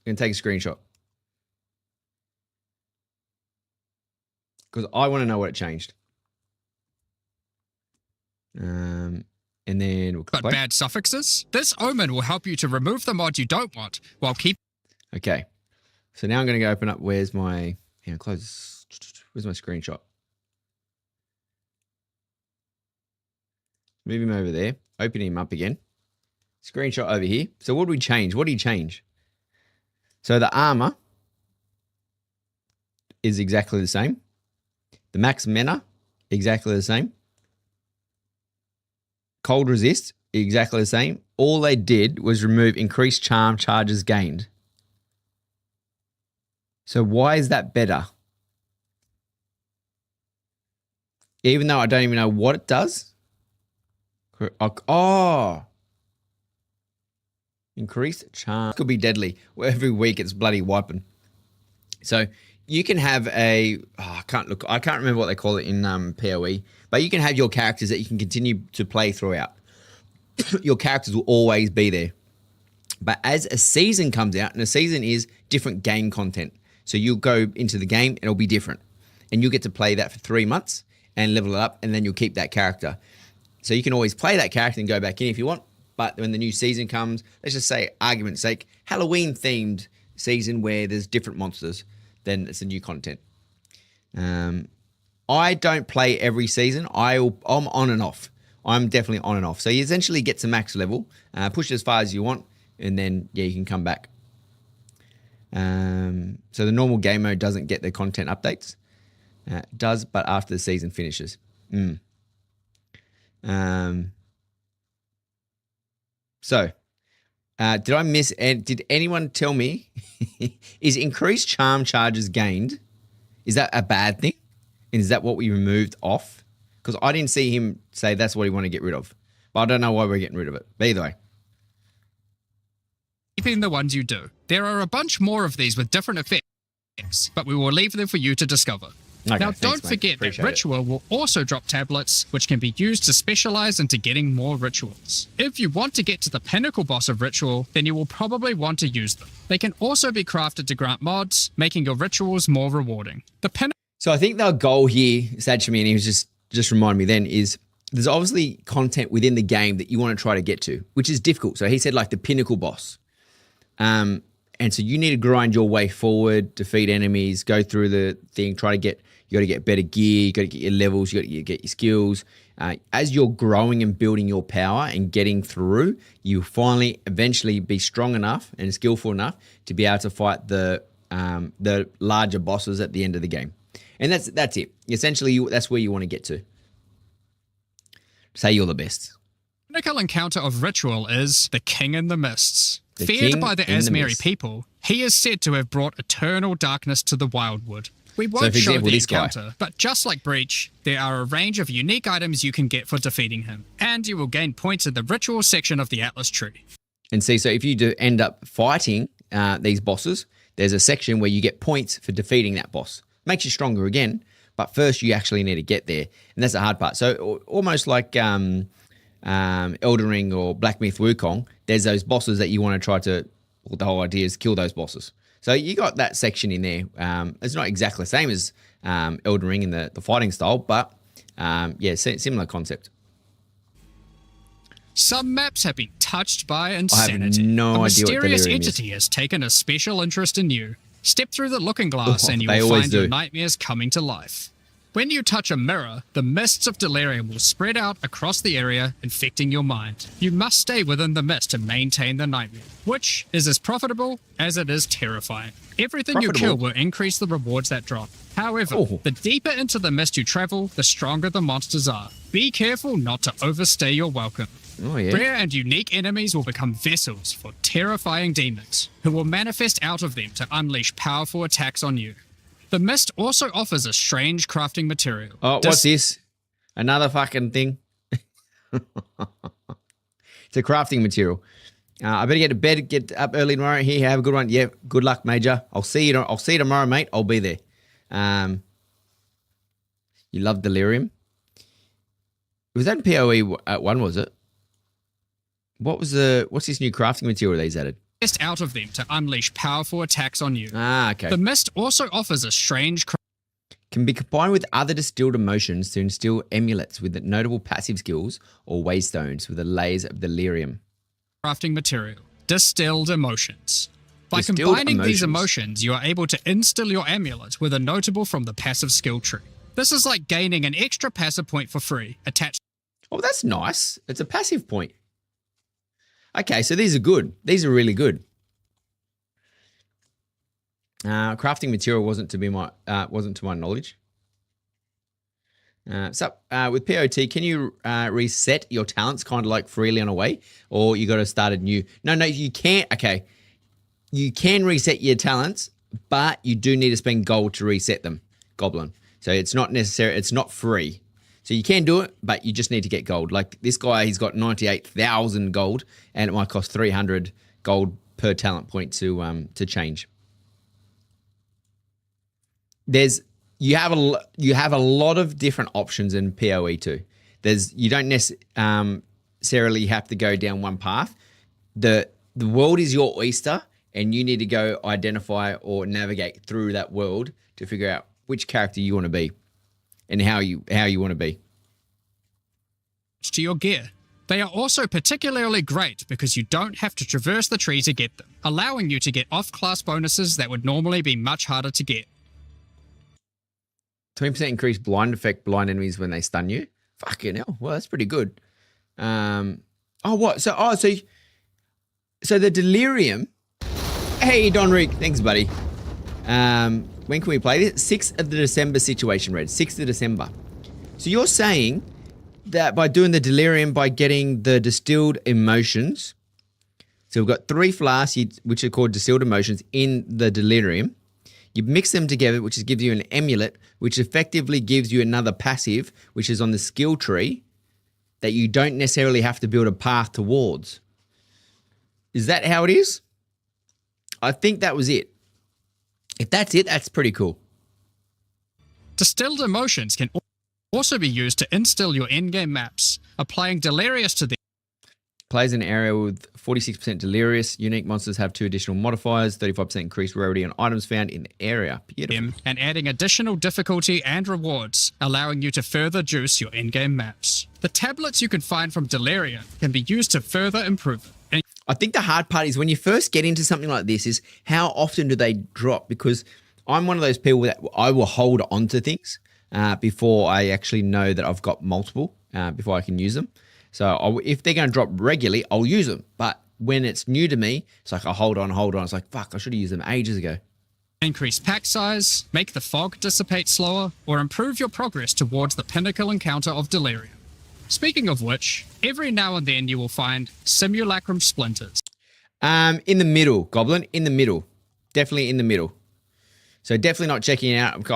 going to take a screenshot. Because I want to know what it changed. And then we'll But bad suffixes? This omen will help you to remove the mod you don't want while keep. Okay. So now I'm going to go open up. Where's my... close. Where's my screenshot? Move him over there. Open him up again. Screenshot over here. So what do we change? What do you change? So the armor is exactly the same. The max mana, exactly the same. Cold resist, exactly the same. All they did was remove increased charm charges gained. So why is that better? Even though I don't even know what it does. Oh. Increased charm. Could be deadly. Every week it's bloody wiping. So you can have I can't remember what they call it in PoE, but you can have your characters that you can continue to play throughout. Your characters will always be there. But as a season comes out, and a season is different game content. So you'll go into the game and it'll be different. And you'll get to play that for 3 months and level it up, and then you'll keep that character. So you can always play that character and go back in if you want. But when the new season comes, let's just say, argument's sake, Halloween themed season where there's different monsters, then it's a new content. I don't play every season. I'm on and off. I'm definitely on and off. So you essentially get to max level, push it as far as you want, and then, yeah, you can come back. So the normal game mode doesn't get the content updates. It does, but after the season finishes. So, did I miss? Did anyone tell me? Is increased charm charges gained? Is that a bad thing? And is that what we removed off? Because I didn't see him say that's what he wanted to get rid of. But I don't know why we're getting rid of it. But either way. Keeping the ones you do. There are a bunch more of these with different effects, but we will leave them for you to discover. Okay, now, thanks, don't mate. forget Appreciate that Ritual will also drop tablets, which can be used to specialize into getting more rituals. If you want to get to the pinnacle boss of Ritual, then you will probably want to use them. They can also be crafted to grant mods, making your rituals more rewarding. So I think the goal here, said to me, and he was just reminding me then, is there's obviously content within the game that you want to try to get to, which is difficult. So he said like the pinnacle boss. And so you need to grind your way forward, defeat enemies, go through the thing, you got to get better gear, you got to get your levels, you got to get your skills. As you're growing and building your power and getting through, you finally eventually be strong enough and skillful enough to be able to fight the larger bosses at the end of the game. And that's it. Essentially, that's where you want to get to. Say you're the best. The pinnacle encounter of Ritual is the King in the Mists. The Feared King by the in the Asmeri Mist. people, he is said to have brought eternal darkness to the Wildwood. We won't for show example, the this guy. encounter, but just like Breach, there are a range of unique items you can get for defeating him, and you will gain points in the Ritual section of the Atlas tree. And see, so if you do end up fighting these bosses, there's a section where you get points for defeating that boss. Makes you stronger again, but first you actually need to get there. And that's the hard part. So almost like Elden Ring or Black Myth Wukong, there's those bosses that you want to try to, well, the whole idea is kill those bosses. So you got that section in there. It's not exactly the same as Elden Ring in the fighting style, but yeah, similar concept. Some maps have been touched by insanity. I have no idea a what mysterious delirium is. entity has taken a special interest in you. Step through the looking glass and you They will always find your do. nightmares coming to life. When you touch a mirror, the mists of delirium will spread out across the area, infecting your mind. You must stay within the mist to maintain the nightmare, which is as profitable as it is terrifying. Everything you kill will increase the rewards that drop. However, the deeper into the mist you travel, the stronger the monsters are. Be careful not to overstay your welcome. Oh, yeah. Rare and unique enemies will become vessels for terrifying demons, who will manifest out of them to unleash powerful attacks on you. The mist also offers a strange crafting material. Oh, what's this? Another fucking thing? It's a crafting material. I better get to bed, get up early tomorrow. Here, have a good one. Yeah, good luck, Major. I'll see you tomorrow, mate. I'll be there. You love delirium? Was that in PoE at 1, was it? What's this new crafting material they've added? Out of them to unleash powerful attacks on you. Ah, okay. The mist also offers a strange Can be combined with other distilled emotions to instill amulets with notable passive skills or waystones with the layers of delirium. crafting material. Distilled emotions. By Distilled combining these emotions. emotions, you are able to instill your amulet with a notable from the passive skill tree. This is like gaining an extra passive point for free, attached. Oh, that's nice. It's a passive point. Okay, so these are good. These are really good. Crafting material wasn't to my knowledge. With POT, can you reset your talents kind of like freely on a way, or you got to start a new? No, you can't. Okay, you can reset your talents, but you do need to spend gold to reset them. Goblin. So it's not necessary. It's not free. So you can do it, but you just need to get gold. Like this guy, he's got 98,000 gold, and it might cost 300 gold per talent point to change. you have a lot of different options in PoE 2. You don't necessarily have to go down one path. The world is your oyster, and you need to go identify or navigate through that world to figure out which character you want to be and how you want to be. To your gear. They are also particularly great because you don't have to traverse the tree to get them, allowing you to get off-class bonuses that would normally be much harder to get. 20% increased blind effect blind enemies when they stun you. Fucking hell. Well, that's pretty good. So the delirium. Hey, Don Rick. Thanks, buddy. When can we play this? 6th of the December situation, Red. 6th of December. So you're saying that by doing the delirium, by getting the distilled emotions, so we've got 3 flasks, which are called distilled emotions, in the delirium. You mix them together, which gives you an amulet, which effectively gives you another passive, which is on the skill tree, that you don't necessarily have to build a path towards. Is that how it is? I think that was it. If that's it, that's pretty cool. Distilled emotions can also be used to instill your in-game maps, applying Delirious to them. Plays an area with 46% Delirious. Unique monsters have 2 additional modifiers, 35% increased rarity on items found in the area. Beautiful. And adding additional difficulty and rewards, allowing you to further juice your in-game maps. The tablets you can find from Delirium can be used to further improve it. I think the hard part is when you first get into something like this is how often do they drop? Because I'm one of those people that I will hold on to things before I actually know that I've got multiple, before I can use them. So if they're going to drop regularly, I'll use them. But when it's new to me, it's like I hold on. It's like, fuck, I should have used them ages ago. Increase pack size, make the fog dissipate slower, or improve your progress towards the pinnacle encounter of Delirium. Speaking of which, every now and then you will find simulacrum splinters. In the middle, Goblin. In the middle. Definitely in the middle. So definitely not checking it out.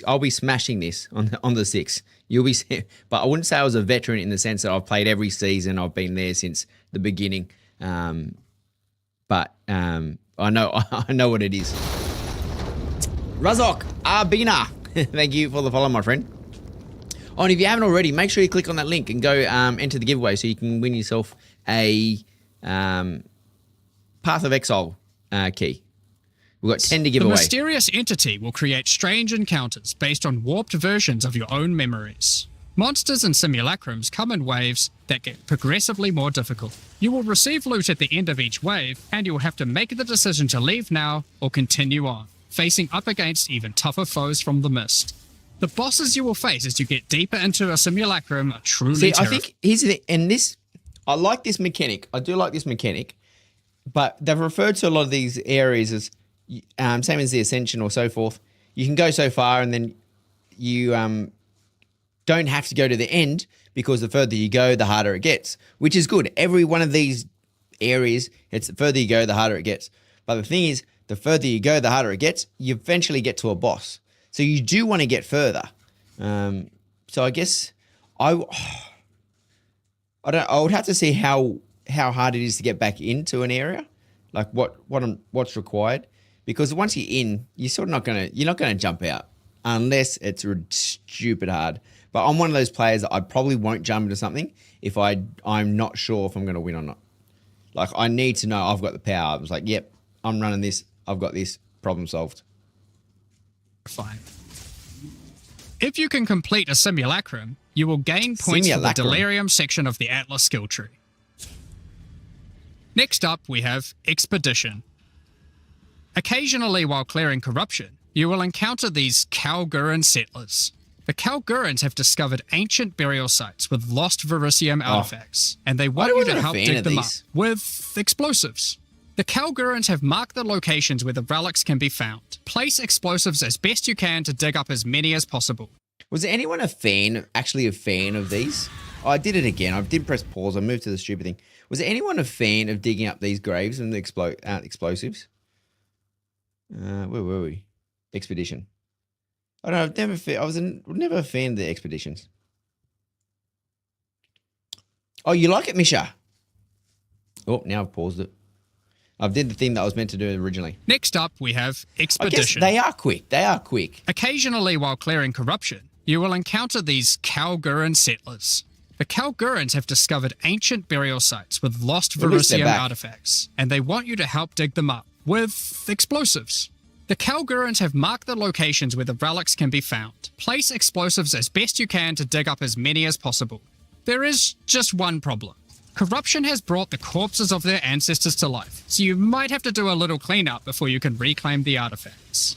I'll be smashing this on the 6. You'll be, but I wouldn't say I was a veteran in the sense that I've played every season. I've been there since the beginning. But I know what it is. Razok Arbina, thank you for the follow, my friend. Oh, and if you haven't already, make sure you click on that link and go enter the giveaway so you can win yourself a Path of Exile key. We've got 10 to give away. The mysterious entity will create strange encounters based on warped versions of your own memories. Monsters and simulacrums come in waves that get progressively more difficult. You will receive loot at the end of each wave, and you will have to make the decision to leave now or continue on, facing up against even tougher foes from the mist. The bosses you will face as you get deeper into a simulacrum are truly terrifying. I think here's the and this. I like this mechanic. I do like this mechanic, but they've referred to a lot of these areas as same as the Ascension or so forth. You can go so far, and then you don't have to go to the end because the further you go, the harder it gets, which is good. Every one of these areas, it's the further you go, the harder it gets. But the thing is, the further you go, the harder it gets. You eventually get to a boss. So you do want to get further. So I guess I would have to see how hard it is to get back into an area, like what's required. Because once you're in, you're not gonna jump out unless it's stupid hard. But I'm one of those players that I probably won't jump into something if I'm not sure if I'm gonna win or not. Like I need to know I've got the power. I was like, yep, I'm running this. I've got this. Problem solved. Fine. If you can complete a simulacrum, you will gain points for the Delirium section of the Atlas skill tree. Next up, we have Expedition. Occasionally, while clearing corruption, you will encounter these Kalguran settlers. The Kalgurans have discovered ancient burial sites with lost Verisium artifacts, and they want you to help dig them up with explosives. The Kalgurans have marked the locations where the relics can be found. Place explosives as best you can to dig up as many as possible. Was there anyone actually a fan of these? Oh, I did it again. I did press pause. I moved to the stupid thing. Was there anyone a fan of digging up these graves and the explosives? Where were we? Expedition. I don't know. I was never a fan of the expeditions. Oh, you like it, Misha? Oh, now I've paused it. I did the thing that I was meant to do originally. Next up, we have I Expedition. guess they are quick. They are quick. Occasionally, while clearing corruption, you will encounter these Kalguran settlers. The Kalgurans have discovered ancient burial sites with lost At least they're Verisium back. artifacts, and they want you to help dig them up with explosives. The Kalgurans have marked the locations where the relics can be found. Place explosives as best you can to dig up as many as possible. There is just one problem. Corruption has brought the corpses of their ancestors to life, so you might have to do a little cleanup before you can reclaim the artifacts.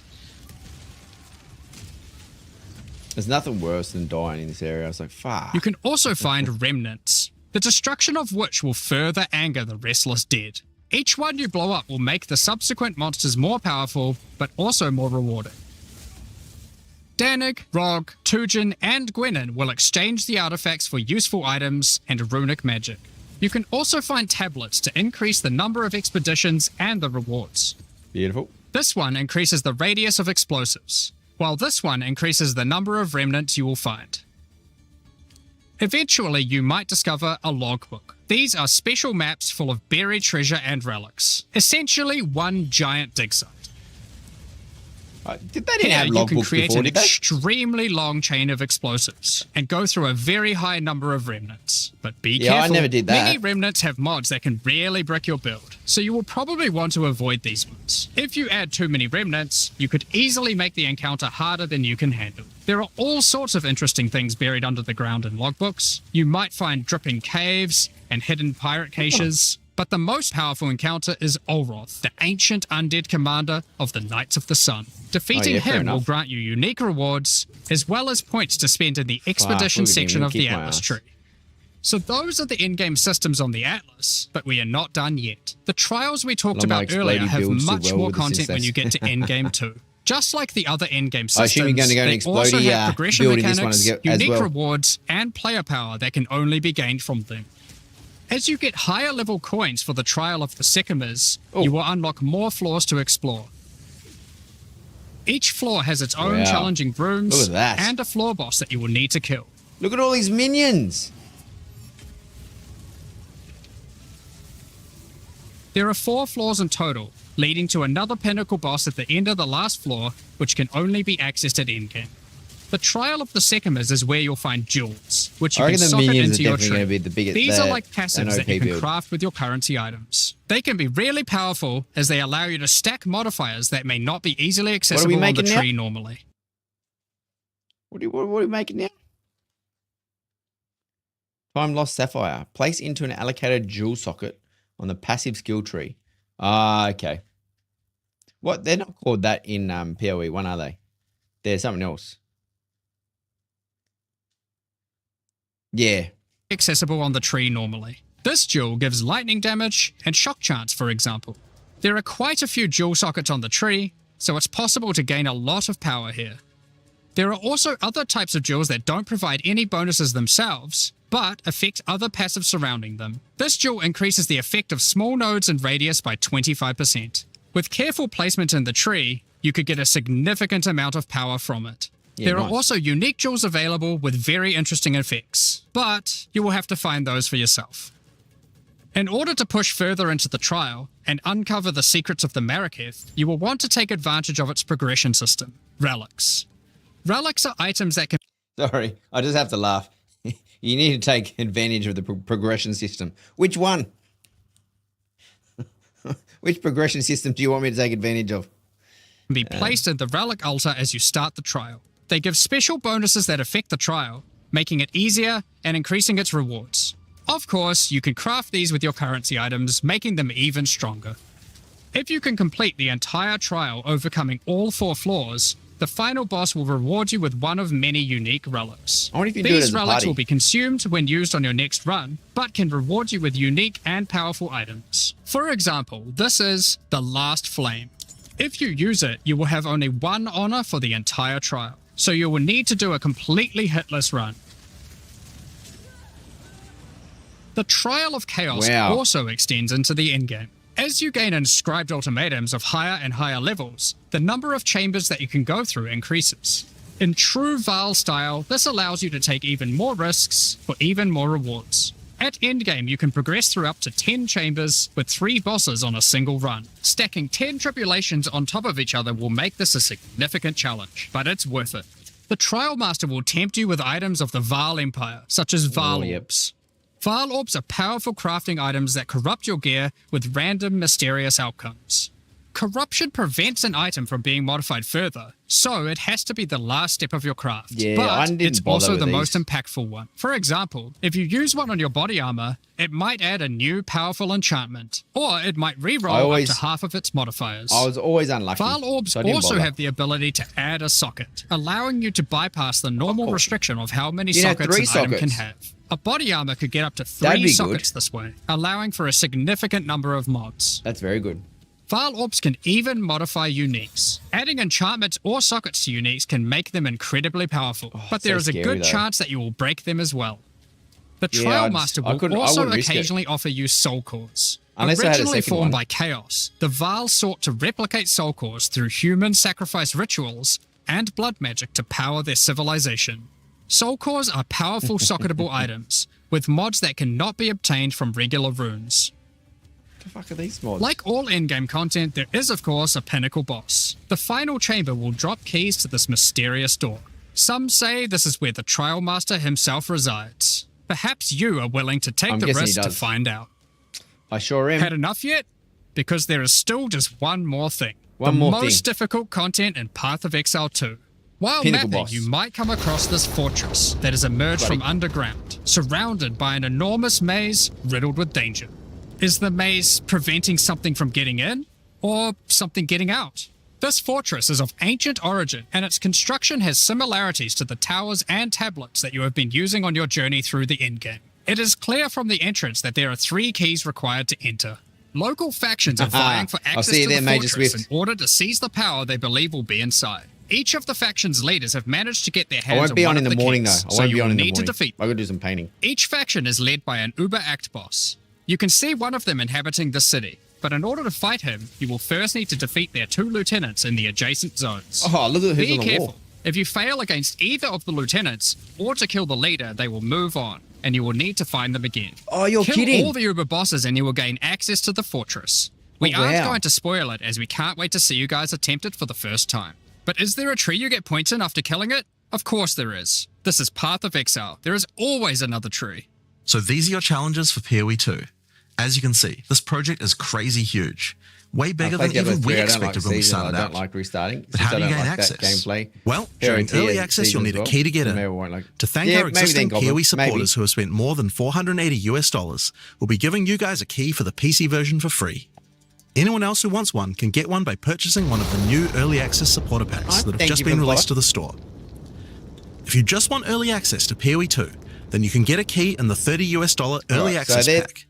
There's nothing worse than dying in this area. I was like, fuck. You can also find remnants, the destruction of which will further anger the restless dead. Each one you blow up will make the subsequent monsters more powerful, but also more rewarding. Danig, Rog, Tujin, and Gwenin will exchange the artifacts for useful items and runic magic. You can also find tablets to increase the number of expeditions and the rewards. Beautiful. This one increases the radius of explosives, while this one increases the number of remnants you will find. Eventually, you might discover a logbook. These are special maps full of buried treasure and relics. Essentially, one giant dig site. Did they didn't Here, have you logbooks can create before, an did they? extremely long chain of explosives and go through a very high number of remnants. But be Yeah, I careful. never did that. Many remnants have mods that can really brick your build, so you will probably want to avoid these ones. If you add too many remnants, you could easily make the encounter harder than you can handle. There are all sorts of interesting things buried under the ground in logbooks. You might find dripping caves and hidden pirate caches. But the most powerful encounter is Olroth, the ancient undead commander of the Knights of the Sun. Defeating fair him will enough. grant you unique rewards, as well as points to spend in the expedition look at him, section he'll of the kick my Atlas ass. tree. So those are the in-game systems on the Atlas, but we are not done yet. The trials we talked Lama about earlier explodey have builds do much well more with the content when you get to success. endgame too. Just like the other endgame I systems, assume you're going to go and they also explodey, have progression build in this one mechanics, as unique well. rewards, and player power that can only be gained from them. As you get higher level coins for the Trial of the Sycamores, you will unlock more floors to explore. Each floor has its own Wow. challenging rooms Look at that. and a floor boss that you will need to kill. Look at all these minions. There are 4 floors in total, leading to another pinnacle boss at the end of the last floor, which can only be accessed at endgame. The Trial of the Sycamores is where you'll find jewels, which you I can reckon the socket minions into are your definitely tree. going to be the biggest. These are like passives an that you OP can build. craft with your currency items. They can be really powerful as they allow you to stack modifiers that may not be easily accessible on the making now? tree normally. What are we making now? Time lost sapphire. Place into an allocated jewel socket on the passive skill tree. Ah, okay. What? They're not called that in PoE 1, are they? They're something else. Yeah. Accessible on the tree normally. This jewel gives lightning damage and shock chance, for example. There are quite a few jewel sockets on the tree, so it's possible to gain a lot of power here. There are also other types of jewels that don't provide any bonuses themselves, but affect other passives surrounding them. This jewel increases the effect of small nodes and radius by 25%. With careful placement in the tree, you could get a significant amount of power from it. Yeah, There are nice. also unique jewels available with very interesting effects, but you will have to find those for yourself. In order to push further into the trial and uncover the secrets of the Maraketh, you will want to take advantage of its progression system, relics. Relics are items that can Sorry, I just have to laugh. You need to take advantage of the progression system. Which one? Which progression system do you want me to take advantage of? be placed in the relic altar as you start the trial. They give special bonuses that affect the trial, making it easier and increasing its rewards. Of course, you can craft these with your currency items, making them even stronger. If you can complete the entire trial overcoming all 4 floors, the final boss will reward you with one of many unique relics. I wonder if you can do it These as a relics party. will be consumed when used on your next run, but can reward you with unique and powerful items. For example, this is the Last Flame. If you use it, you will have only 1 honor for the entire trial, so you will need to do a completely hitless run. The Trial of Chaos Wow. also extends into the endgame. As you gain inscribed ultimatums of higher and higher levels, the number of chambers that you can go through increases. In true Val style, this allows you to take even more risks for even more rewards. At endgame, you can progress through up to 10 chambers with 3 bosses on a single run. Stacking 10 tribulations on top of each other will make this a significant challenge, but it's worth it. The Trial Master will tempt you with items of the Vaal Empire, such as Vaal Orbs. Vaal Orbs are powerful crafting items that corrupt your gear with random, mysterious outcomes. Corruption prevents an item from being modified further, so it has to be the last step of your craft. But it's also the most impactful one. For example, if you use one on your body armor, it might add a new powerful enchantment, or it might re-roll up to half of its modifiers. I was always unlucky. Vaal Orbs also have the ability to add a socket, allowing you to bypass the normal restriction of how many sockets an item can have. A body armor could get up to 3 sockets this way, allowing for a significant number of mods. That's very good. Vaal Orbs can even modify uniques. Adding enchantments or sockets to uniques can make them incredibly powerful, but there is a good chance that you will break them as well. The Trial Master will also occasionally offer you soul cores. Originally formed by Chaos, the Vaal sought to replicate soul cores through human sacrifice rituals and blood magic to power their civilization. Soul cores are powerful socketable items, with mods that cannot be obtained from regular runes. The fuck are these mods? Like all endgame content, there is of course a pinnacle boss. The final chamber will drop keys to this mysterious door. Some say this is where the Trial Master himself resides. Perhaps you are willing to take the risk to find out. I sure am. Had enough yet? Because there is still just one more thing. The most difficult content in Path of Exile 2. While mapping, you might come across this fortress that has emerged from underground, surrounded by an enormous maze riddled with danger. Is the maze preventing something from getting in, or something getting out? This fortress is of ancient origin, and its construction has similarities to the towers and tablets that you have been using on your journey through the endgame. It is clear from the entrance that there are 3 keys required to enter. Local factions are vying for access to the fortress in order to seize the power they believe will be inside. Each of the faction's leaders have managed to get their hands on one of the keys, so you will need to defeat them. I gotta do some painting. Each faction is led by an Uber-Act boss. You can see one of them inhabiting the city, but in order to fight him, you will first need to defeat their 2 lieutenants in the adjacent zones. Oh, look at who's Be on the careful. wall. If you fail against either of the lieutenants, or to kill the leader, they will move on, and you will need to find them again. Oh, you're kill kidding. all the Uber bosses and you will gain access to the fortress. We aren't going to spoil it, as we can't wait to see you guys attempt it for the first time. But is there a tree you get points in after killing it? Of course there is. This is Path of Exile. There is always another tree. So these are your challenges for PoE 2. As you can see, this project is crazy huge. Way bigger than even we expected when we started out. I don't like restarting. But how do you gain access? Gameplay. Well, during early access, you'll need a key to get in. To thank our existing PoE supporters who have spent more than $480, we'll be giving you guys a key for the PC version for free. Anyone else who wants one can get one by purchasing one of the new early access supporter packs that have just been released to the store. If you just want early access to PoE 2, then you can get a key in the $30 early access pack.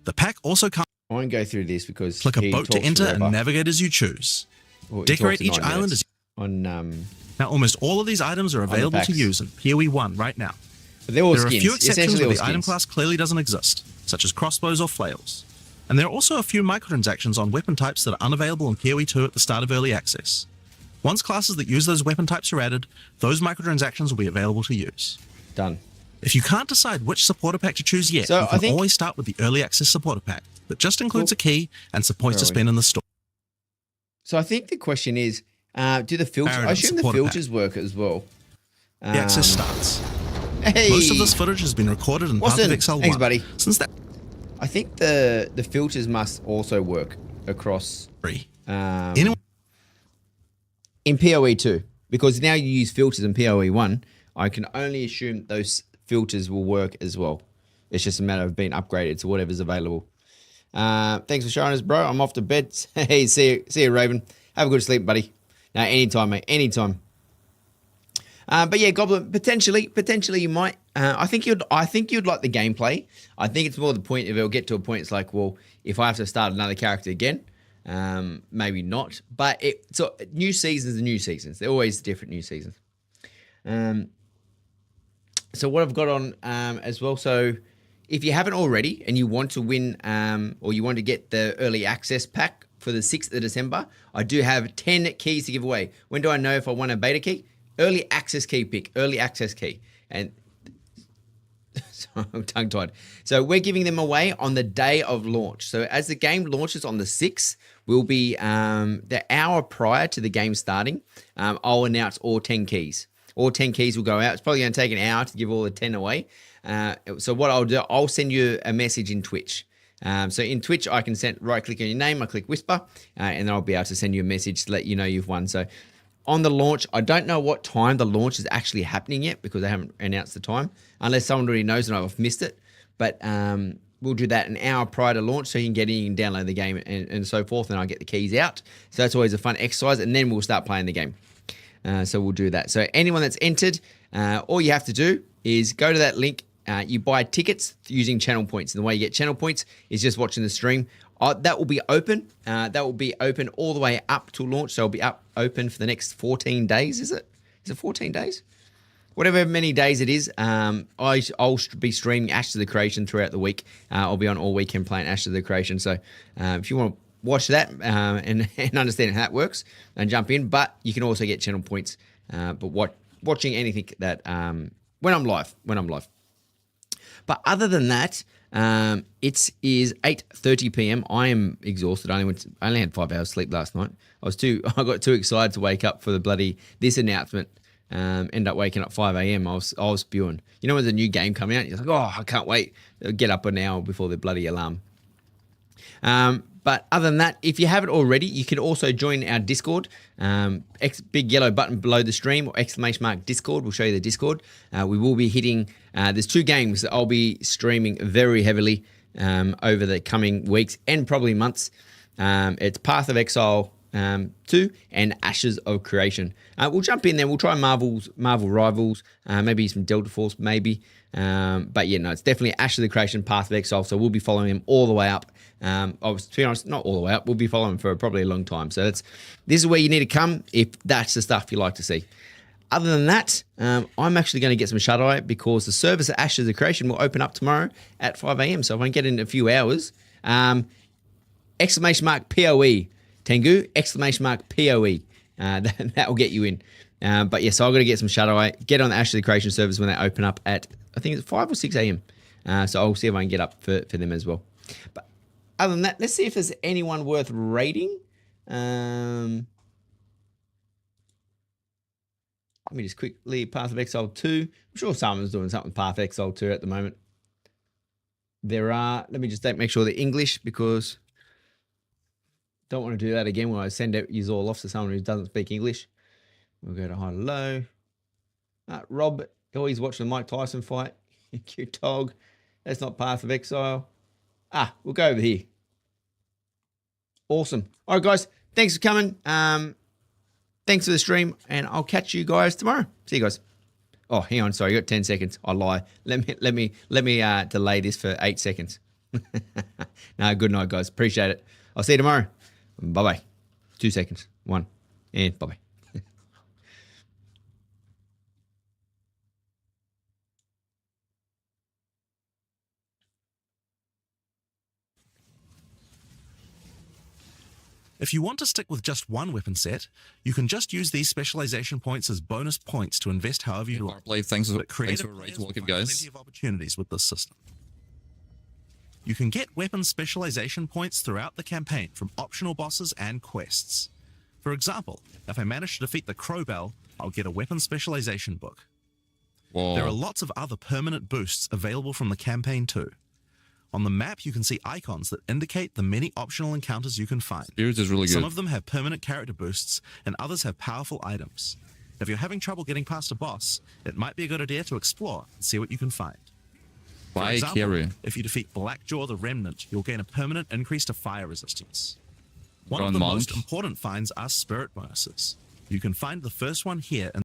The pack also comes. I won't go through this because click a boat to enter and navigate as you choose. Decorate each island as now almost all of these items are available to use in PoE 1 right now. But there are a few exceptions where the item class clearly doesn't exist, such as crossbows or flails. And there are also a few microtransactions on weapon types that are unavailable in PoE 2 at the start of early access. Once classes that use those weapon types are added, those microtransactions will be available to use. Done. If you can't decide which supporter pack to choose yet, you can always start with the early access supporter pack that just includes a key and some points to spend in the store. So I think the question is, do the filters? I assume the filters work as well. The access starts. Hey. Most of this footage has been recorded in Path of Exile 1. Thanks, buddy. Since that, I think the filters must also work across in PoE 2, because now you use filters in PoE 1. I can only assume those filters will work as well. It's just a matter of being upgraded to whatever's available. Thanks for showing us, bro. I'm off to bed. Hey, see you, Raven. Have a good sleep, buddy. No, anytime, mate. Anytime. But yeah, Goblin, potentially you might. I think you'd like the gameplay. I think it's more the point if it'll get to a point. It's like, well, if I have to start another character again, maybe not. But so new seasons are new seasons. They're always different new seasons. So what I've got on as well. So if you haven't already and you want to win or you want to get the early access pack for the 6th of December, I do have 10 keys to give away. When do I know if I want a beta key? Early access key pick. Early access key. And So I'm tongue-tied. So we're giving them away on the day of launch. So as the game launches on the 6th, will be the hour prior to the game starting. I'll announce all 10 keys. All 10 keys will go out. It's probably going to take an hour to give all the 10 away. So what I'll do, I'll send you a message in Twitch. So in Twitch, I can right-click on your name, I click Whisper, and then I'll be able to send you a message to let you know you've won. So on the launch, I don't know what time the launch is actually happening yet because they haven't announced the time, unless someone already knows and I've missed it. But we'll do that an hour prior to launch so you can get in and download the game and so forth, and I'll get the keys out. So that's always a fun exercise, and then we'll start playing the game. So we'll do that. So anyone that's entered, all you have to do is go to that link. You buy tickets using channel points. And the way you get channel points is just watching the stream. That will be open. That will be open all the way up to launch. So it'll be open for the next 14 days, is it? Is it 14 days? Whatever many days it is, I'll be streaming Ashes of the Creation throughout the week. I'll be on all weekend playing Ashes of the Creation. So if you want to watch that and understand how that works, and jump in. But you can also get channel points. But watching anything that when I'm live. But other than that, it is 8:30 p.m. I am exhausted. I only had 5 hours sleep last night. I got too excited to wake up for this announcement. End up waking up 5 a.m. I was spewing. You know, when there's a new game coming out, you're like, oh, I can't wait. Get up an hour before the bloody alarm. But other than that, if you haven't already, you can also join our Discord. Big yellow button below the stream, or !Discord will show you the Discord. We will be hitting, there's 2 games that I'll be streaming very heavily over the coming weeks and probably months. It's Path of Exile 2 and Ashes of Creation. We'll jump in there. We'll try Marvel Rivals, maybe some Delta Force, maybe. But yeah, no, it's definitely Ashes of the Creation, Path of Exile. So we'll be following them all the way up. To be honest, not all the way up. We'll be following them for probably a long time. So this is where you need to come if that's the stuff you like to see. Other than that, I'm actually going to get some shut-eye because the service at Ashes of the Creation will open up tomorrow at 5 a.m. So if I can get in a few hours, !POE. Tengu, !POE. That will get you in. But yes, so I've got to get some shut-eye, get on the Ashes of the Creation service when they open up at, I think it's 5 or 6 a.m. So I'll see if I can get up for them as well. But other than that, let's see if there's anyone worth rating. Let me just quickly, Path of Exile 2. I'm sure someone's doing something with Path of Exile 2 at the moment. There are, let me just make sure they're English because don't want to do that again when I send you all off to someone who doesn't speak English. We'll go to high to low. Rob, always watching the Mike Tyson fight. Cute dog. That's not Path of Exile. We'll go over here. Awesome. All right, guys. Thanks for coming. Thanks for the stream, and I'll catch you guys tomorrow. See you guys. Oh, hang on. Sorry, you got 10 seconds. I lie. Let me delay this for 8 seconds. No, good night, guys. Appreciate it. I'll see you tomorrow. Bye-bye. 2 seconds. 1. And bye-bye. If you want to stick with just one weapon set, you can just use these specialization points as bonus points to invest however you like. Thanks for watching, guys. Plenty of opportunities with this system. You can get weapon specialization points throughout the campaign from optional bosses and quests. For example, if I manage to defeat the Crowbell, I'll get a weapon specialization book. Whoa. There are lots of other permanent boosts available from the campaign too. On the map, you can see icons that indicate the many optional encounters you can find. Spirit is really good. Some of them have permanent character boosts, and others have powerful items. If you're having trouble getting past a boss, it might be a good idea to explore and see what you can find. For example, if you defeat Blackjaw the Remnant, you'll gain a permanent increase to fire resistance. One of the most important finds are spirit bonuses. You can find the first one here in